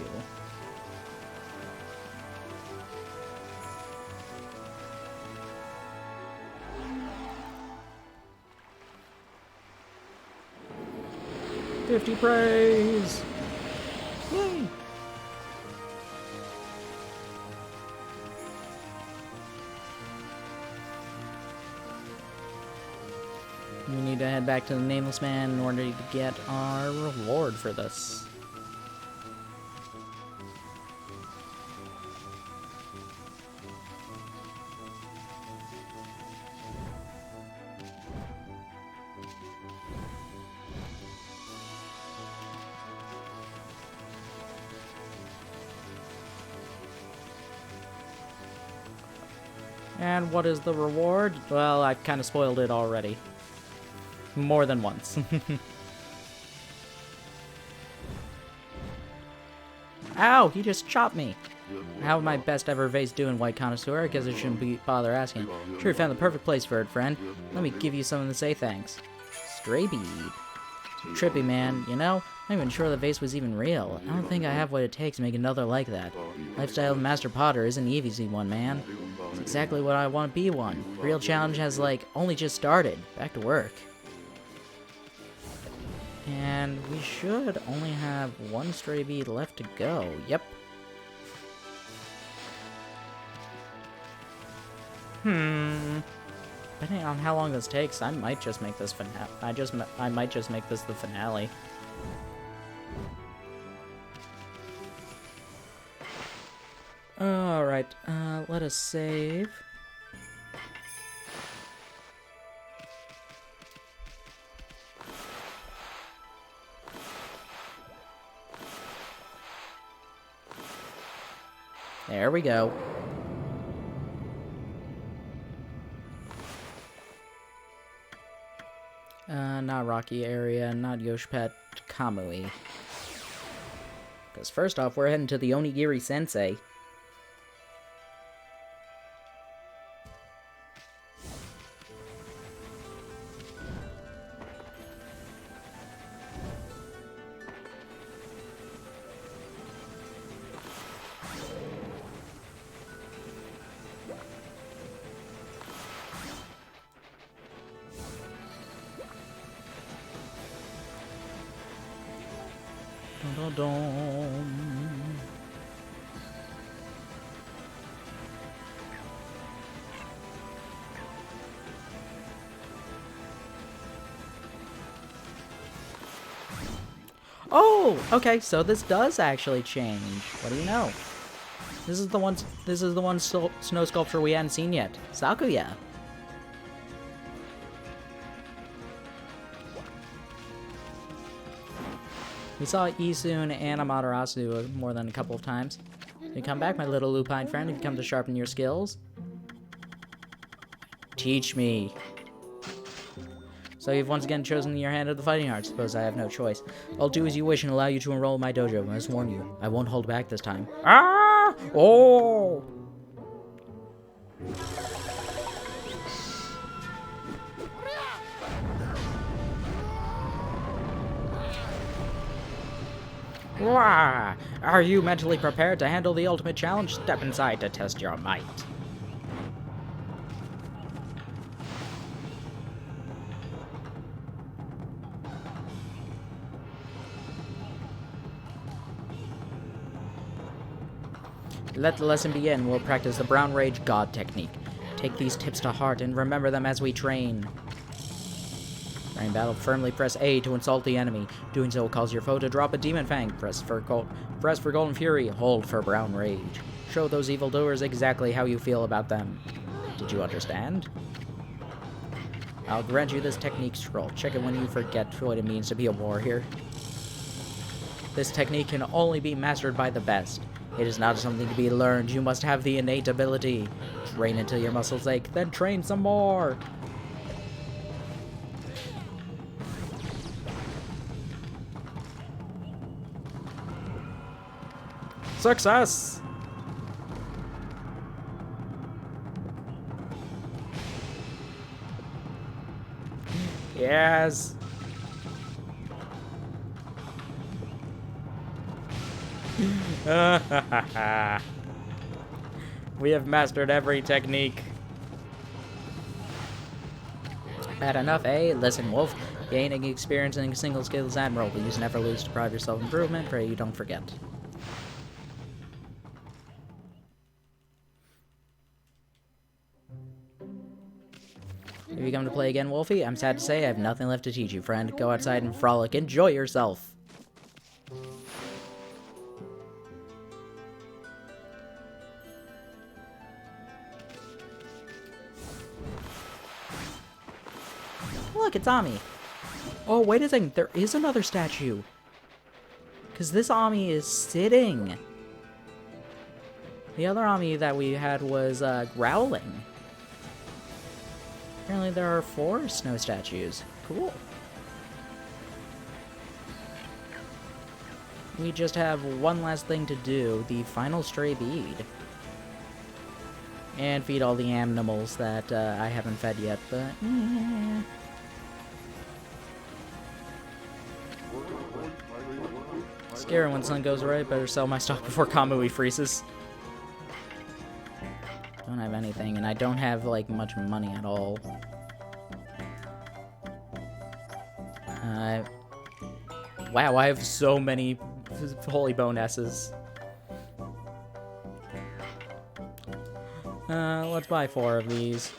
"50 praise!" Yay! We need to head back to the Nameless Man in order to get our reward for this. And what is the reward? Well, I've kind of spoiled it already. More than once. Ow! He just chopped me! How would my best ever vase do in white connoisseur? I guess I shouldn't bother asking. Sure, you found the perfect place for it, friend. Let me give you something to say thanks. Stray bead. Trippy, man. You know, I'm not even sure the vase was even real. I don't think I have what it takes to make another like that. Lifestyle of Master Potter isn't an easy one, man. It's exactly what I want to be one. Real challenge has, like, only just started. Back to work. And we should only have one stray bead left to go. Yep. Depending on how long this takes, I might just make this I might just make this the finale. Alright, let us save. There we go. Not Rocky area, not Yoshipet, Kamui. Because first off, we're heading to the Onigiri Sensei. Dun, dun, dun. Oh, okay, so this does actually change. What do you know? This is the one snow sculpture we hadn't seen yet. Sakuya. We saw Isun and Amaterasu more than a couple of times. You come back, my little lupine friend, if you come to sharpen your skills. Teach me. So you've once again chosen your hand at the fighting arts. Suppose I have no choice. I'll do as you wish and allow you to enroll in my dojo. I must warn you, I won't hold back this time. Ah! Oh! Wah! Are you mentally prepared to handle the ultimate challenge? Step inside to test your might. Let the lesson begin. We'll practice the Brown Rage God technique. Take these tips to heart and remember them as we train. During battle, firmly press A to insult the enemy. Doing so will cause your foe to drop a Demon Fang. Press for Golden Fury. Hold for Brown Rage. Show those evildoers exactly how you feel about them. Did you understand? I'll grant you this technique scroll. Check it when you forget what it means to be a warrior. This technique can only be mastered by the best. It is not something to be learned. You must have the innate ability. Train until your muscles ache, then train some more. Success! Yes! We have mastered every technique. Bad enough, eh? Listen, Wolf. Gaining experience in single skill is admirable. You never lose to pride yourself improvement. Pray you don't forget. Have you come to play again, Wolfie? I'm sad to say I have nothing left to teach you, friend. Go outside and frolic. Enjoy yourself. Look, it's Ami. Oh, wait a second. There is another statue. Because this Ami is sitting. The other Ami that we had was growling. Apparently there are 4 snow statues. Cool. We just have one last thing to do. The final stray bead. And feed all the animals that I haven't fed yet, but... Scary when sun goes right. Better sell my stock before Kamui freezes. Don't have anything, and I don't have, like, much money at all. Wow, I have so many holy bone S's. Let's buy 4 of these.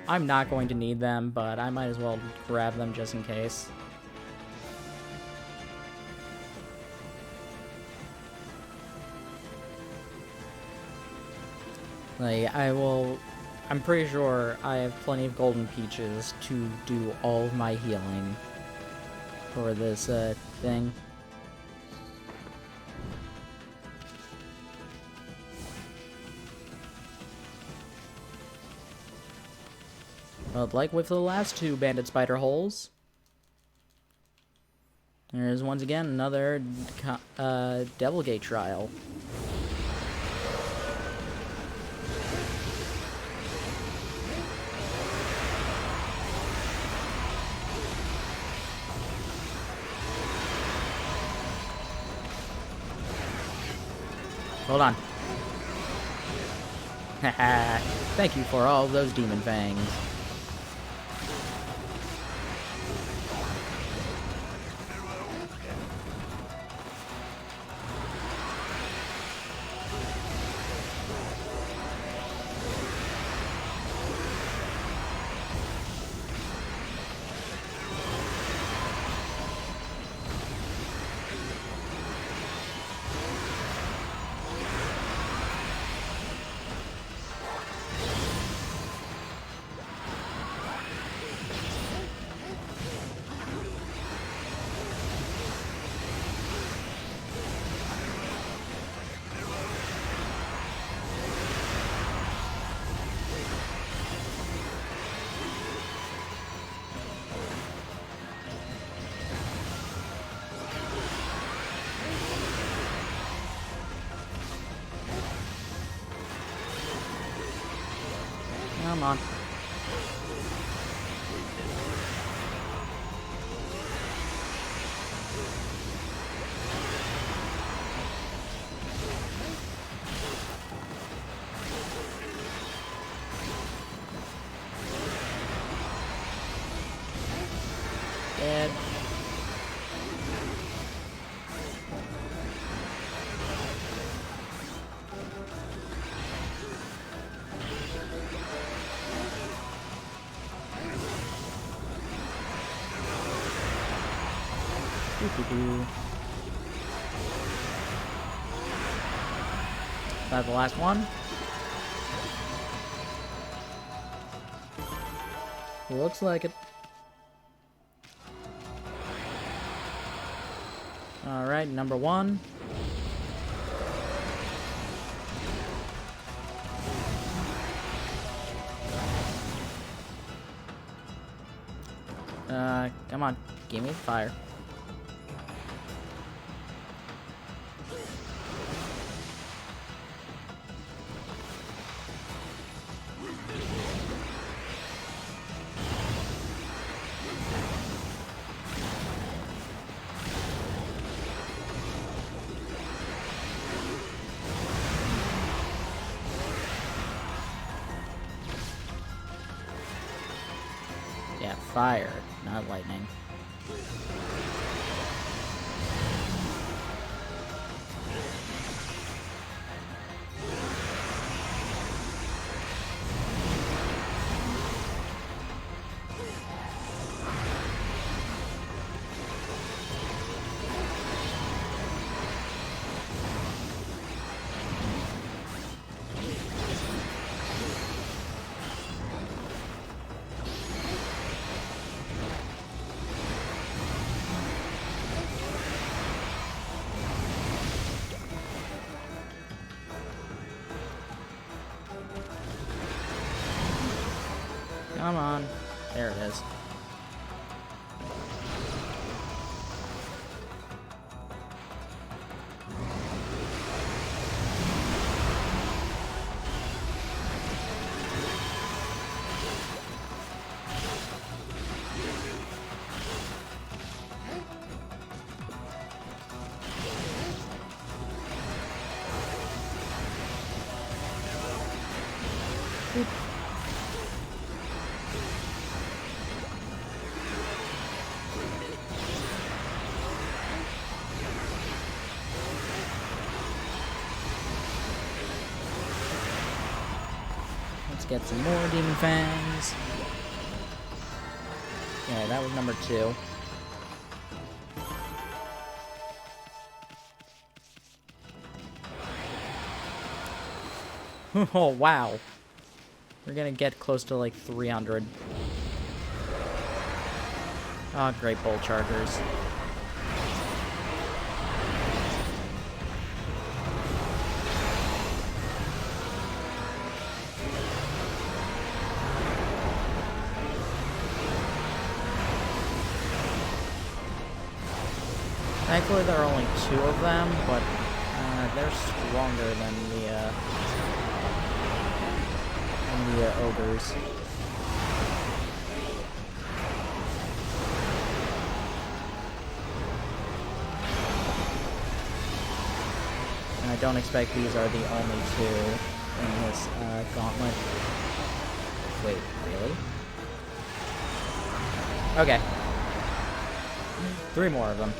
I'm not going to need them, but I might as well grab them just in case. Like, I'm pretty sure I have plenty of golden peaches to do all of my healing for this, thing. But like with the last 2 bandit spider holes, there's once again another Devil Gate trial. Hold on. Haha. Thank you for all those demon fangs. Come on. Dead. Is that the last one? Looks like it. Alright, number 1. Come on, give me the fire. Yeah, fire, not lightning. Come on. There it is. Boop. Let's get some more Demon Fangs. Yeah, that was number 2. Oh, wow. We're gonna get close to like 300. Ah, great Bolt Chargers. Thankfully, there are only 2 of them, but they're stronger than the ogres. And I don't expect these are the only 2 in this gauntlet. Wait, really? Okay. 3 more of them.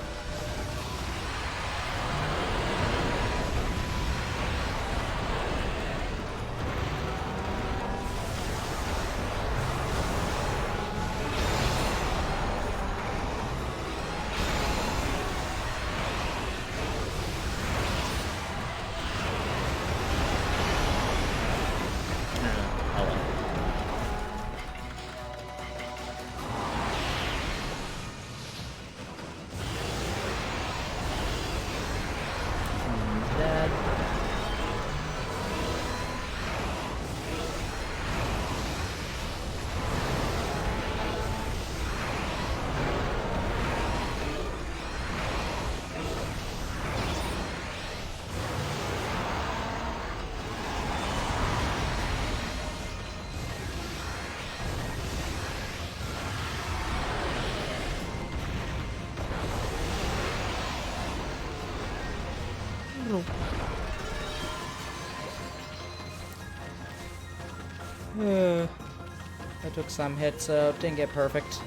I took some hits, so didn't get perfect.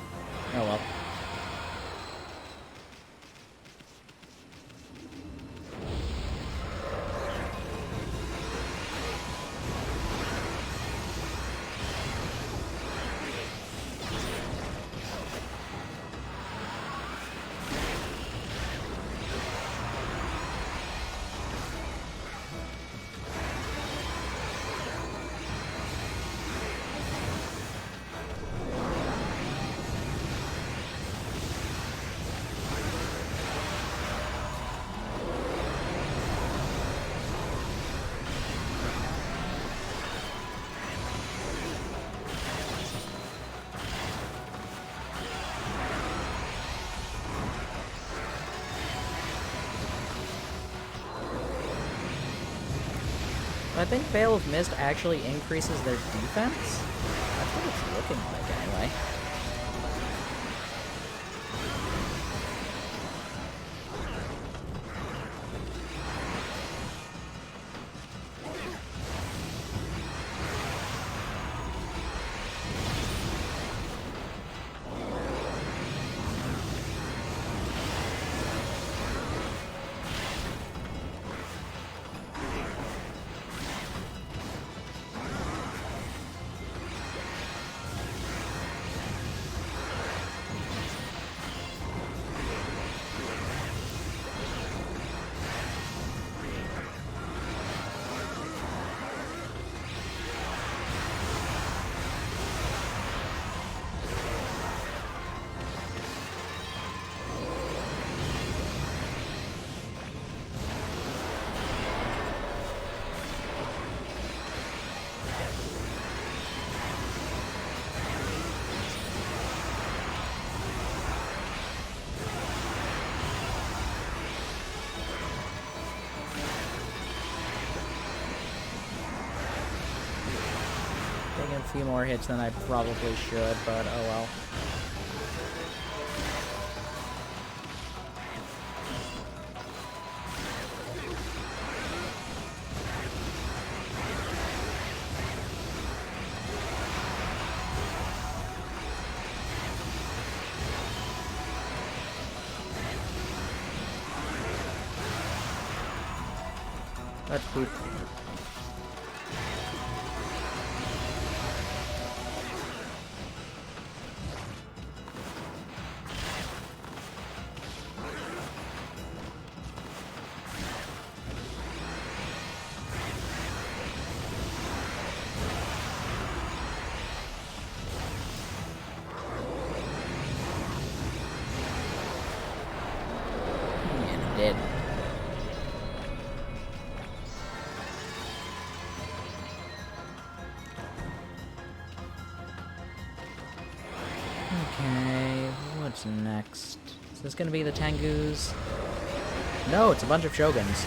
Oh well. I think Veil of Mist actually increases their defense. That's what it's looking like, anyway. Taking a few more hits than I probably should, but oh well. Let's poop. And dead. Okay, what's next? Is this gonna be the Tengus? No, it's a bunch of Shoguns.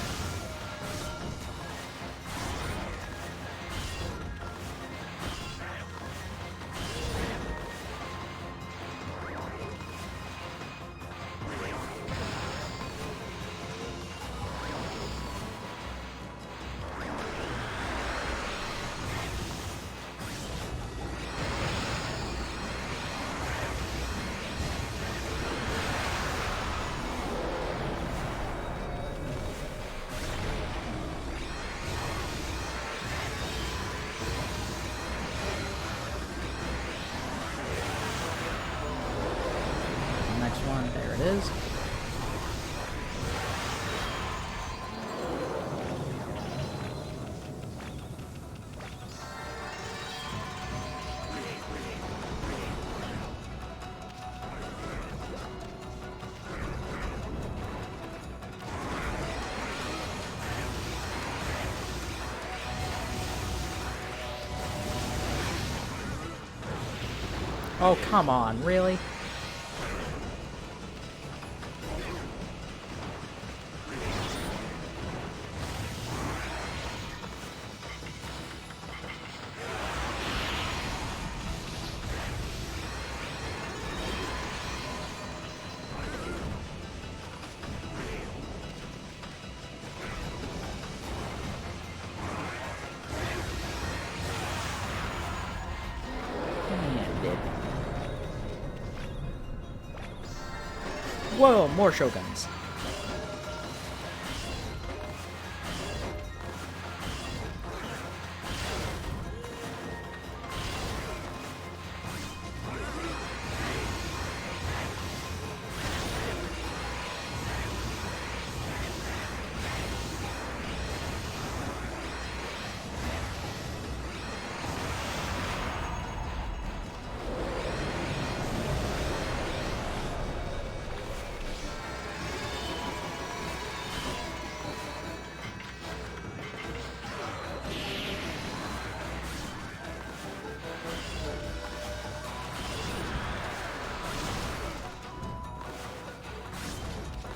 Next one, there it is. Oh, come on, really? And dead. Whoa, more Shoguns.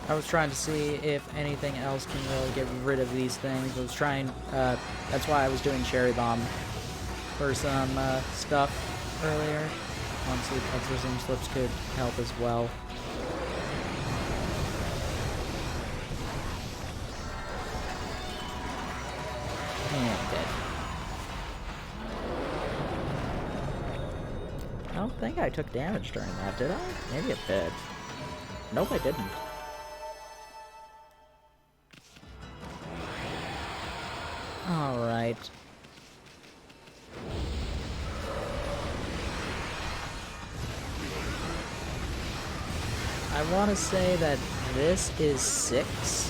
I was trying to see if anything else can really get rid of these things. I was trying, that's why I was doing Cherry Bomb for some stuff earlier. Honestly, Exorcism Slips could help as well. And dead. I don't think I took damage during that, did I? Maybe it did. Nope, I didn't. Alright. I want to say that this is 6.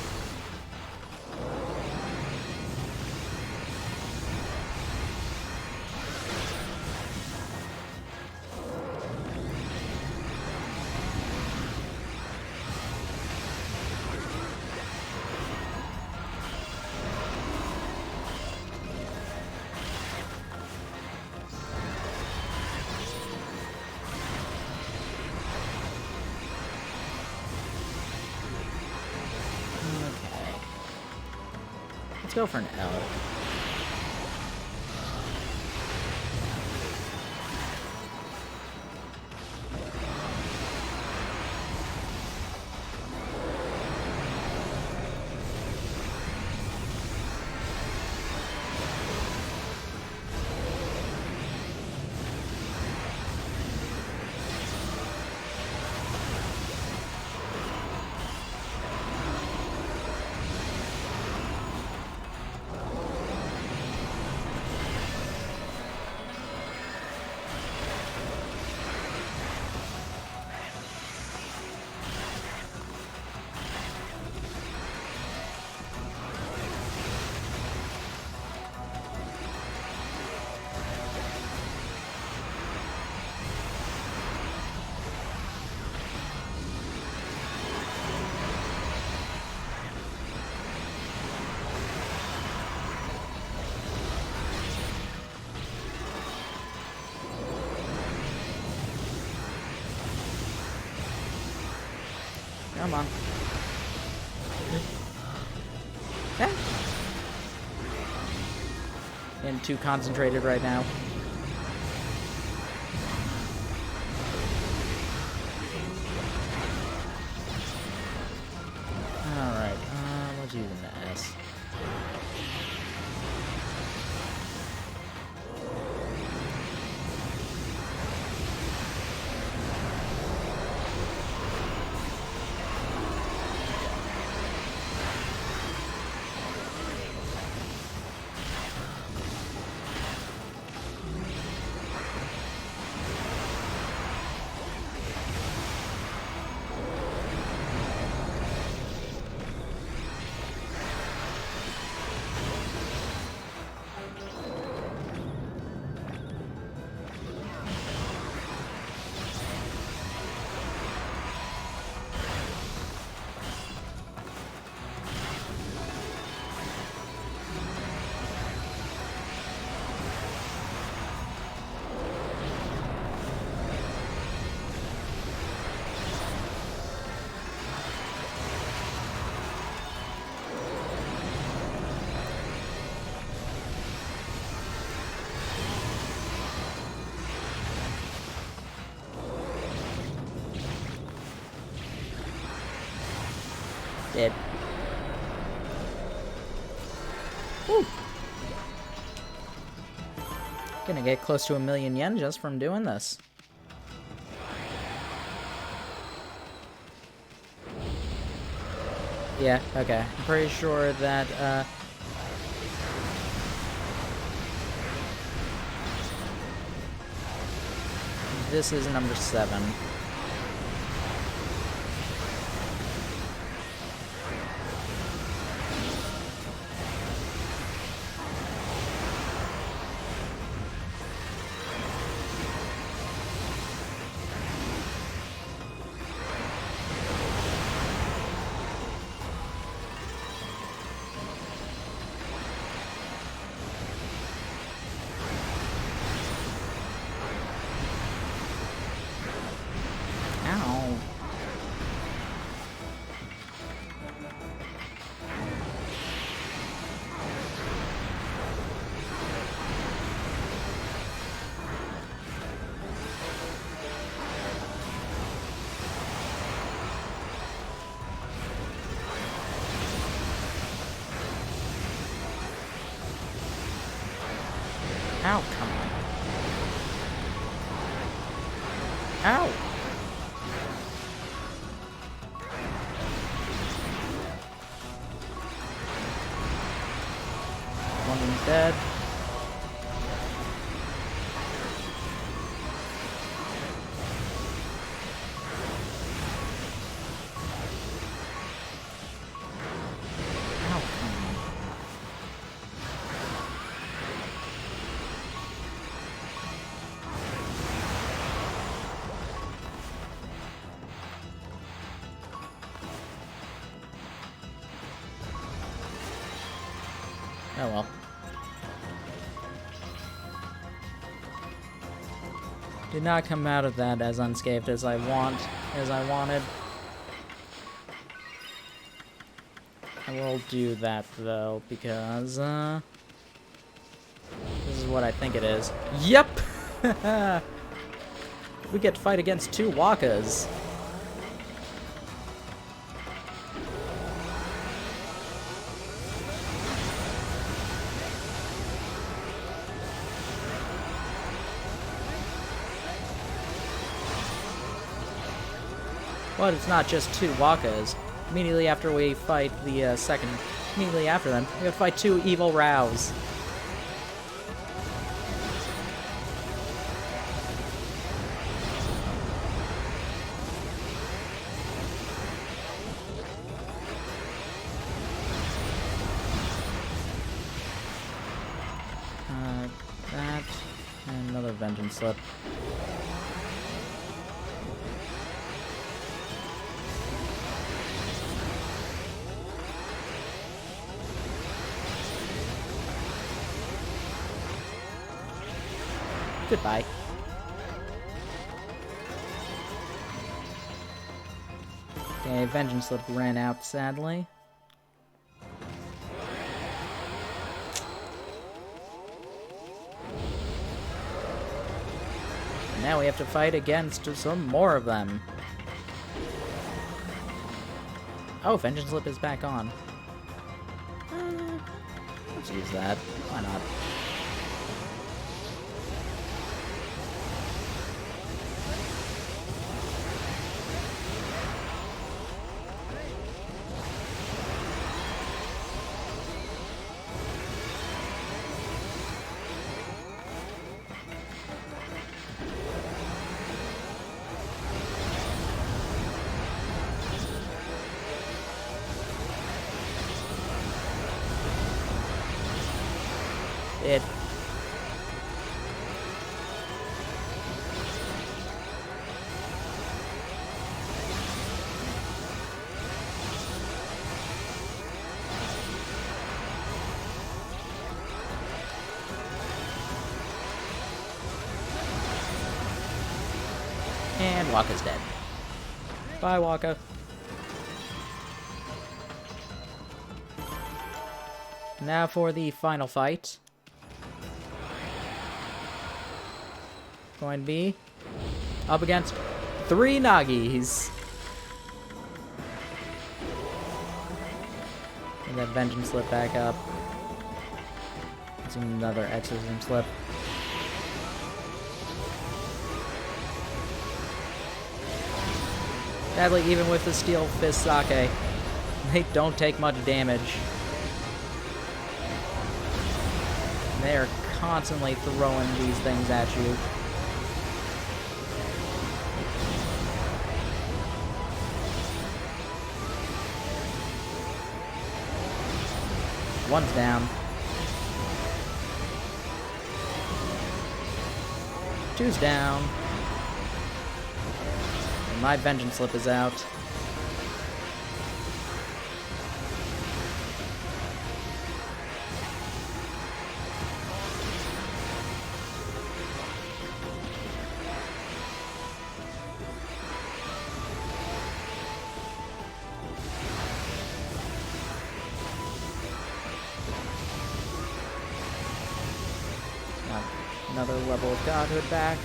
Let's go for an L. Come on. Okay. Getting too concentrated right now. Alright, let's use an S. Dead. Woo. Gonna get close to 1,000,000 yen just from doing this. Yeah, okay. I'm pretty sure that, this is number 7. Ow. Ow, come on. Ow! One of them's dead. Ow, come on. Oh well. Did not come out of that as unscathed as I wanted. I will do that though, because this is what I think it is. Yep! We get to fight against 2 Wakas. But it's not just 2 Wakas. Immediately after we fight the immediately after them, we have to fight 2 evil Rows. That, and another Vengeance Slip. Goodbye. Okay, Vengeance Slip ran out, sadly. Now we have to fight against some more of them. Oh, Vengeance Slip is back on. Let's use that. Why not? It. And Waka's dead. Bye, Waka. Now for the final fight. Going to be up against 3 Nagis. And that Vengeance Slip back up. Using another Exorcism Slip. Sadly, even with the Steel Fist Sake, they don't take much damage. They are constantly throwing these things at you. One's down. 2's down. And my Vengeance Slip is out. Another level of godhood back.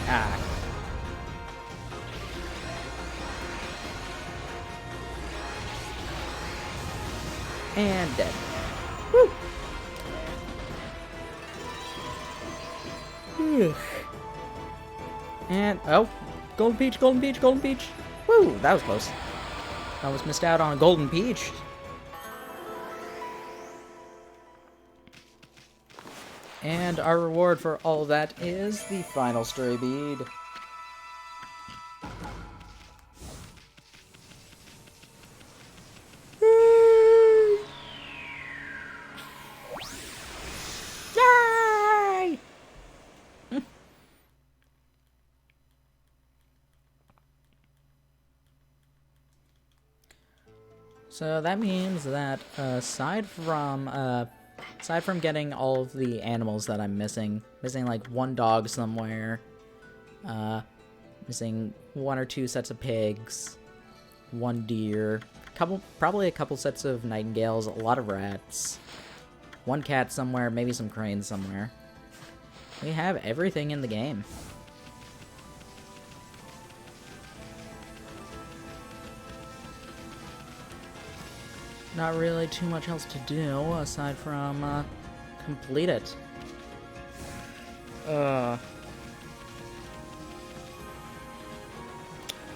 Ah. And dead. Woo! And, oh, Golden Peach, Golden Peach, Golden Peach. Woo, that was close. I almost missed out on a Golden Peach. And our reward for all of that is the final stray bead. Yay! So that means that aside from getting all of the animals that I'm missing like 1 dog somewhere, missing 1 or 2 sets of pigs, 1 deer, probably a couple sets of nightingales, a lot of rats, 1 cat somewhere, maybe some cranes somewhere. We have everything in the game. Not really too much else to do aside from complete it.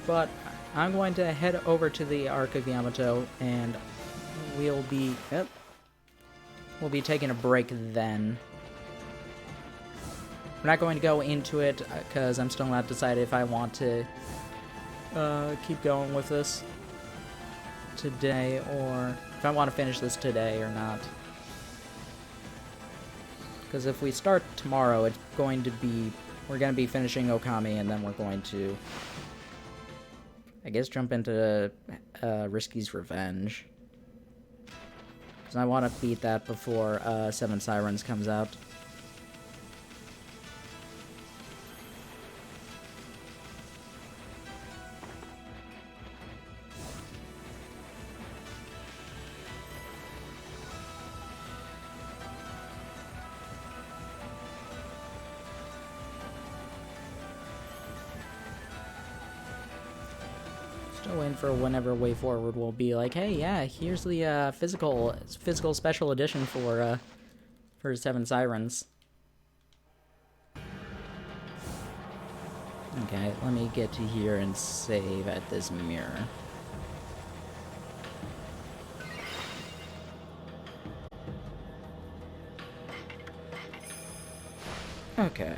But I'm going to head over to the Arc of Yamato, and we'll be taking a break then. We're not going to go into it because I'm still not decided if I want to keep going with this today, or if I want to finish this today or not. Because if we start tomorrow, it's going to be... we're going to be finishing Okami, and then we're going to, I guess, jump into Risky's Revenge. Because I want to beat that before 7 Sirens comes out. Still waiting for whenever Way Forward will be like, hey, yeah, here's the physical special edition for Seven Sirens. Okay, let me get to here and save at this mirror. Okay.